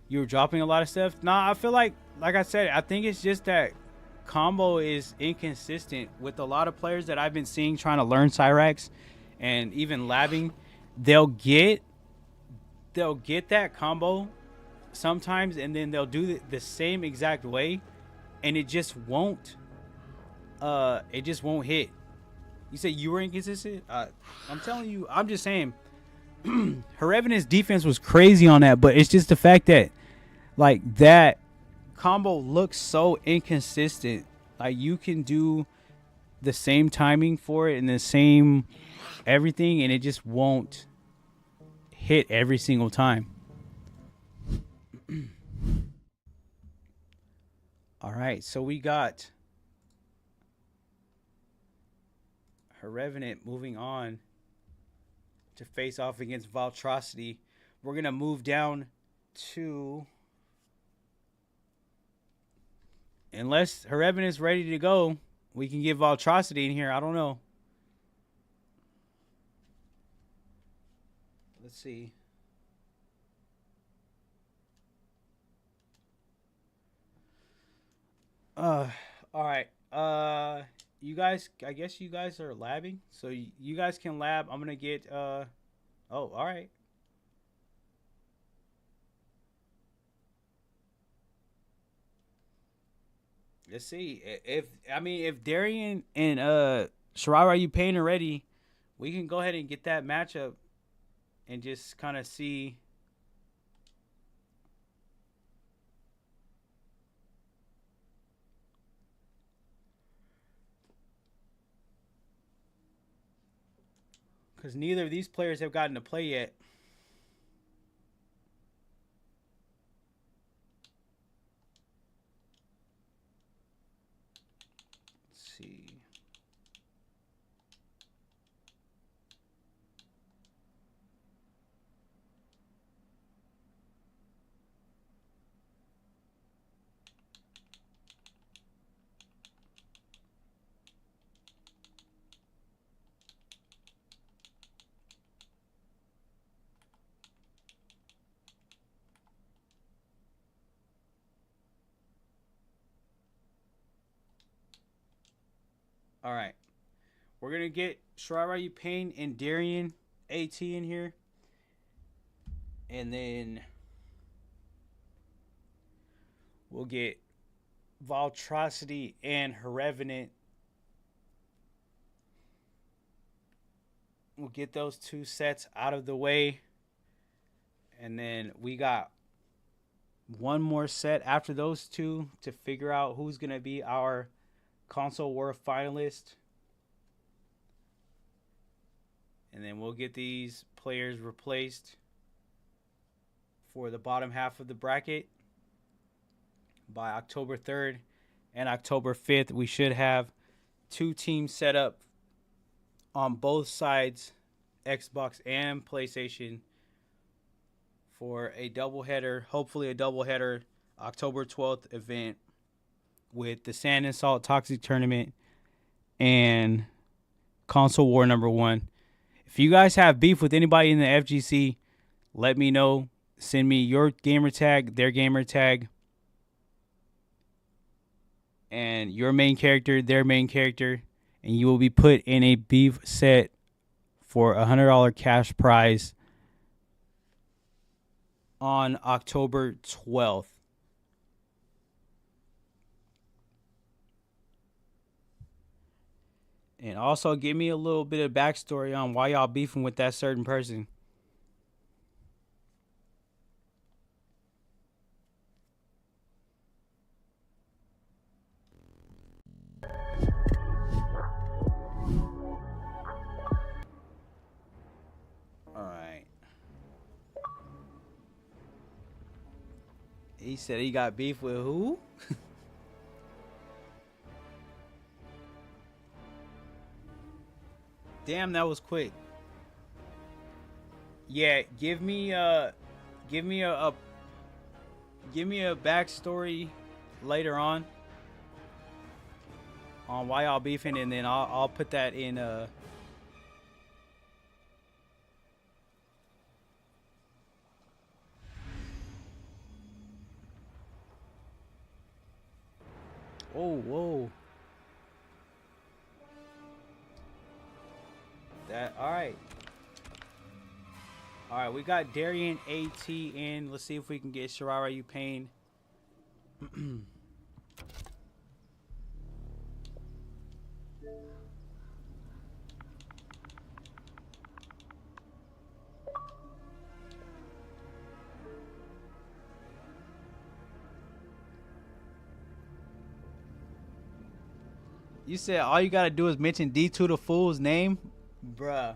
You were dropping a lot of stuff? Nah, I feel like I said, I think it's just that combo is inconsistent with a lot of players that I've been seeing trying to learn Cyrax and even labbing. They'll get that combo sometimes, and then they'll do the same exact way, and it just won't hit. You say you were inconsistent? I'm telling you, I'm just saying her Revenant's defense was crazy on that, but it's just the fact that like that combo looks so inconsistent. Like you can do the same timing for it and the same everything, and it just won't hit every single time. All right, so we got her Revenant moving on to face off against Valtrocity. We're going to move down to... Unless her Revenant's ready to go, we can get Valtrocity in here. I don't know. Let's see. All right. You guys, I guess you guys are labbing, so you guys can lab. I'm gonna get oh, all right. Let's see if Darian and Shirai you Payne are ready, we can go ahead and get that matchup and just kind of see. Because neither of these players have gotten to play yet. Let's see. All right. We're going to get Shirai Payne and Darian AT in here. And then we'll get Valtrocity and her Revenant. We'll get those two sets out of the way. And then we got one more set after those two to figure out who's going to be our Console War finalist. And then we'll get these players replaced for the bottom half of the bracket. By October 3rd and October 5th, we should have two teams set up on both sides, Xbox and PlayStation, for a doubleheader, hopefully a doubleheader October 12th event with the Sand and Salt Toxic Tournament and Console War #1. If you guys have beef with anybody in the FGC, let me know. Send me your gamer tag, their gamer tag, and your main character, their main character, and you will be put in a beef set for a $100 cash prize on October 12th. And also give me a little bit of backstory on why y'all beefing with that certain person. Alright. He said he got beef with who? Damn, that was quick. Yeah, give me a backstory later on why y'all beefing, and then I'll put that in Oh, whoa. That all right. All right, we got Darian AT in. Let's see if we can get Shirara Pain. You said all you gotta do is mention D2 the Fool's name? Bruh.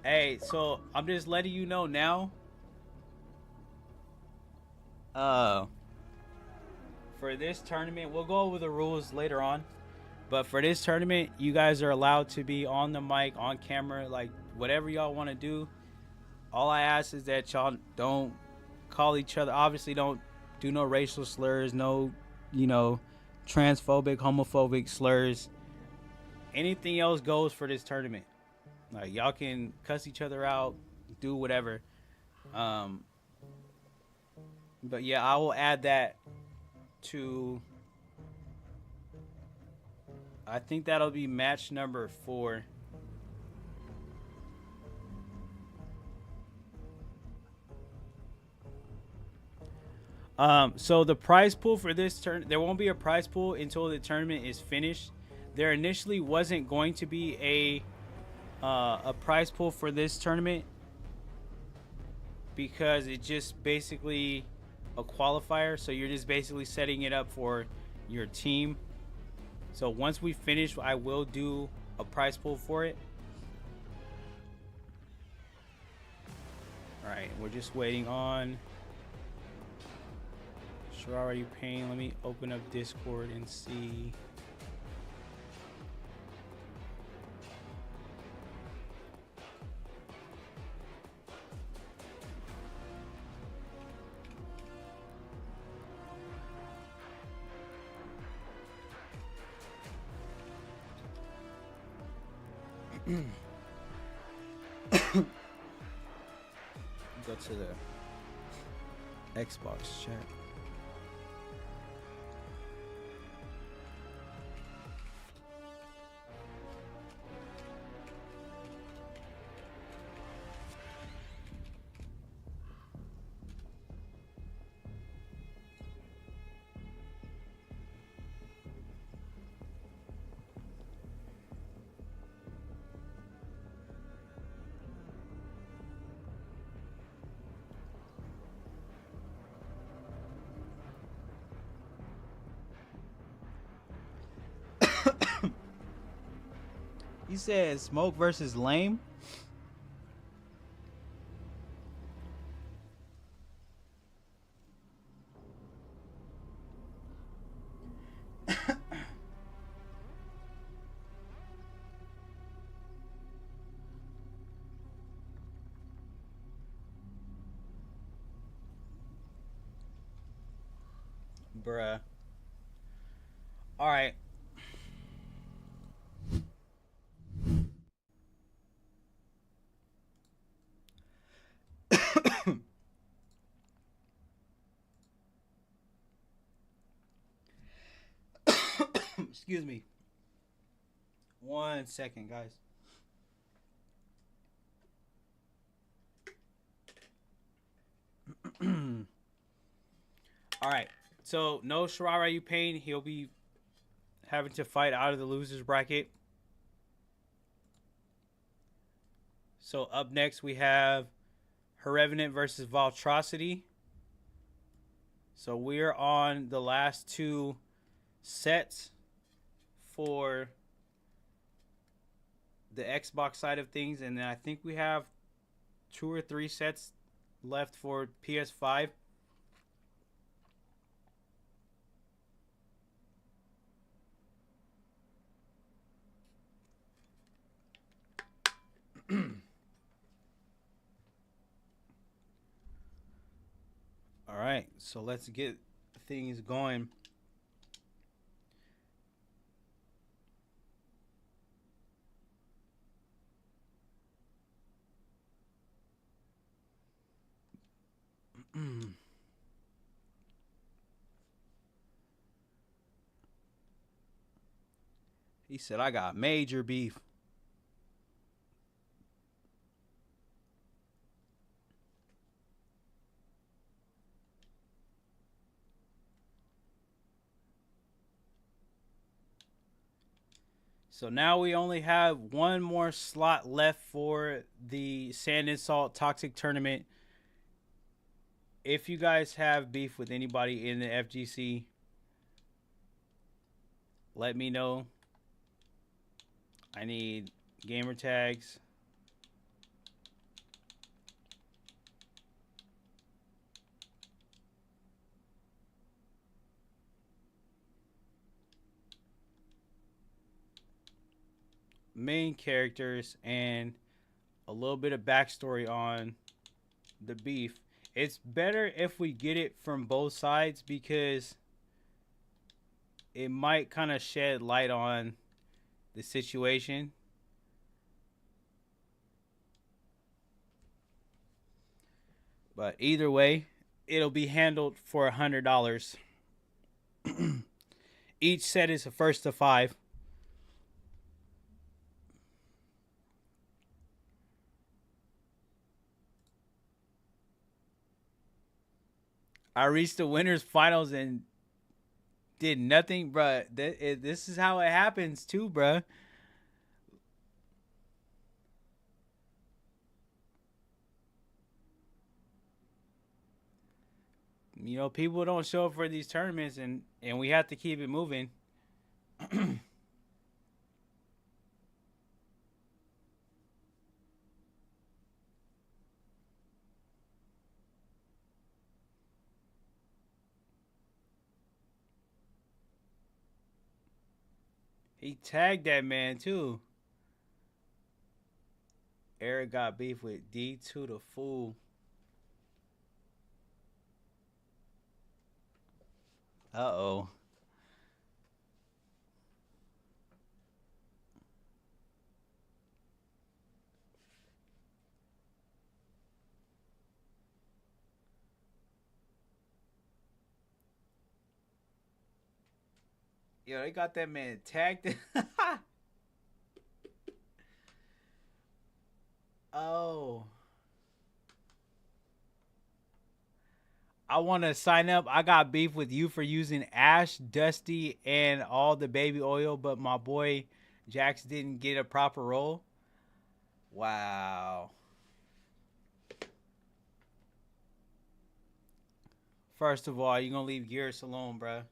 Hey, so I'm just letting you know now. For this tournament, we'll go over the rules later on. But for this tournament, you guys are allowed to be on the mic, on camera, like whatever y'all want to do. All I ask is that y'all don't call each other. Obviously, don't do no racial slurs, no, transphobic, homophobic slurs. Anything else goes for this tournament. Like, y'all can cuss each other out, do whatever. But yeah, I will add that to, I think that'll be match number 4. So the prize pool for this turn, there won't be a prize pool until the tournament is finished. There initially wasn't going to be a prize pool for this tournament because it's just basically a qualifier. So you're just basically setting it up for your team. So once we finish, I will do a prize pool for it. All right, we're just waiting on. Are you paying? Let me open up Discord and see. Go to the Xbox chat. You said smoke versus lame? Bruh. All right. Excuse me. 1 second, guys. All right. So no Shirara Pain. He'll be having to fight out of the losers bracket. So up next we have Revenant versus Voltrocity. So we're on the last 2 sets for the Xbox side of things, and then I think we have 2 or 3 sets left for PS5. All right, so let's get things going. He said, I got major beef. So now we only have one more slot left for the Sand and Salt Toxic Tournament. If you guys have beef with anybody in the FGC, let me know. I need gamer tags. Main characters and a little bit of backstory on the beef. It's better if we get it from both sides because it might kind of shed light on the situation. But either way, it'll be handled for $100. Each set is a first to 5. I reached the winners finals and did nothing, bruh. This is how it happens too, bruh. You know, people don't show up for these tournaments, and we have to keep it moving. He tagged that man too. Eric got beef with D2 the fool. Uh-oh. Yo, they got that man tagged. Oh. I want to sign up. I got beef with you for using Ash, Dusty, and all the baby oil, but my boy Jax didn't get a proper roll. Wow. First of all, you going to leave Gears alone, bruh.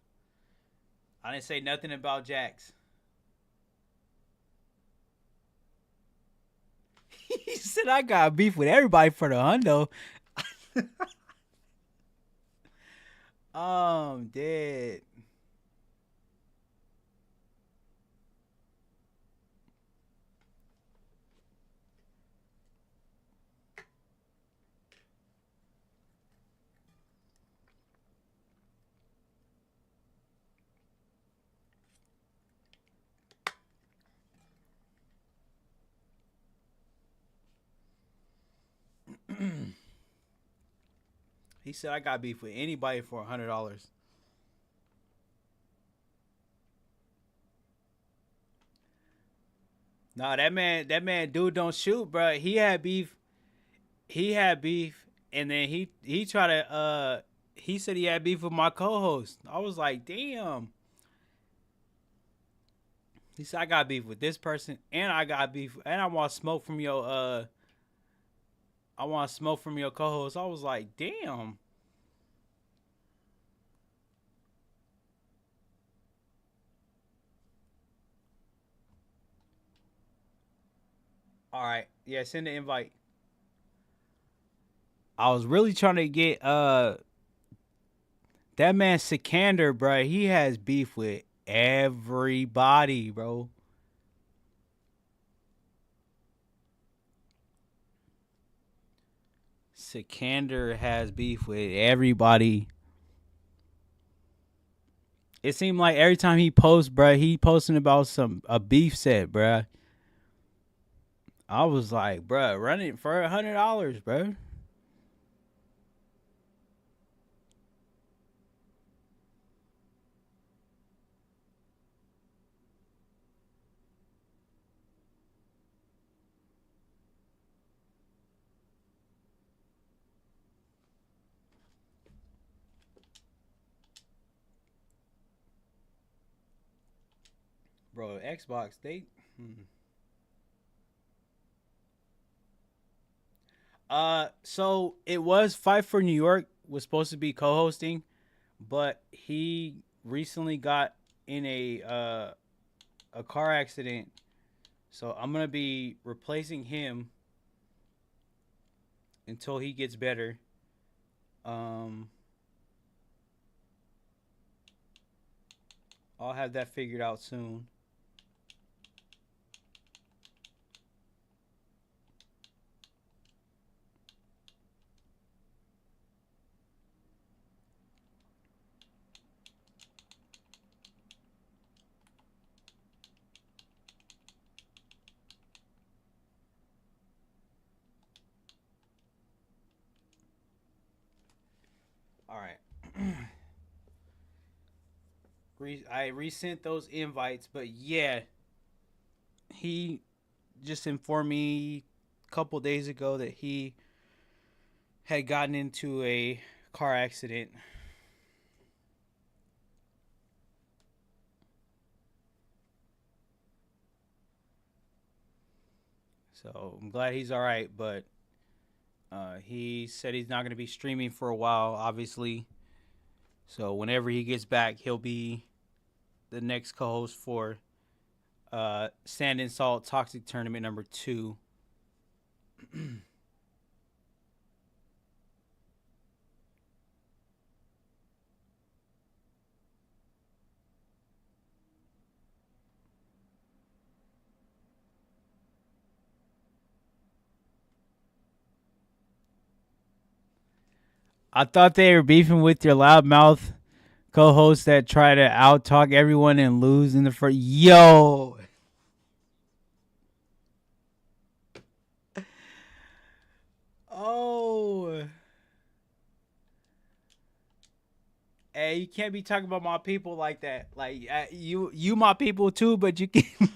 I didn't say nothing about Jax. He said I got beef with everybody for the hundo. I'm dead. He said I got beef with anybody for $100. Nah, that man, dude, don't shoot, bro. He had beef, and then he tried to he said he had beef with my co-host. I was like, damn. He said I got beef with this person, and I got beef, and I want smoke from your co-host. I was like, damn. All right, yeah, send the invite. I was really trying to get that man Sikander, bro. He has beef with everybody, bro. Sikander has beef with everybody. It seemed like every time he posts, bro, he posting about a beef set, bro. I was like, bro, run it for $100, bro. Bro, Xbox, they... So it was Fight for New York was supposed to be co-hosting, but he recently got in a car accident. So I'm gonna be replacing him until he gets better. I'll have that figured out soon. All right. I resent those invites, but yeah, he just informed me a couple days ago that he had gotten into a car accident. So I'm glad he's all right, but he said he's not going to be streaming for a while, obviously. So whenever he gets back, he'll be the next co-host for Sand and Salt Toxic Tournament number 2. I thought they were beefing with your loudmouth co-hosts that try to out-talk everyone and lose in the first. Yo! Oh. Hey, you can't be talking about my people like that. Like, you my people too, but you can't.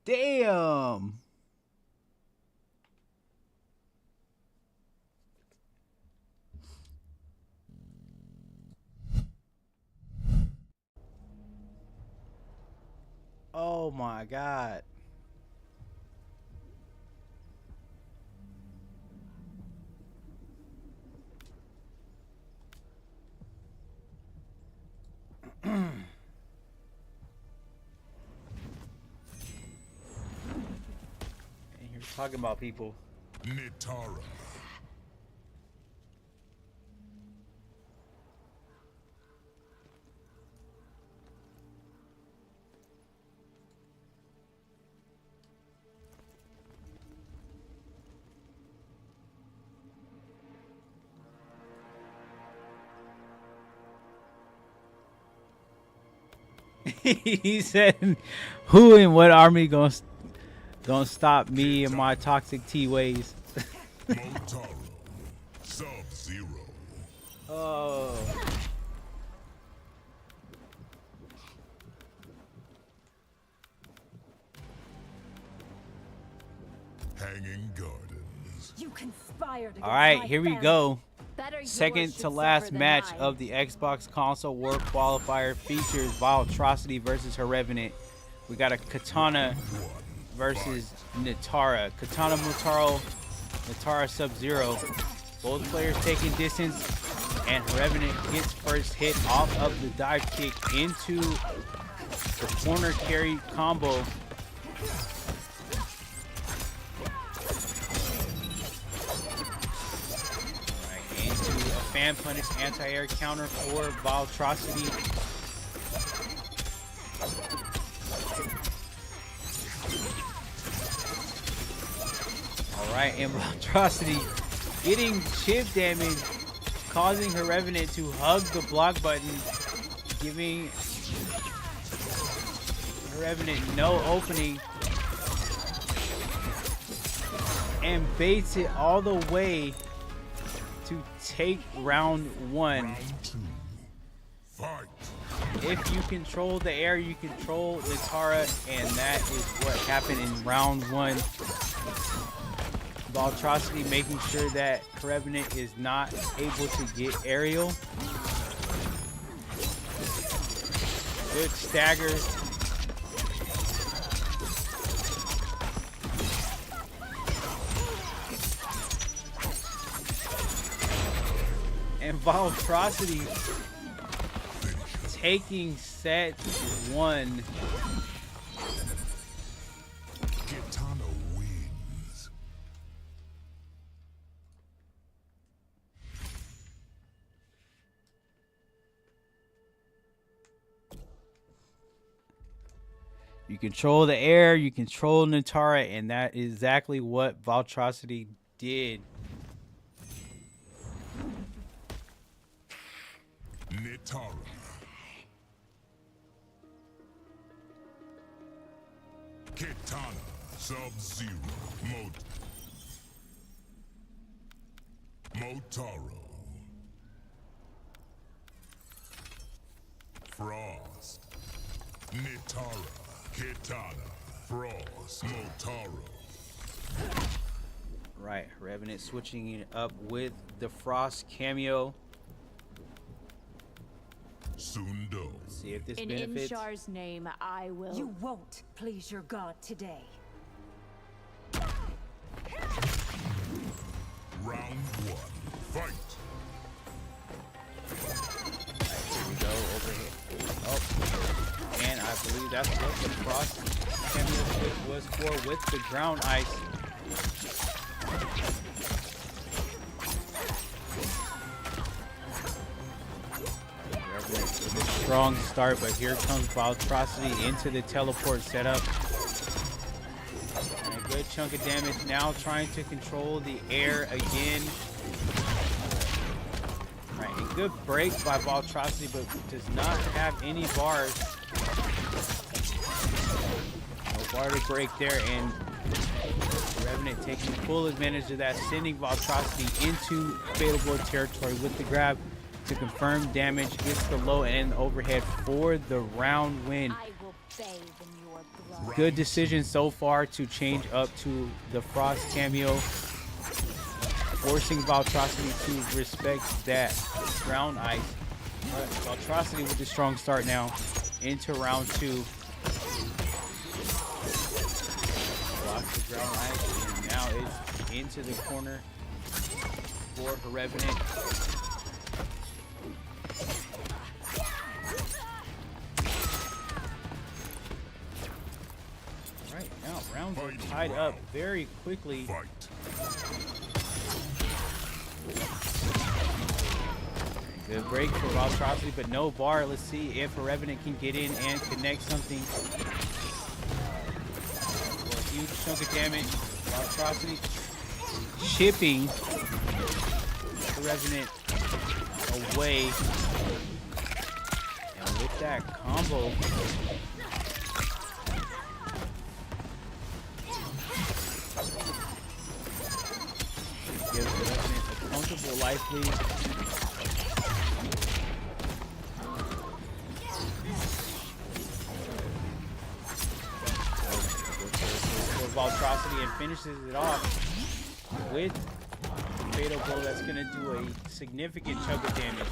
Damn. Oh my God. And you're talking about people. Nitara. He said, "Who and what army gonna stop me and my toxic T ways?" Motaro. Sub-Zero. Oh. Hanging Gardens. You conspired against All right, my here we family. go. Better yours Second should to last suffer than match mine. of the Xbox Console War Qualifier features Vile-Atrocity versus Her Revenant. We got a Katana versus Nitara. Katana Mutaro, Nitara Sub-Zero. Both players taking distance, and Her Revenant gets first hit off of the dive kick into the corner carry combo. Fan punish anti-air counter for Vile-Atrocity. Alright, and Vile-Atrocity getting chip damage, causing her Revenant to hug the block button, giving her Revenant no opening, and baits it all the way to take round 1. Round 2. Fight. If you control the air, you control Nitara, and that is what happened in round 1. Vile-Atrocity making sure that Revenant is not able to get aerial. Good stagger. And Voltrocity taking set 1. Kitana wins. You control the air, you control Natara, and that is exactly what Voltrocity did. Nitara. Kitana. Sub-Zero. Motaro. Frost. Nitara. Kitana. Frost. Motaro. Right, Revenant switching it up with the Frost cameo. Sundo. See if this In benefits. Inshar's name, I will. You won't please your god today. Round 1. Fight. Here we go, overhead. Oh, and I believe that's what the Frost cameo switch was for with the ground ice. With a strong start, but here comes Voltrocity into the teleport setup. And a good chunk of damage now, trying to control the air again. Right, a good break by Voltrocity, but does not have any bars. No bar to break there, and Revenant taking full advantage of that, sending Voltrocity into Fatal Blow territory with the grab to confirm damage, gets the low and overhead for the round win. I will bathe in your blood. Good decision so far to change up to the Frost cameo, forcing Voltrocity to respect that ground ice. But Voltrocity with a strong start now into round 2. Blocks the ground ice, and now it's into the corner for the Revenant. Right now, rounds are tied up very quickly. Fight. Good break for Voltrocity, but no bar. Let's see if a Revenant can get in and connect something. For a huge chunk of damage. Voltrocity chipping the Revenant away. And with that combo, gives the Revenant a comfortable life lead. Voltrocity and finishes it off with Fatal Blow that's going to do a significant chunk of damage.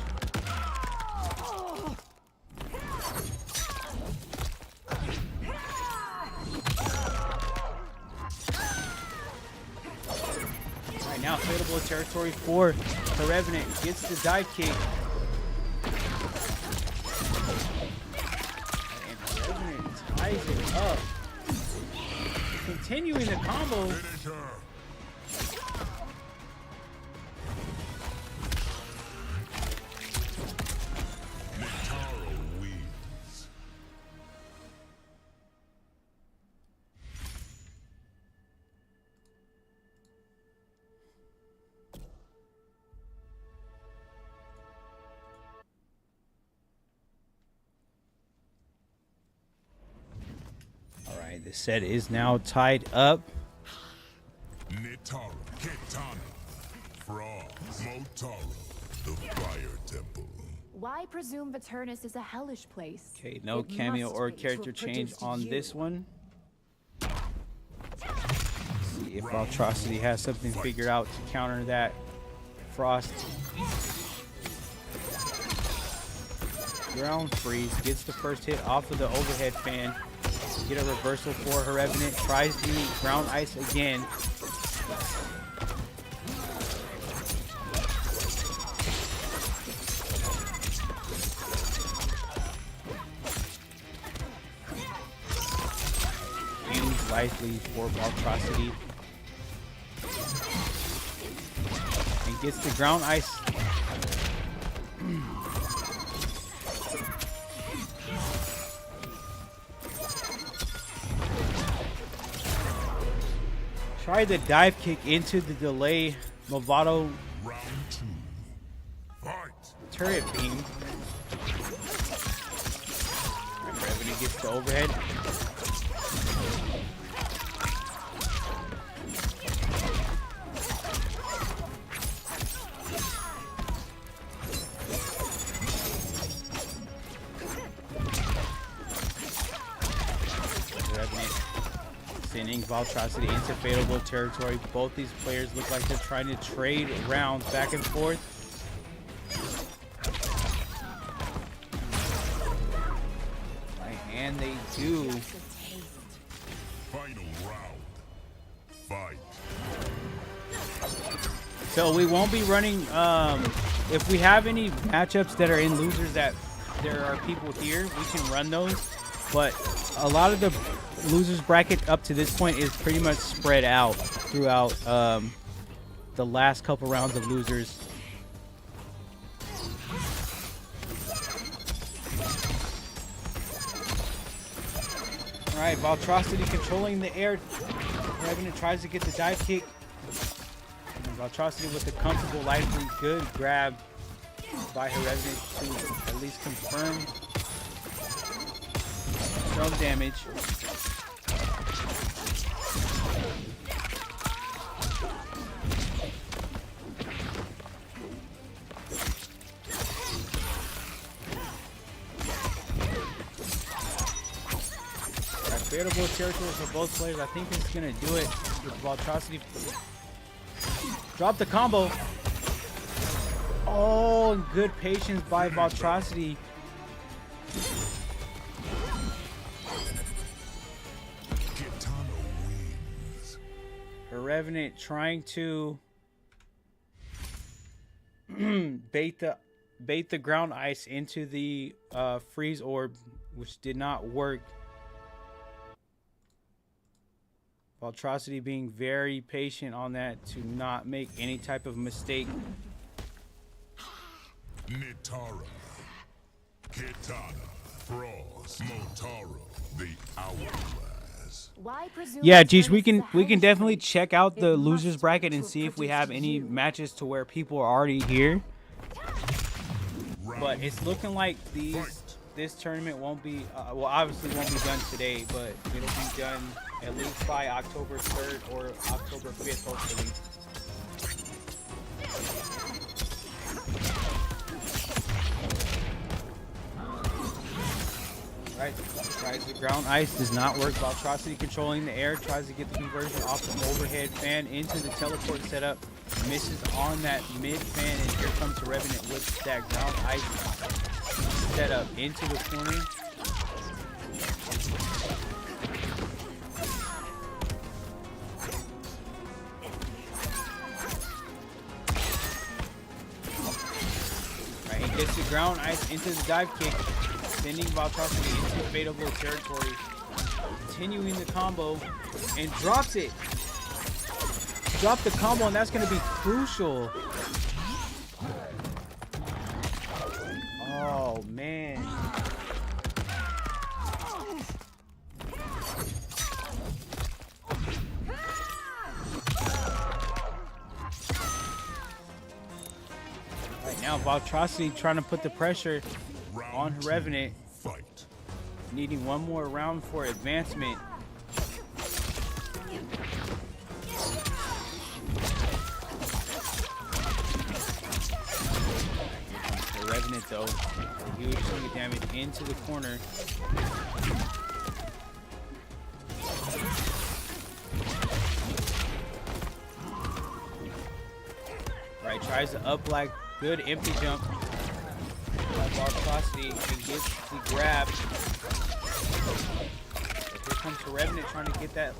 Alright, now Fatal Blow territory for the Revenant. Gets the dive kick. And the Revenant ties it up. Continuing the combo. Finish her. Nitara wins. Alright, the set is now tied up. Nitara, Kitana, Frost, Motaro, the Fire Temple. Why presume Viternus is a hellish place? Okay, no It cameo must or be to character have change produced on you. this one. See if Voltrocity has something figured out to counter that Frost. ground freeze, gets the first hit off of the overhead fan. Get a reversal for her Revenant, tries the ground ice again. Aims wisely for Valtrocity. And gets the ground ice. Try the dive kick into the delay Movado Round 2. Fight. turret beam. Revenue gets the overhead. Sending Valtrocity into favorable territory. Both these players look like they're trying to trade rounds back and forth. And they do. Final round. Fight. So we won't be running, if we have any matchups that are in losers that there are people here, we can run those. But a lot of the losers bracket up to this point is pretty much spread out throughout the last couple rounds of losers. All right, Valtrocity controlling the air. Revenant tries to get the dive kick. And Valtrocity with a comfortable life lead. Good grab by her Revenant to at least confirm some damage. Favorable territory for both players. I think it's gonna do it with Valtrocity. Drop the combo. Oh, good patience by Valtrocity. Her Revenant trying to bait the ground ice into the freeze orb, which did not work. Valtrocity being very patient on that to not make any type of mistake. Nitara, Kitana, Frost, Motaro, the Hourglass. Why presume Yeah, Avernus geez, is we a can hellish definitely place? check out the It losers must bracket be and to see if we protect have any you. matches to where people are already here. Round But it's looking like this tournament won't be well, obviously won't be done today, but it'll be done at least by October 3rd or October 5th, hopefully. Right, tries the ground ice, does not work. Valtrocity controlling the air, tries to get the conversion off the overhead fan into the teleport setup, misses on that mid fan, and here comes the Revenant with that ground ice setup into the corner. Right, and gets the ground ice into the dive kick, sending Valtrocity into fadeable territory, continuing the combo, and drops it. Drop the combo, and that's going to be crucial. Oh, man. Right now, Valtrocity trying to put the pressure on her Revenant. Fight. Needing one more round for advancement. The Revenant, though, huge swing of damage into the corner. Right, tries to up black. Good empty jump. Velocity and gets the grab. Here comes the Revenant trying to get that.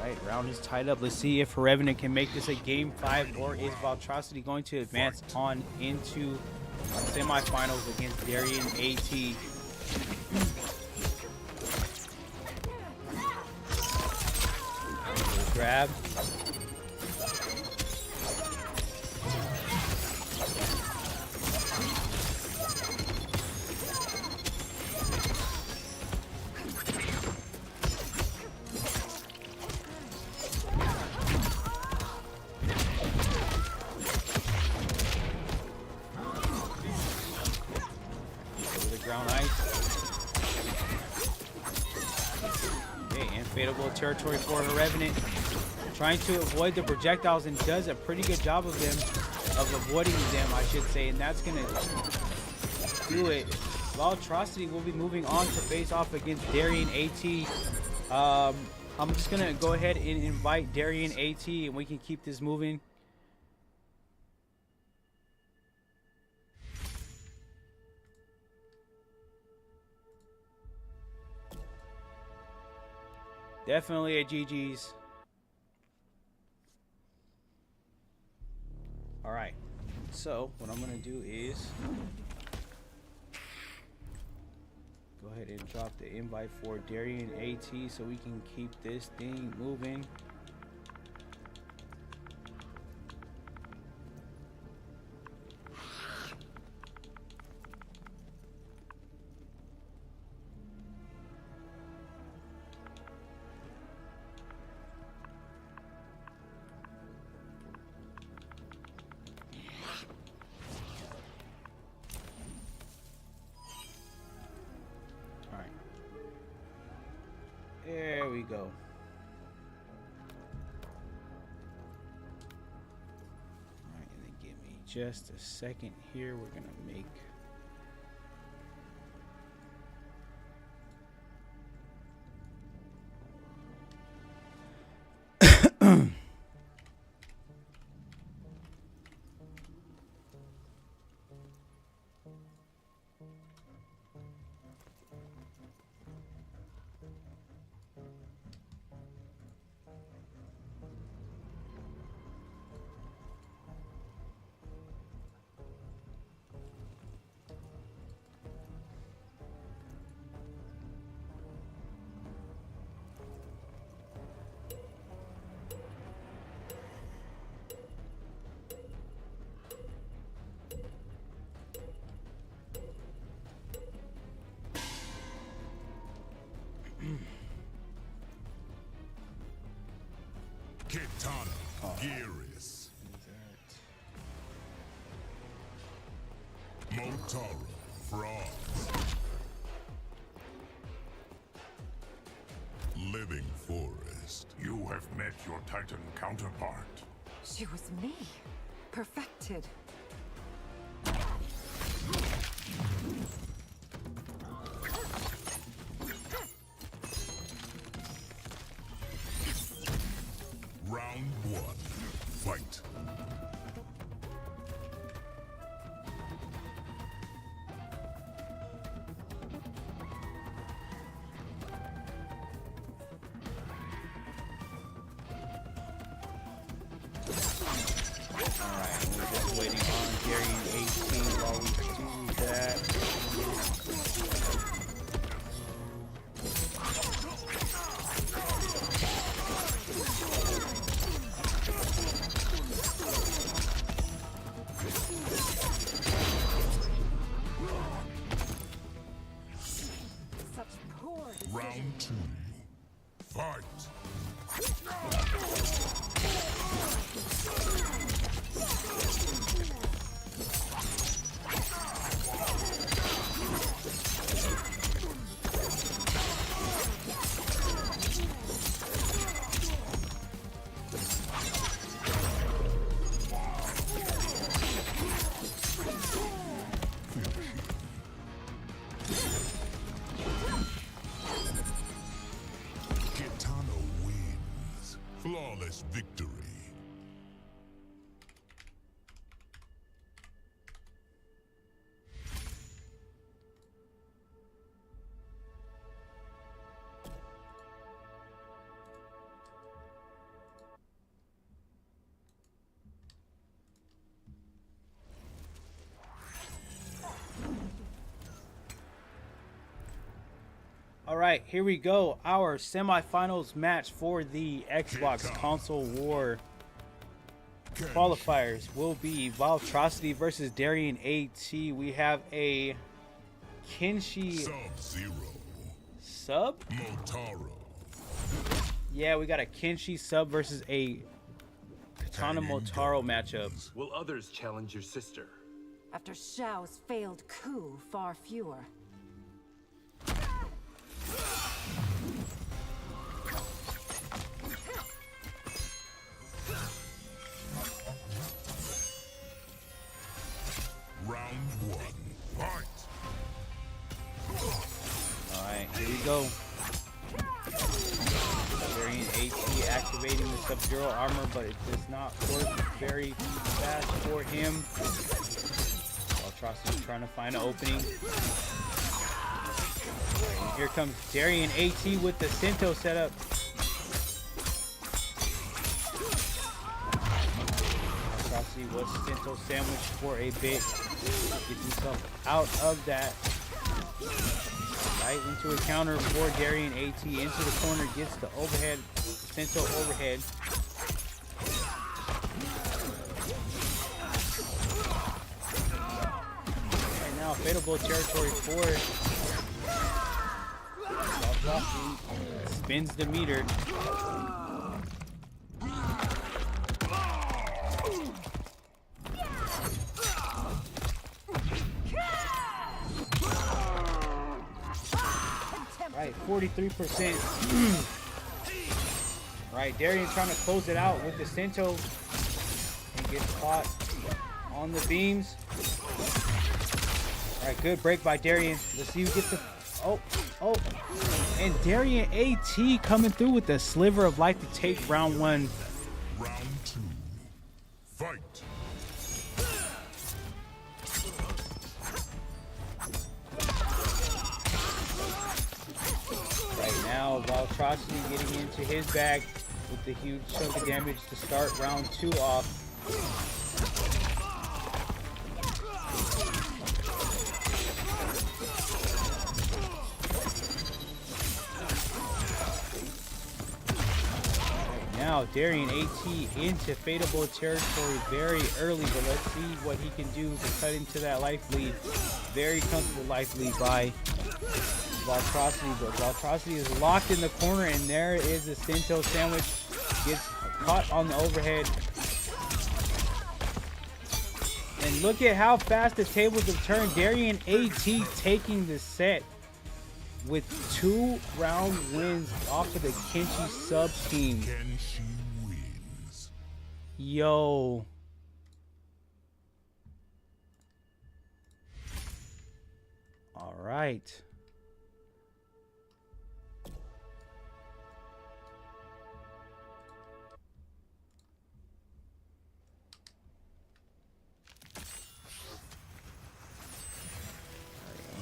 Right, round is tied up. Let's see if Revenant can make this a game 5, or is Valtrocity going to advance on into semifinals against Darien AT. Grab. Territory for a Revenant, trying to avoid the projectiles, and does a pretty good job of avoiding them, I should say, and that's gonna do it. Valtrocity will be moving on to face off against Darien AT. I'm just gonna go ahead and invite Darien AT, and we can keep this moving. Definitely a GG's. All right. So what I'm gonna do is go ahead and drop the invite for Darien AT so we can keep this thing moving. There we go. Alright, and then give me just a second here. We're gonna make Kitana, Gearis, Motaro, Frogs, Living Forest. You have met your Titan counterpart. She was me. Perfected. Round 1, fight. Alright, we're just waiting on Darien 18 while we do that. Such poor decision. Round 2, fight. Kitana wins. Flawless victory. All right, here we go. Our semifinals match for the Xbox console war qualifiers will be Valtrocity versus Darian AT. We have a Kenshi Sub-Zero. sub. Motaro. Yeah, we got a Kenshi sub versus a Katana Motaro matchup. Will others challenge your sister? After Xiao's failed coup, far fewer. Round one. Fight. Alright, here we go. Darian AT activating the Sub-Zero armor, but it does not work very fast for him. Valtrocity trying to find an opening. And here comes Darian AT with the Sento setup. Valtrocity was Sento sandwiched for a bit. Gets himself out of that. Right into a counter for Darian AT. Into the corner, gets the overhead, Sento overhead. And now fatal territory for Valtrocity. Spins the meter. Right, 43%. Right, Darian trying to close it out with the Sento and gets caught on the beams. Alright, good break by Darian. Let's see who gets the... Oh. And Darian AT coming through with the sliver of life to take round one. Round two. Fight. Now, Valtrocity getting into his bag with the huge chunk of damage to start round two off. Right now, Darian AT into fadeable territory very early, but let's see what he can do to cut into that life lead. Very comfortable life lead by Valtrocity, but Valtrocity is locked in the corner, and there is the Sento sandwich. Gets caught on the overhead. And look at how fast the tables have turned. Darian AT taking the set with 2 round wins off of the Kenshi sub team. Kenshi wins. Yo. All right.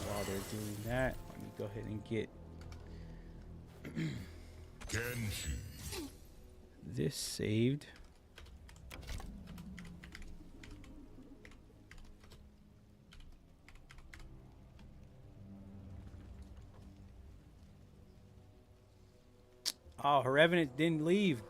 While they're doing that, let me go ahead and get Kenshi. this saved. Oh, her Revenant didn't leave.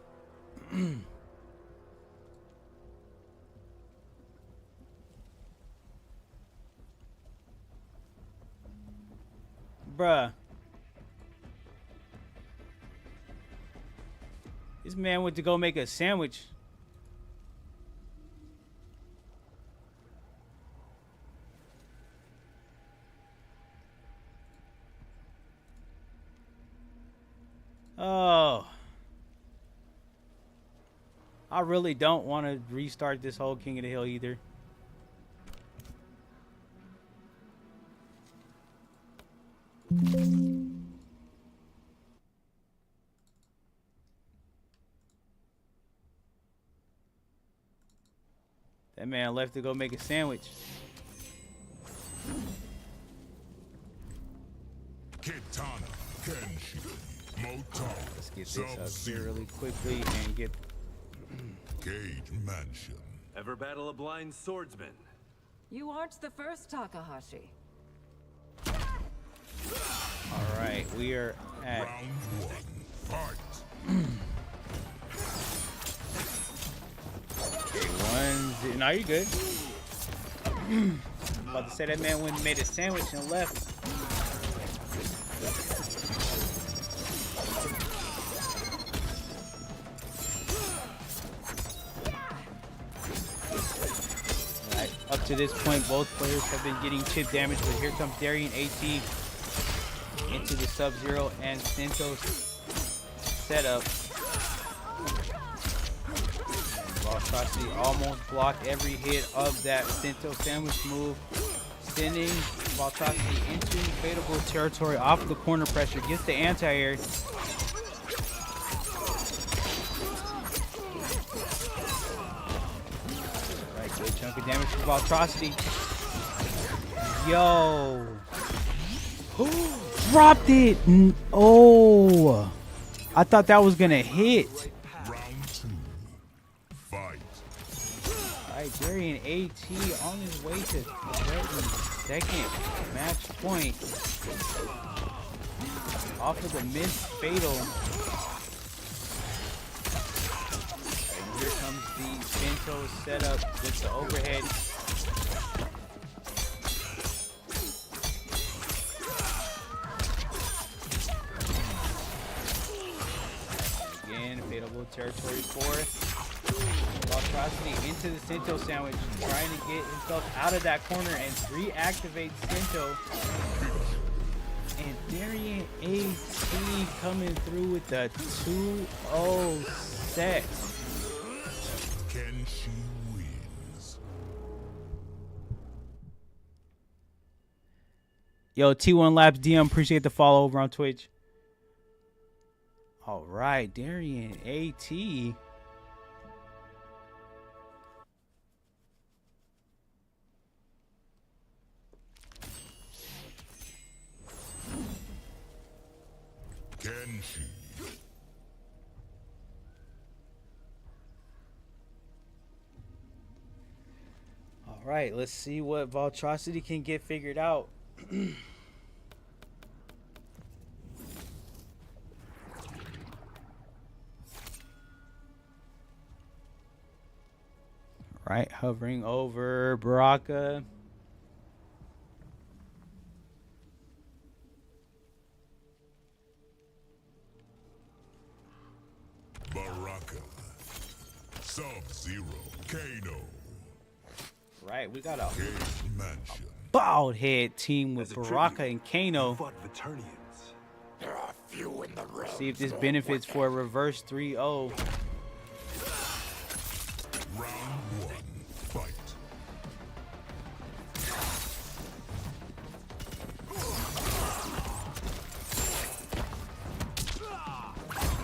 Bruh. This man went to go make a sandwich. Oh. I really don't want to restart this whole King of the Hill either. That man left to go make a sandwich. Kitana. Kenshi. Motaro. Let's get this up here really quickly and get... Cage Mansion. Ever battle a blind swordsman? You aren't the first, Takahashi. Alright. We are at Round 1. Fight. okay, 1-0. No, you're good. I'm about to say that man went and made a sandwich and left. Alright, up to this point, both players have been getting chip damage, but here comes Darian AT into the Sub-Zero and Santos setup. Voltrosity almost blocked every hit of that Santos sandwich move, sending Voltrosity into fadeable territory off the corner pressure. Gets the anti-air. Right, good chunk of damage for Voltrosity. Yo. Dropped it. Oh. I thought that was going to hit. Round 2. Fight. Alright, Darian AT on his way to threaten second match point. Off of the missed fatal. And here comes the Santos setup with the overhead. Again, fadeable territory 4. Voltrosity into the Sinto sandwich, trying to get himself out of that corner and reactivate Sinto. And Darian AT coming through with the 2-0 set. Kenshi wins. Yo, T1 Labs DM, appreciate the follow over on Twitch. All right, Darian AT. Kenshi. All right, let's see what Voltrosity can get figured out. Right, hovering over Baraka. Baraka. Sub-Zero. Kano. Right, we got a Cage Mansion. bald head team with Baraka and Kano. Fought Veternians. There are few in the realm. See if this benefits for a reverse 3-0. Round 1. Fight.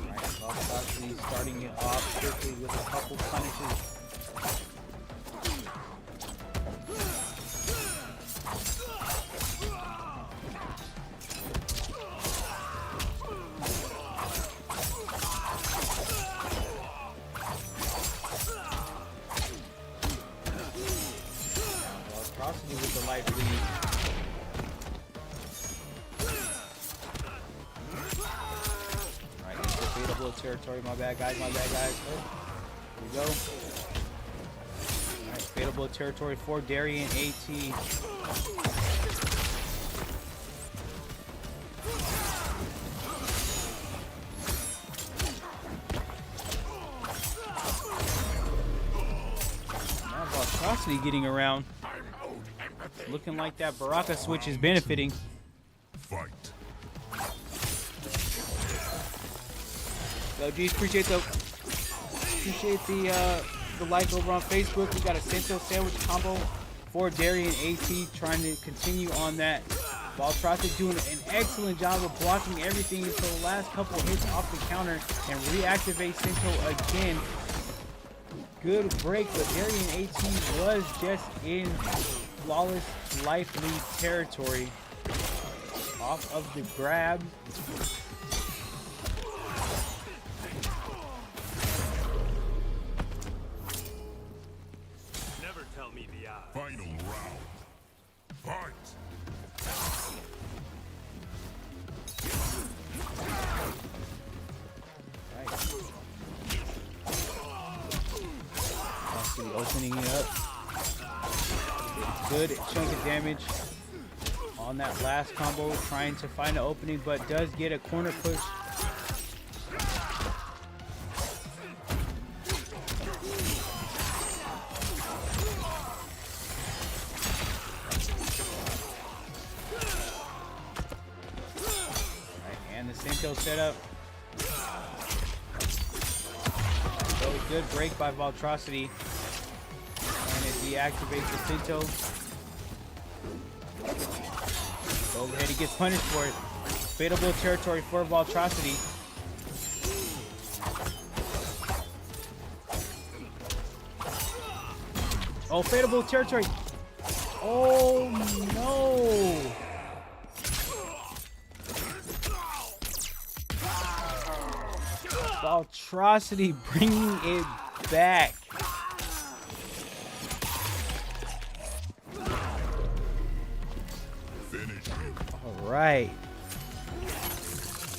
Right, Voltrosity starting it off quickly with a couple punishes. Voltrosity with the life lead. Right, into fadeable territory. My bad, guys. My bad, guys. Oh, here we go. All right, fadeable territory for Darian AT. Now Voltrosity getting around. Looking like that Baraka switch is benefiting. Fight. Yo, G's, appreciate the like over on Facebook. We got a Santo sandwich combo for Darian AT, trying to continue on that. Voltrosity doing an excellent job of blocking everything until the last couple hits off the counter and reactivate Santo again. Good break, but Darian AT was just in flawless life lead territory off of the grab. Never tell me the odds. Final round. Fight. good chunk of damage on that last combo, trying to find an opening, but does get a corner push. And the Sento setup. So good break by Valtrocity. And it deactivates the Sento. Overhead, he gets punished for it. Fadeable territory for Valtrocity. Oh, fadeable territory. Oh no. Valtrocity bringing it back. All right.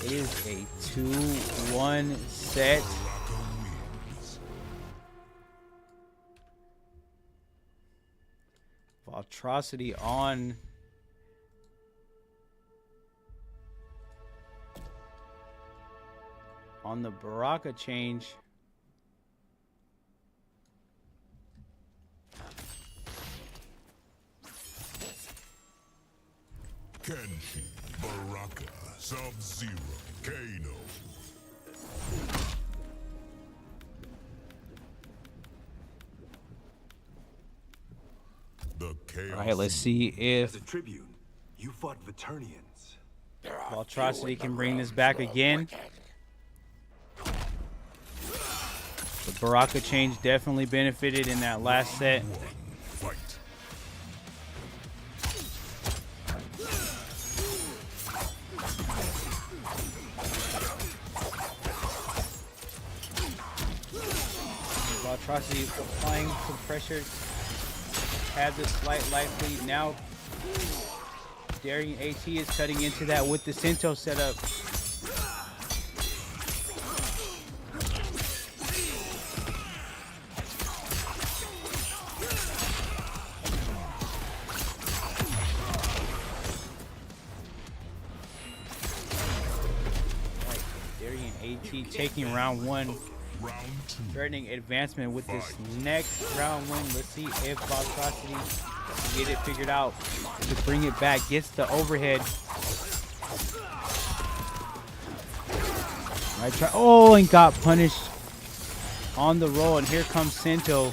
It is a 2-1 set. Valtrocity on the Baraka change. Kenshi, Baraka, Sub-Zero, Kano. The Chaos. All right, let's see if As a tribune, you fought Vaternians. Valtrocity can bring this back again. The Baraka change definitely benefited in that last set. Fight. Valtrocity applying some pressure. Had the slight life lead. Now Darian AT is cutting into that with the Sento setup. Darian AT taking round one. Round two. Threatening advancement with this next round win. Let's see if Valtrocity can get it figured out to bring it back. Gets the overhead. Right, try. Oh, and got punished on the roll. And here comes Sento.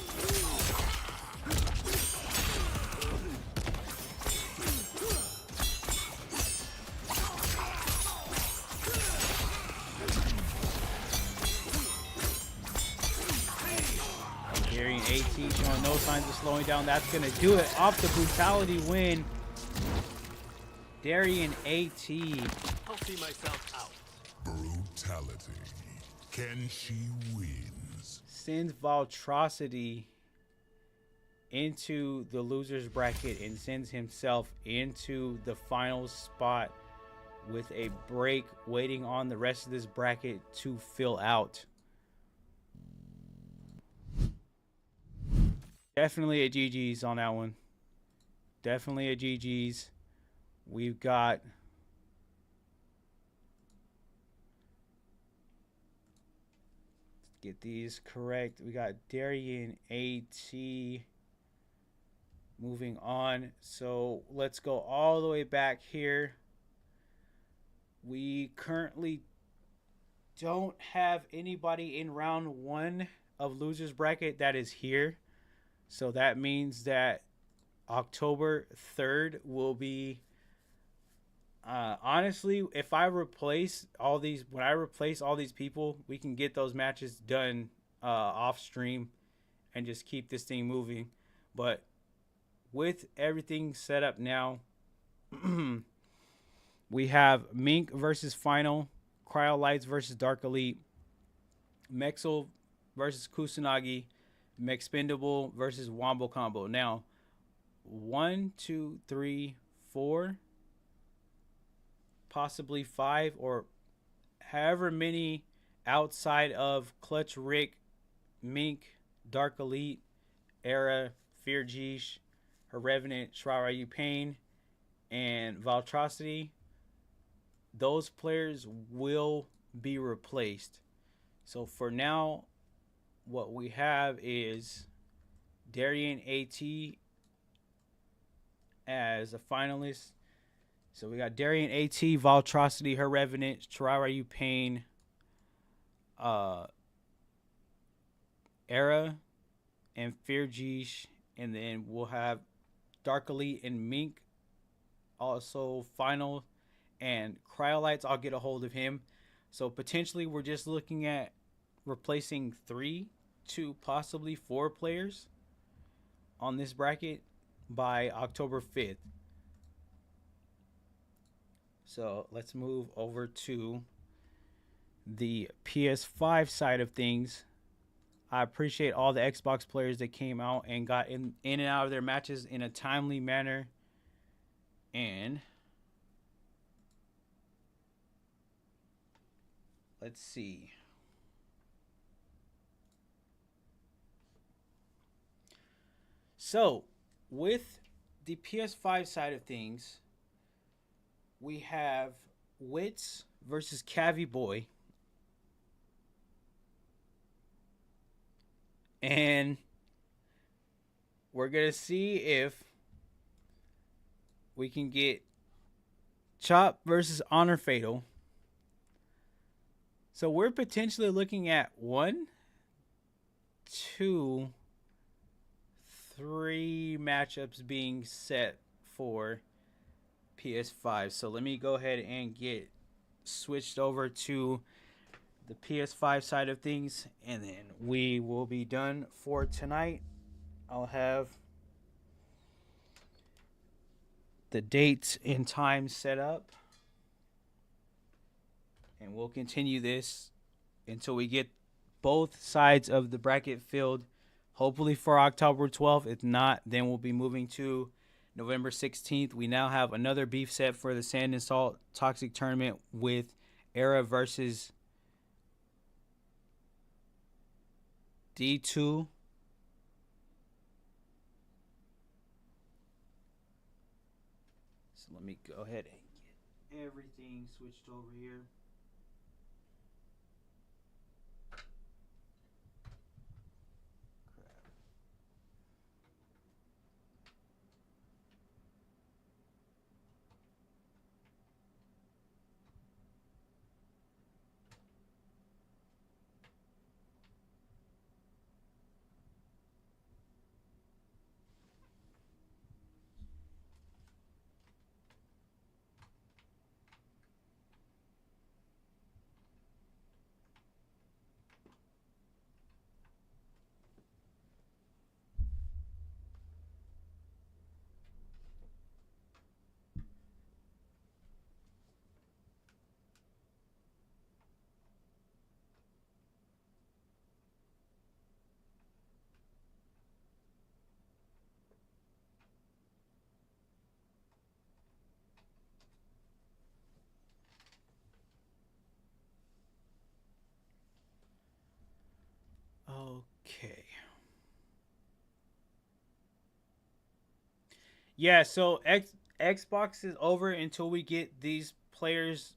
AT showing no signs of slowing down. That's going to do it off the brutality win. Darian AT. I'll see myself out. Brutality. Kenshi wins. Sends Valtrocity into the loser's bracket and sends himself into the final spot with a break waiting on the rest of this bracket to fill out. Definitely a GG's on that one. Definitely a GG's. We've got let's get these correct. We got Darian AT moving on. So let's go all the way back here. We currently don't have anybody in round one of loser's bracket that is here. So that means that October 3rd will be, honestly, if I replace all these, when I replace all these people, we can get those matches done off stream and just keep this thing moving. But with everything set up now, we have Mink versus Final, Cryolights versus Dark Elite, Mexel versus Kusanagi, Mexpendable versus Wombo Combo. Now, 1, 2, 3, 4, possibly 5, or however many outside of Clutch Rick, Mink, Dark Elite, Era, Fear Jeesh, Her Revenant, Shirayu Pain, and Valtrocity, those players will be replaced. So for now, what we have is Darien AT as a finalist. So we got Darien AT, Valtrocity, Her Revenant, Shirayu Pain, Era, and Fearjish, and then we'll have Dark Elite and Mink also final, and Cryolites, I'll get a hold of him. So potentially we're just looking at replacing 3 to possibly 4 players on this bracket by October 5th. So let's move over to the PS5 side of things. I appreciate all the Xbox players that came out and got in and out of their matches in a timely manner. And let's see. So, with the PS5 side of things, we have Wits versus Cavi Boy. And we're going to see if we can get Chop versus Honor Fatal. So we're potentially looking at 1, 2, 3 matchups being set for PS5. So let me go ahead and get switched over to the PS5 side of things, and then we will be done for tonight. I'll have the dates and times set up, and we'll continue this until we get both sides of the bracket filled, hopefully for October 12th. If not, then we'll be moving to November 16th. We now have another beef set for the Sand and Salt Toxic Tournament with Era versus D2. So let me go ahead and get everything switched over here. Okay. Yeah, so Xbox is over until we get these players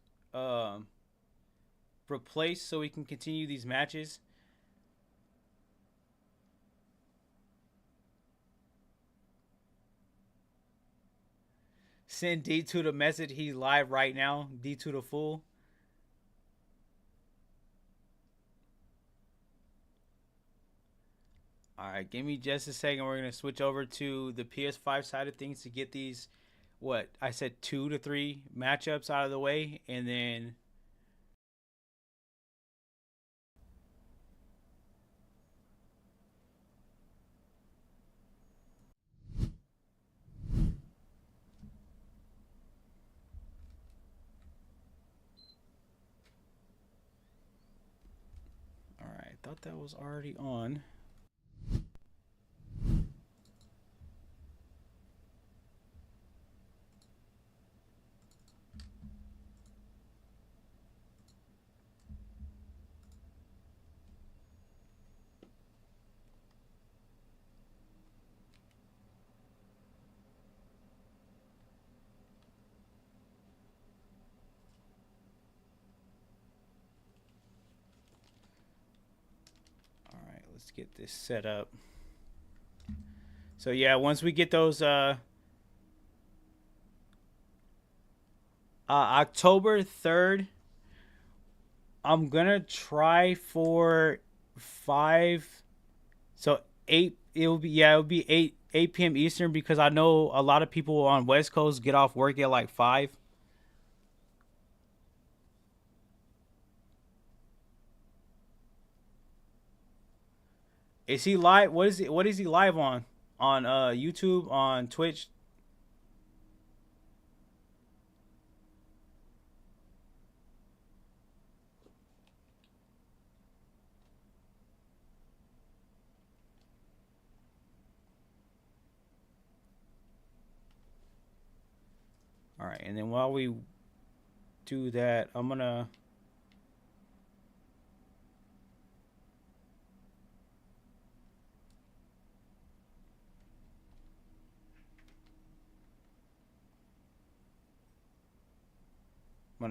replaced so we can continue these matches. Send D2 the message. He's live right now. D2 the fool. Alright, give me just a second. We're going to switch over to the PS5 side of things to get these, what, I said 2 to 3 matchups out of the way. And then alright, thought that was already on. Let's get this set up. So yeah, once we get those October 3rd, I'm gonna try for 5. So 8. It'll be 8 p.m. Eastern, because I know a lot of people on West Coast get off work at like 5. Is he live? What is he live on? On YouTube, on Twitch? All right, and then while we do that, I'm gonna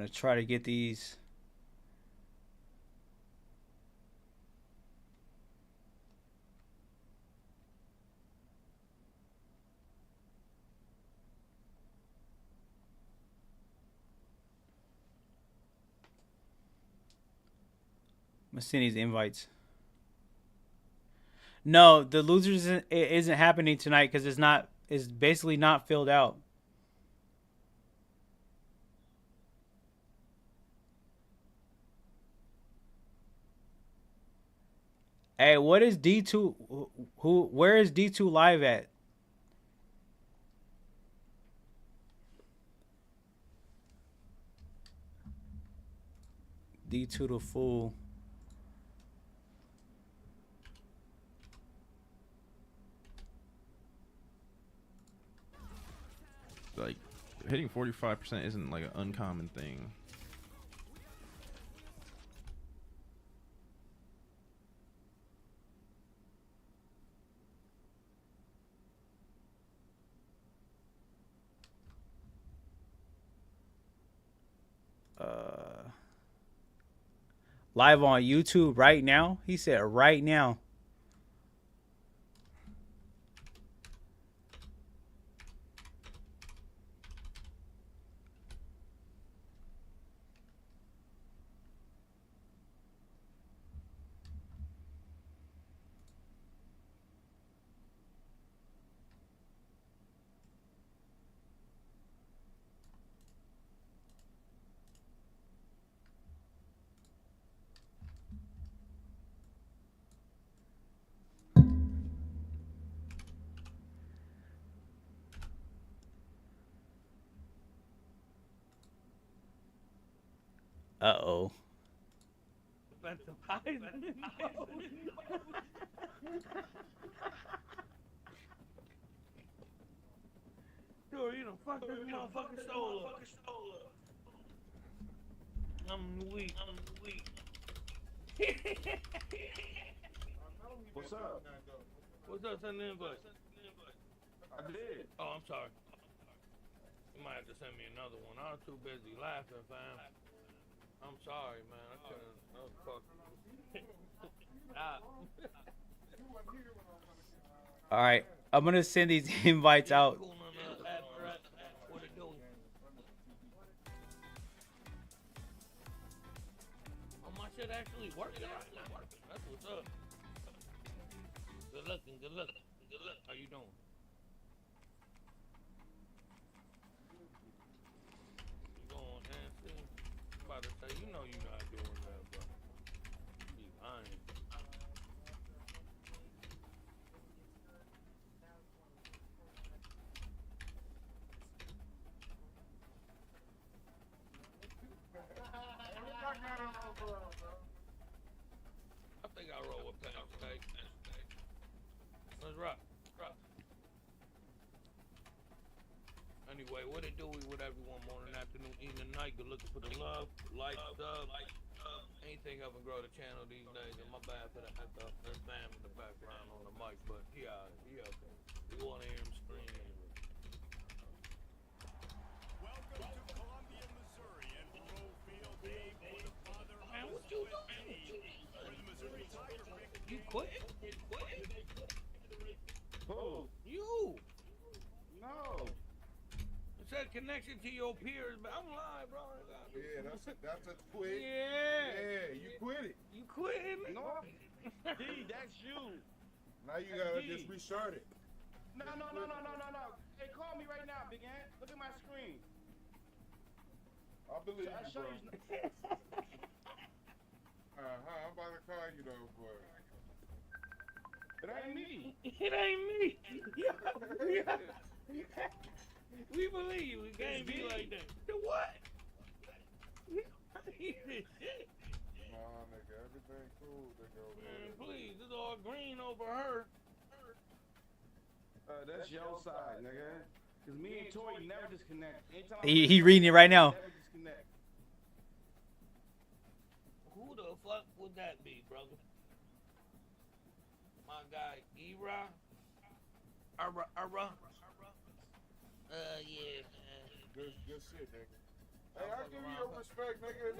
try to get these. I'm gonna send these invites. No, the losers isn't happening tonight because it's basically not filled out. Hey, what is D2? Where is D2 live at? D2 the fool. Like, hitting 45% isn't like an uncommon thing. Live on YouTube right now? He said right now. Uh-oh. Dude, you done fucked this motherfucking soul up. I'm weak. What's up? What's up, send the invite? I did. Oh, I'm sorry. You might have to send me another one. I was too busy laughing, fam. I'm sorry, man. I couldn't. I was fucking. All right, I'm gonna send these invites out. What it doing? Oh, my shit actually working right now. That's what's up. Good looking, good looking. Good luck. How you doing? You going dancing? About to say, you know you're not doing that, bro. You lying. I think I roll with Penn State. Let's rock. Anyway, what it do with everyone morning, afternoon, evening, night? Good looking for the love, like, sub, anything helping grow the channel these days. And my bad for the echo. There's Sam in the background on the mic, but he okay. We want to hear him scream anyway. Welcome to Columbia, Missouri, and Roe Field Day for the father Man, what you doing? for the Missouri Tiger pick. You quit? said connection to your peers, but I'm lying, bro. Yeah, that's a quit. Yeah. You quit it. You quit it? No. D, that's you. Now you gotta just restart it. No. Hey, call me right now, Big Ant. Look at my screen. I believe I'll you, show bro. you. I'm about to call you though, boy. It ain't me. It ain't me. We believe you. It can't be like that. The what? Nah, nigga, everything cool, nigga. Man, please, it's all green over her. That's your side, nigga. Cause me and Toy never disconnect. Anytime He reading it right now. never disconnect. Who the fuck would that be, brother? My guy, Ira. Yeah. Good shit, nigga. Hey, I give you your respect, nigga.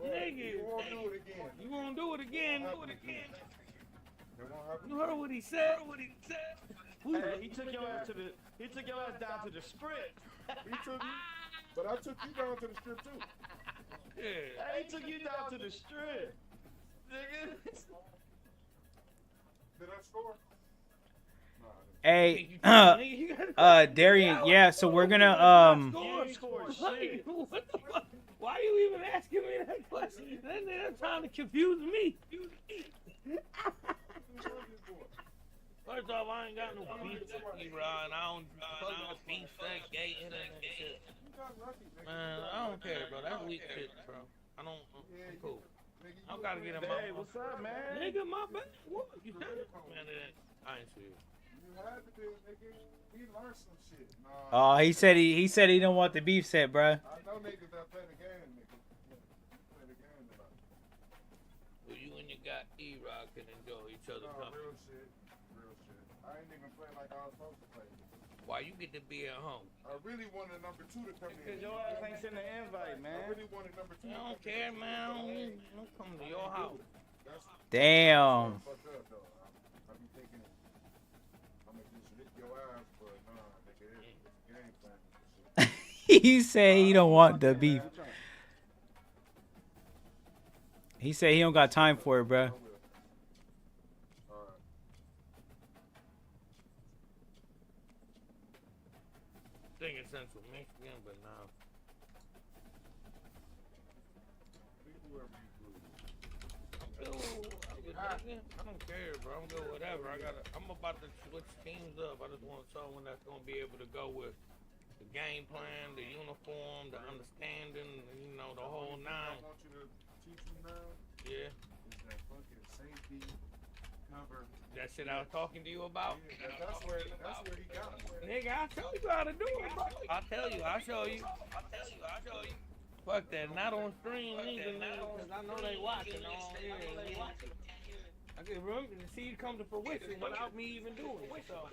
Nigga, you won't do it again. You won't do it again. It won't happen. You heard what he said? Hey, he took your ass down to the strip. He took me, but I took you down to the strip too. Yeah. Hey, he took you down to the strip. Nigga. Did I score? Hey, Darian, yeah, so we're gonna, What the fuck? Why are you even asking me that question? They're trying to confuse me. First off, I ain't got no beef with Ira, and I don't beef that gay and that shit. Man, I don't care, bro. That's weak shit, bro. I'm cool. I gotta get him Hey, what's up, man? Nigga, my bad. What? You man, I ain't serious. You had to do it, nigga. He learned some shit. oh, he said he don't want the beef set, bruh. I know niggas that play the game, nigga. Play the game tonight. Well, you and your guy E-Rock can enjoy each other's company. Real shit. I ain't even play like I was supposed to play. Why you get to be at home? I really wanted number 2 to come in. Cause your ass ain't sending an invite, man. I really wanted number 2 I to come don't care, in. man. I don't come to your house. Damn. Fucked up, though. I be thinking I'm gonna just lick your ass, but nah, nigga, it's game plan. He said he don't want the beef. He said he don't got time for it, bruh. Thing in Central Michigan, but now. I don't care, bro. I'm good, whatever. I'm about to switch teams up. I just want someone that's gonna be able to go with the game plan, the uniform, the understanding, you know, the whole nine. I want you to teach me now. Yeah. Is that fucking safety cover? That shit I was talking to you about? Yeah, that's where he got me. Nigga, I'll show you how to do it, bro. I'll tell you, I'll show you. Fuck that, not on stream either, nigga, because I know they watching on here. I can remember to see it come to fruition without me even doing it. So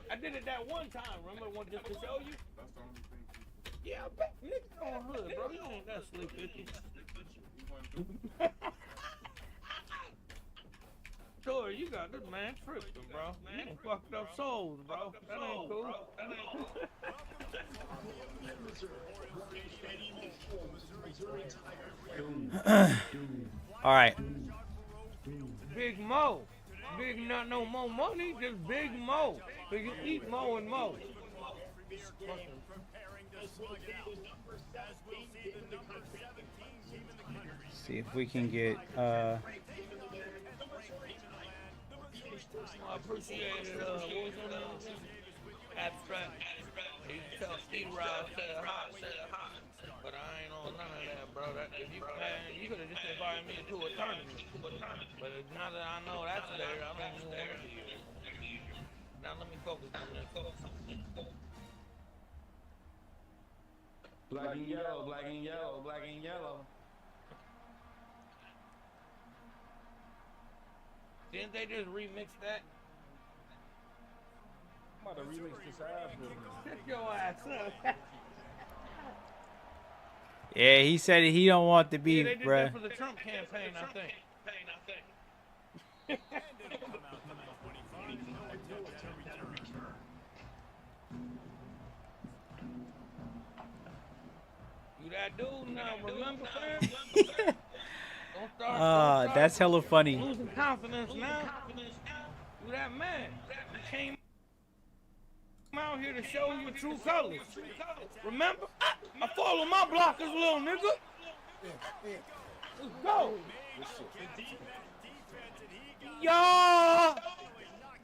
I did it that one time, remember, just to show you? That's the only thing. Yeah, I bet niggas on hood, bro. You ain't got sleep 50. Sure, you got this man tripping, bro. You done fucked up souls, bro. That ain't cool. All right. Big Mo. Big, not no more money, just Big Mo. So you eat Mo and Mo. See if we can get I appreciate it. What was your name? Abstract. You tell E-Rod, said hot. But I ain't on none of that, bro. If you could have just invited me to a tournament. But now that I know that's there, I don't even want to be here. Now let me focus on this. Black and yellow, black and yellow, black and yellow. Didn't they just remix that? I'm about to remix this ass. Shut your ass up. Yeah, he said he don't want the beef, Yeah, they did bruh. that for the Trump campaign, I think. You that dude now, remember, fam? Don't start That's hella funny. losing confidence now. You that man. You came out here to show your true colors. Remember? I follow my blockers, little nigga. Let's go. Yo!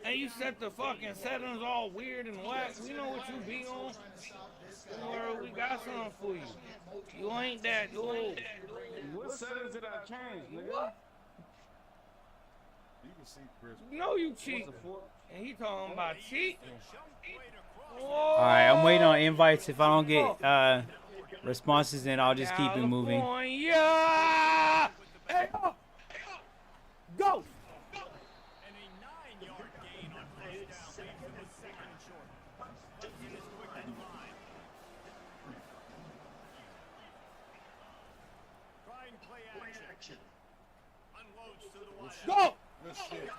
And you set the fucking settings all weird and whack. We know what you be on. Don't worry, we got something for you. You ain't that dude. What settings did I change, nigga? You can see Chris. You know you cheat. And he talking about cheating. All right, I'm waiting on invites. If I don't get responses, then I'll just keep it moving. California! Hey, go! Go!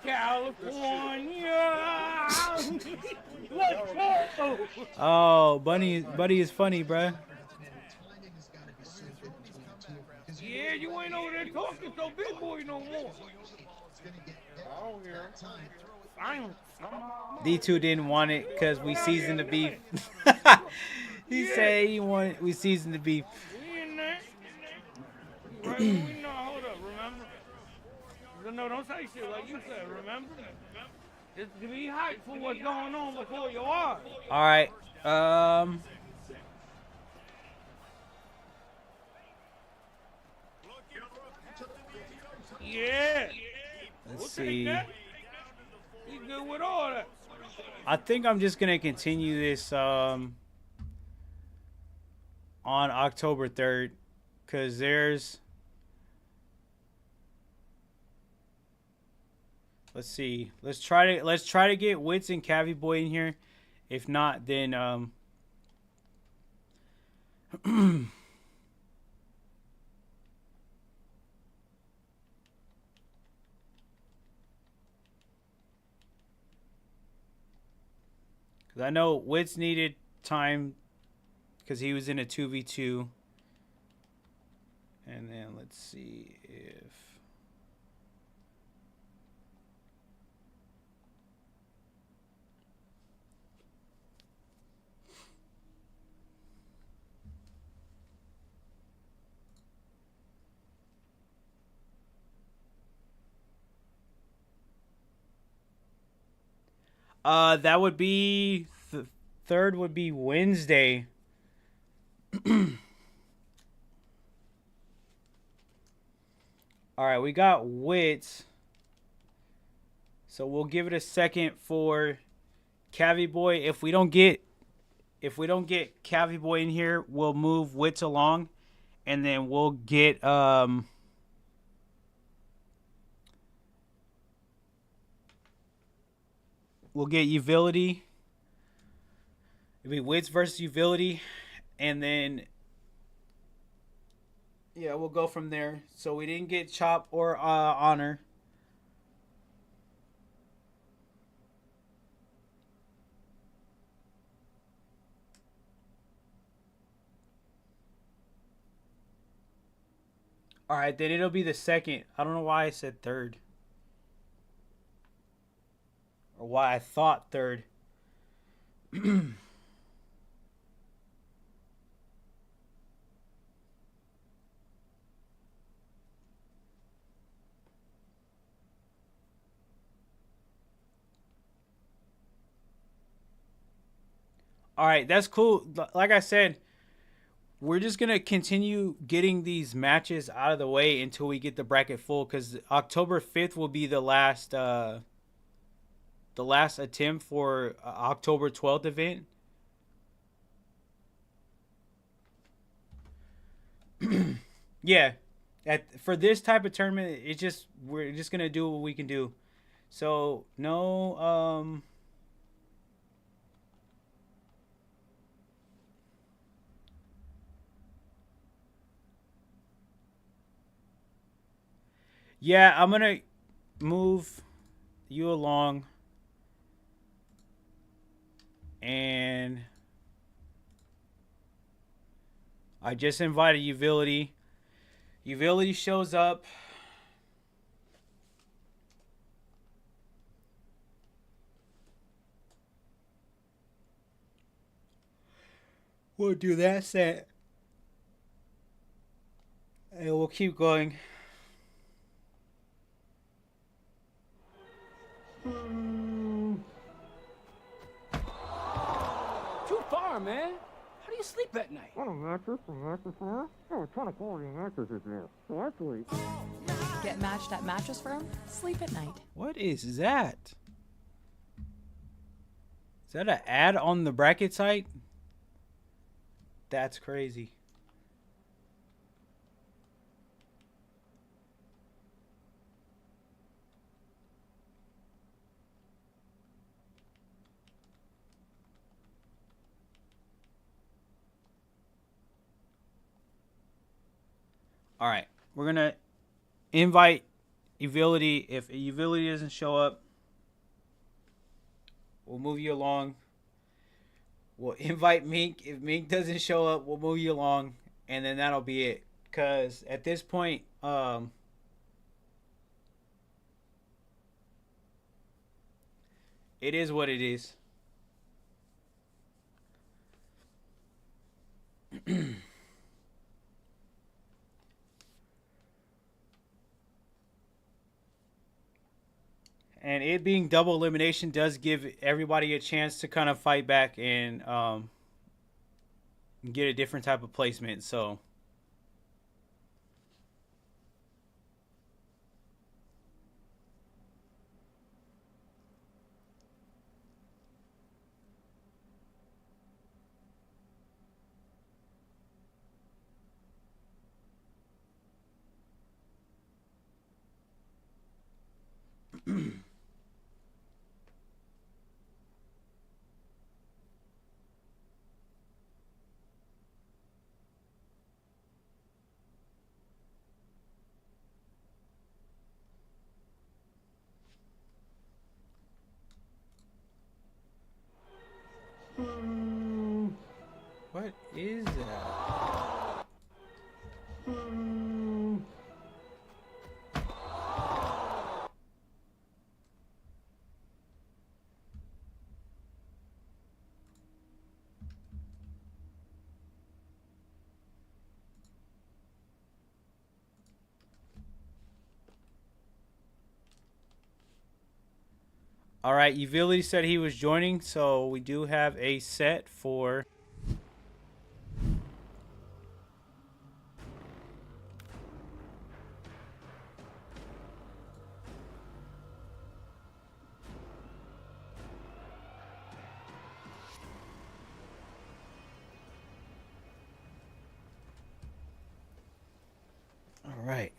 California! Let's go! Oh, Buddy is funny, bruh. Yeah, you ain't over there talking so big boy no more. I don't hear him. Silence. D2 didn't want it because we seasoned the beef. He said he wanted we seasoned the beef. We in there. Right, we know. Hold up, remember? No, don't say shit like you said, remember? Just to be hyped for what's going on before your eyes. All right. Yeah. Let's see. You good with all that? I think I'm just gonna continue this on October 3rd, cause there's. Let's see. Let's try to get Wits and Cavi Boy in here. If not, then because I know Wits needed time because he was in a 2v2. And then let's see if. That would be the third would be Wednesday. All right, we got Wits. So we'll give it a second for Cavi Boy. If we don't get Cavi Boy in here, we'll move Wits along, and then we'll get Uvility. It'll be Wits versus Uvility. And then, yeah, we'll go from there. So we didn't get Chop or Honor. All right, then it'll be the second. I don't know why I said third. Or why I thought third. All right, that's cool. Like I said, we're just going to continue getting these matches out of the way until we get the bracket full, because October 5th will be the last attempt for October 12th event. Yeah, for this type of tournament, we're just going to do what we can do. So, no yeah, I'm going to move you along. And I just invited Uvility. Uvility shows up. We'll do that set. And we'll keep going. Too far, man. How do you sleep at night? On a mattress, firm? Oh, a ton of quality mattresses there. So I sleep. Get matched at Mattress Firm? Sleep at night. What is that? Is that an ad on the bracket site? That's crazy. All right, we're gonna invite Uvility. If Uvility doesn't show up, we'll move you along. We'll invite Mink. If Mink doesn't show up, we'll move you along, and then that'll be it. Cause at this point, it is what it is. And it being double elimination does give everybody a chance to kind of fight back and get a different type of placement. So what is that? All right, Uvility said he was joining, so we do have a set for all right.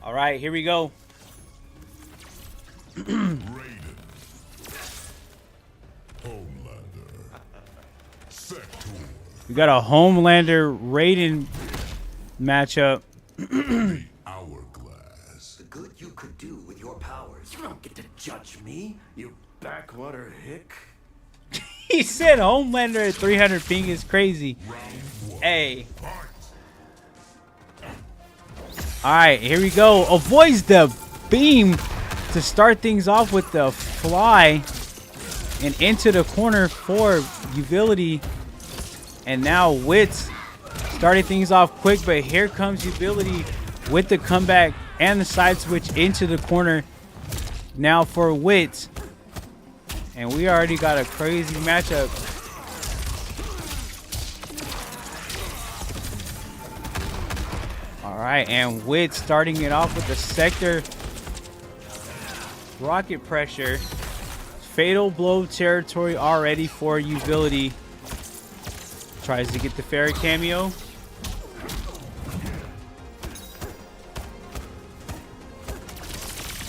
All right, here we go. Raiden. Homelander. Sector. We got a Homelander Raiden matchup. Hourglass. The good you could do with your powers. You don't get to judge me, you backwater hick. He said Homelander at 300 ping is crazy. Hey. Alright, here we go. Avoids the beam to start things off with the fly. And into the corner for Utility. And now Wits starting things off quick. But here comes Utility with the comeback and the side switch into the corner. Now for Wits. And we already got a crazy matchup. Alright, and Wit starting it off with the sector rocket pressure. Fatal blow territory already for Utility. Tries to get the Ferret cameo.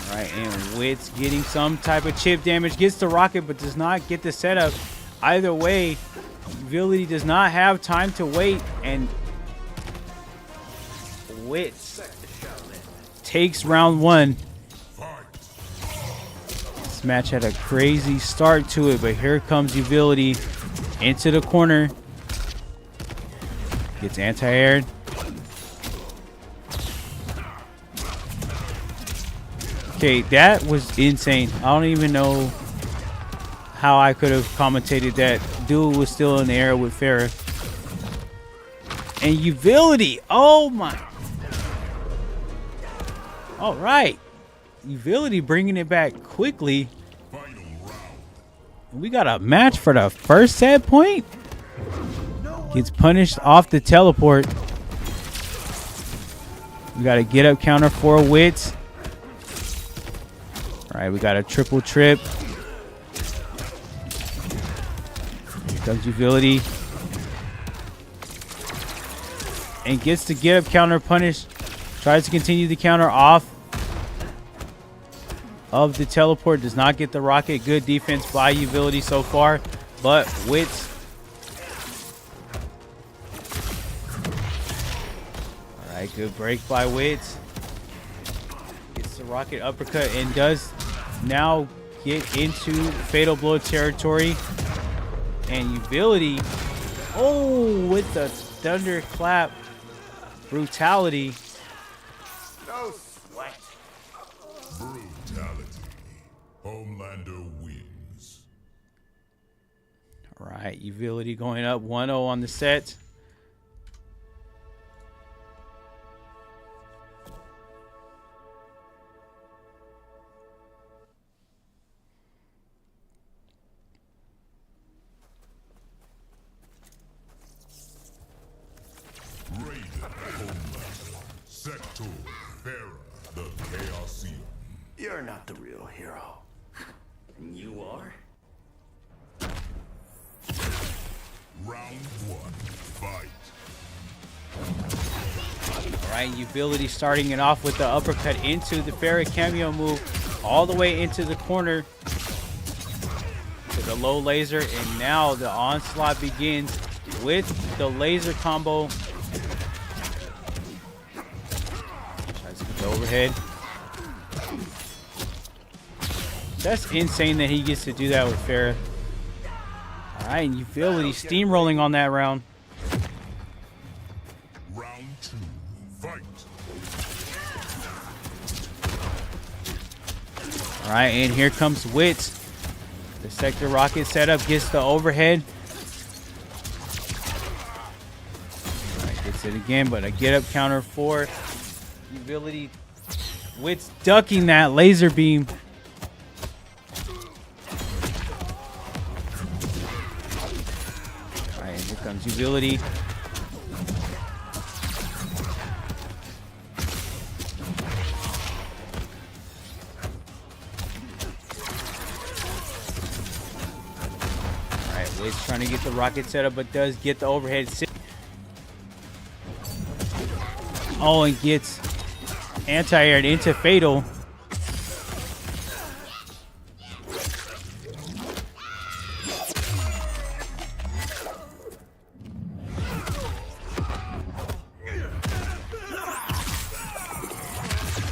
Alright, and Wit's getting some type of chip damage. Gets the rocket, but does not get the setup. Either way, Utility does not have time to wait, and Wit takes round one. This match had a crazy start to it, but here comes Utility into the corner. Gets anti-aired. Okay, that was insane. I don't even know how I could have commentated that. Dude was still in the air with Farrah. And Utility, oh my. All right. Utility bringing it back quickly. We got a match for the first set point. Gets punished off the teleport. We got a get up counter for Wits. All right, we got a triple trip. Here comes Utility. And gets the get up counter punished. Tries to continue the counter off of the teleport. Does not get the rocket. Good defense by Utility so far. But Wits. Alright, good break by Wits. Gets the rocket uppercut and does now get into fatal blow territory. And Utility. Oh, with the thunderclap brutality. No sweat. Brutality. Homelander wins. All right, Utility going up 1-0 on the set. Sector Farrah, the Chaosium. You're not the real hero. And you are? Round one, fight. All right, Utility starting it off with the uppercut into the Ferret cameo move, all the way into the corner to the low laser, and now the onslaught begins with the laser combo. Tries to get the overhead. That's insane that he gets to do that with Farrah. All right, and Utility steamrolling on that round. Round two, fight. All right, and here comes Wits. The sector rocket setup gets the overhead. All right, gets it again, but a get up counter for Utility. Wits ducking that laser beam. All right, here comes Utility. Wits trying to get the rocket set up, but does get the overhead. Oh, and gets anti-aired into Fatal.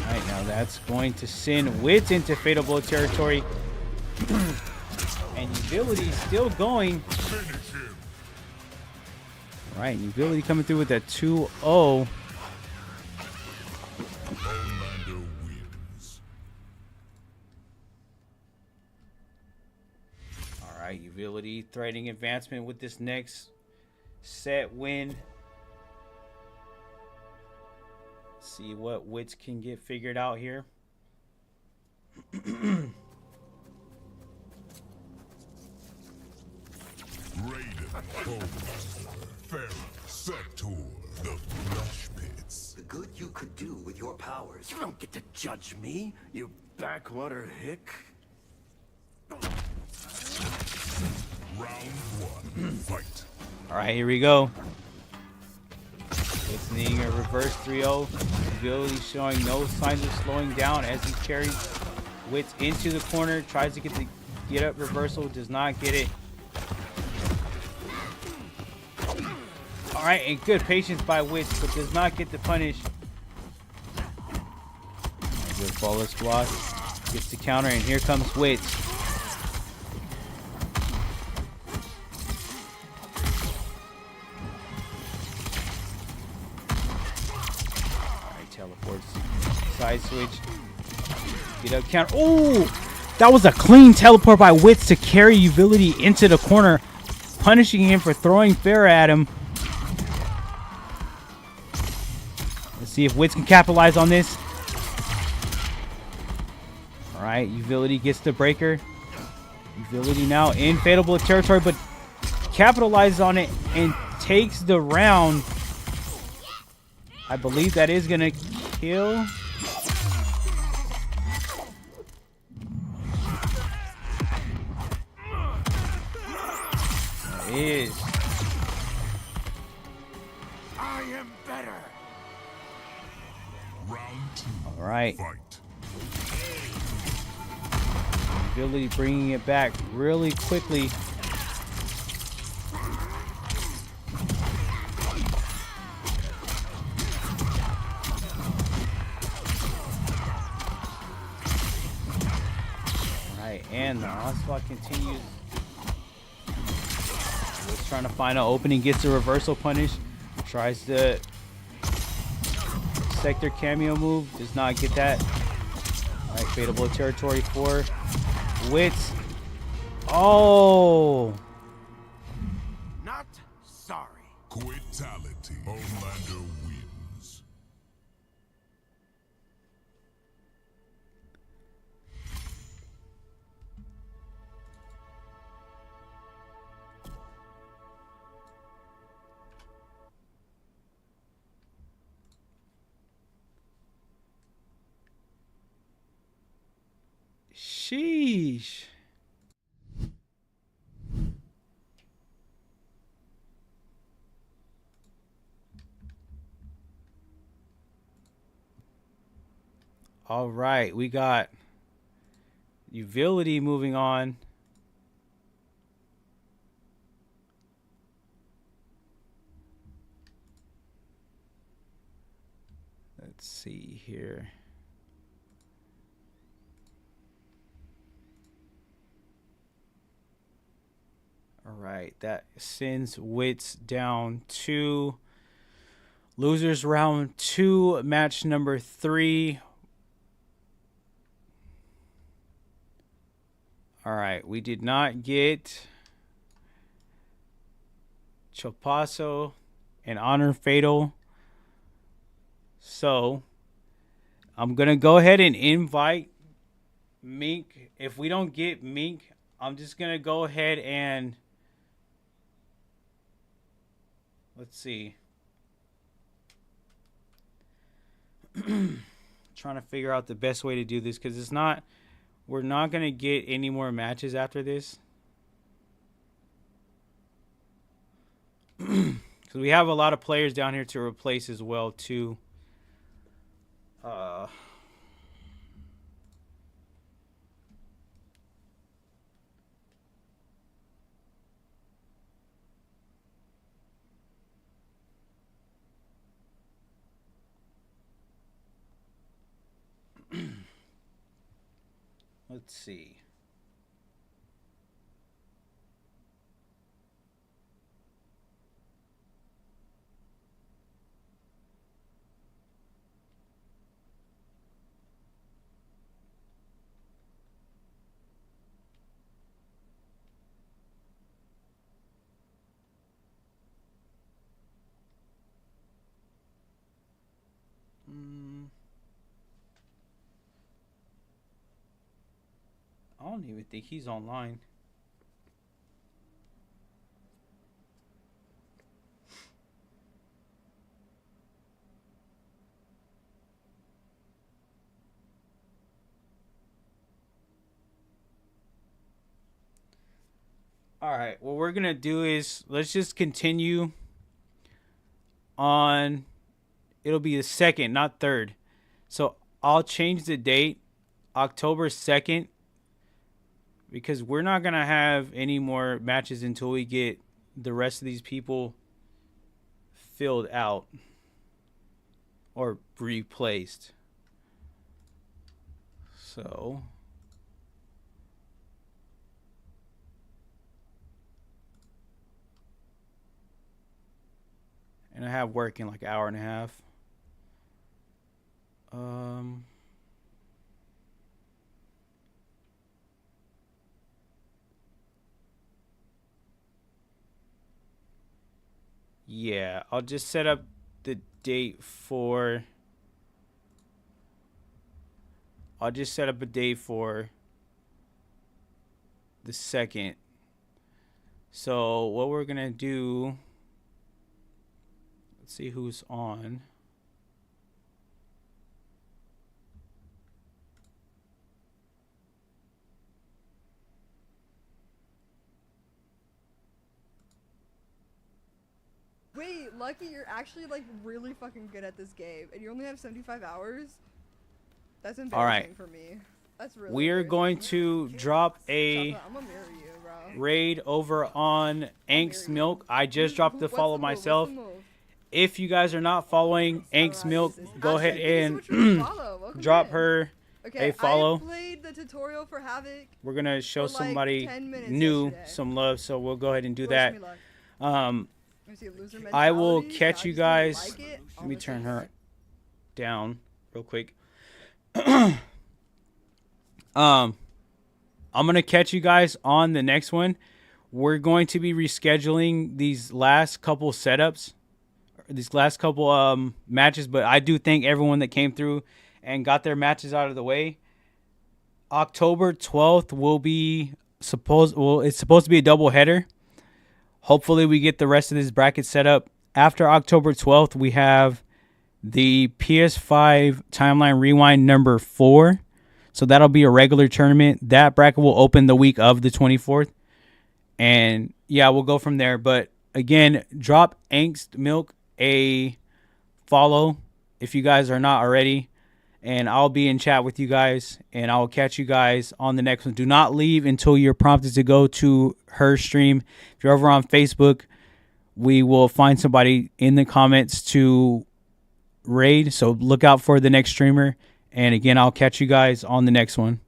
Alright, now that's going to send Wits into Fatal Blow territory. And Utility still going. Right, Utility coming through with that 2-0. Homelander wins. Alright, Utility threatening advancement with this next set win. See what Wits can get figured out here. Farah, Sector, the Flush Pits. The good you could do with your powers. You don't get to judge me, you backwater hick. Round 1, fight. Alright, here we go. It's needing a reverse 3-0. Ability showing no signs of slowing down as he carries Wits into the corner. Tries to get the get up reversal. Does not get it. Alright, and good patience by Wits, but does not get the punish. Good flawless block. Gets the counter, and here comes Wits. Alright, teleports. Side switch. Get up counter. Oh! That was a clean teleport by Wits to carry Utility into the corner, punishing him for throwing Farah at him. See if Wits can capitalize on this. Alright, Utility gets the breaker. Utility now in Fatal Blow territory, but capitalizes on it and takes the round. I believe that is going to kill. That is. I am better. All right. Utility bringing it back really quickly. All right, and the onslaught continues. Just trying to find an opening, gets a reversal punish, tries to sector cameo move, does not get that. Alright, Fatal Blow territory for Wits. Oh! Not sorry. Quitality. Homelander wins. Sheesh. All right, we got Utility moving on. Let's see here. All right, that sends Wits down to losers round 2, match number 3. All right, we did not get Chopaso and Honor Fatal. So I'm going to go ahead and invite Mink. If we don't get Mink, I'm just going to go ahead and let's see. Trying to figure out the best way to do this because it's not, we're not going to get any more matches after this. Because we have a lot of players down here to replace as well too. Let's see. I don't even think he's online. All right, what we're going to do is let's just continue on. It'll be the 2nd, not 3rd. So I'll change the date, October 2nd. Because we're not going to have any more matches until we get the rest of these people filled out or replaced. So and I have work in like an hour and a half. Yeah, I'll just set up the date for. I'll just set up a date for the 2nd. So what we're gonna do. Let's see who's on. Wait, Lucky, you're actually like really fucking good at this game, and you only have 75 hours? That's embarrassing for me. That's really We're going to drop a I'm gonna mirror you, bro. raid over on Angst Milk. I just dropped the follow myself. If you guys are not following Angst Milk, go ahead and drop her a follow. I played the tutorial for Havoc. We're gonna show for, like, somebody 10 minutes new yesterday. some love, so we'll go ahead and do Wish that. me luck. Let me see, loser I will mentality, catch you I just don't guys. like it. Let me turn her down real quick. I'm gonna catch you guys on the next one. We're going to be rescheduling these last couple setups, these last couple matches, but I do thank everyone that came through and got their matches out of the way. October 12th will be it's supposed to be a double header. Hopefully we get the rest of this bracket set up. After October 12th, we have the PS5 Timeline Rewind number 4. So that'll be a regular tournament. That bracket will open the week of the 24th. And yeah, we'll go from there. But again, drop Angst Milk a follow if you guys are not already. And I'll be in chat with you guys. And I will catch you guys on the next one. Do not leave until you're prompted to go to her stream. If you're over on Facebook, we will find somebody in the comments to raid. So look out for the next streamer. And again, I'll catch you guys on the next one.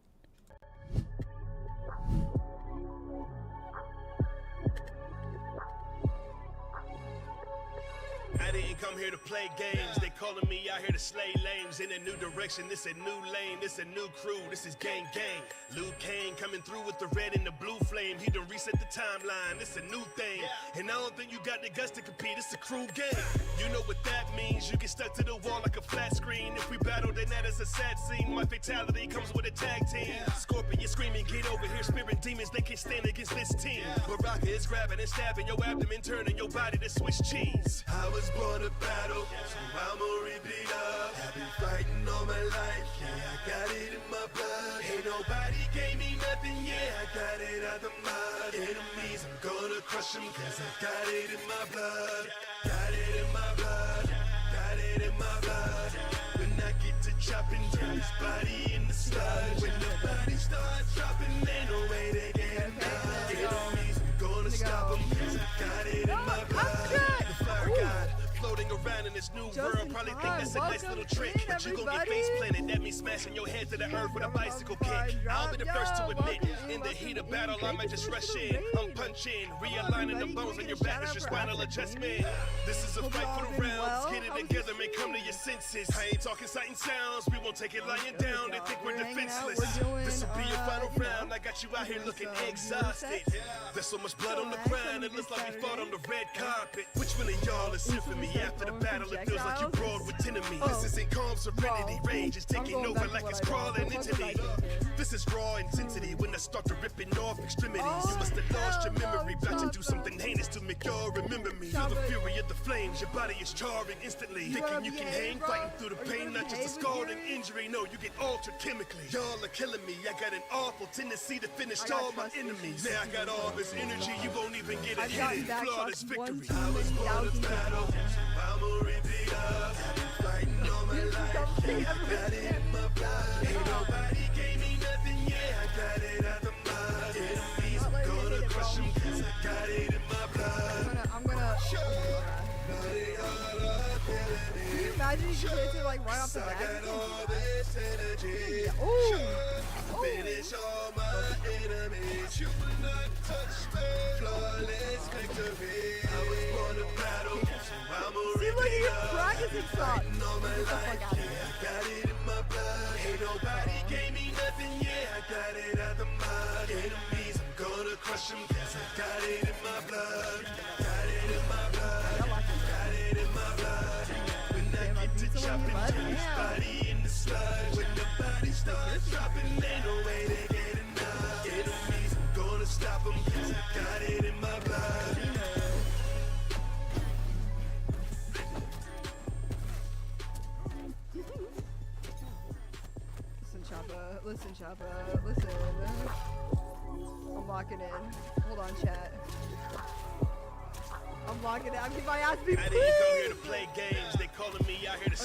I didn't come here to play games. They calling me out here to to slay lames in a new direction. This a new lane, this a new crew, this is gang gang. Luke Kane coming through with the red and the blue flame. He done reset the timeline, this a new thing. And I don't think you got the guts to compete, it's a crew game. You know what that means, you get stuck to the wall like a flat screen. If we battle, then that is a sad scene. My fatality comes with a tag team. Scorpion, you're screaming, get over here, spirit demons, they can't stand against this team. Baraka is grabbing and stabbing your abdomen, turning your body to Swiss cheese. I was born to battle, so I'ma rip it up. I've been fighting all my life, yeah, I got it in my blood. Ain't nobody gave me nothing, yeah, I got it out the mud. Enemies, I'm gonna crush them, cause I got it in my blood. Got it in my blood, got it in my blood. When I get to chopping down his body in the sludge. When the body starts dropping, ain't no way they get enough. Enemies, I'm gonna stop them, cause I got it in my blood. The fire god, floating around in this new world, probably think that's a nice little trick. But you gon' get face planted, that means smashing your head to the earth with a bicycle kick. I'll be the first to admit, in the heat of battle, I might just rush in. I'm punching, realigning the bones on your back is your spinal adjustment. This is a fight for the rounds, get it together, man, come to your senses. I ain't talking sight and sounds, we won't take it lying down, they think we're defenseless. This'll be your final round, I got you out here looking exhausted. There's so much blood on the ground, it looks like we fought on the red carpet. Which one of y'all is here for me? After the battle, it feels like you brawled with enemies. This isn't calm serenity, rage is taking over like it's crawling into me. This is raw intensity when I start to ripping off extremities. You must have lost your memory, about to do something heinous to make y'all remember me. Feel the fury of the flames, your body is charring instantly. Thinking you can hang, fighting through the pain, not just a scalding injury. No, you get altered chemically. Y'all are killing me, I got an awful tendency to finish all my enemies. Now I got all this energy, you won't even get a hit. Flawless victory. I was born to battle, so I'ma rip it up. I've been fighting all my life, yeah, I got it in my blood. Ain't nobody gave me nothing, yeah, I got it out the mud. Enemies, I'm gonna crush them, cause I got it in my blood. I'm gonna Can you imagine you just hit it like right off the bat? Finish all my enemies, you will not touch me. Flawless victory. I was born to battle, so I'ma rip it up. Practicing Fighting all my life, yeah, I got it in my blood. Ain't nobody gave me nothing, yeah, I got it out the mud. Enemies, I'm gonna crush them, cause I got it in my blood. Got it in my blood, got it in my blood. When I get to chopping down his body in the sludge. When the body starts dropping, ain't no way they get enough. Enemies, I'm gonna stop them, cause I got it in my blood. Listen, Choppa, listen. I'm locking in. Hold on, chat. I'm locking in. I'm getting my ass beat. I didn't come here to play games, they calling me out here to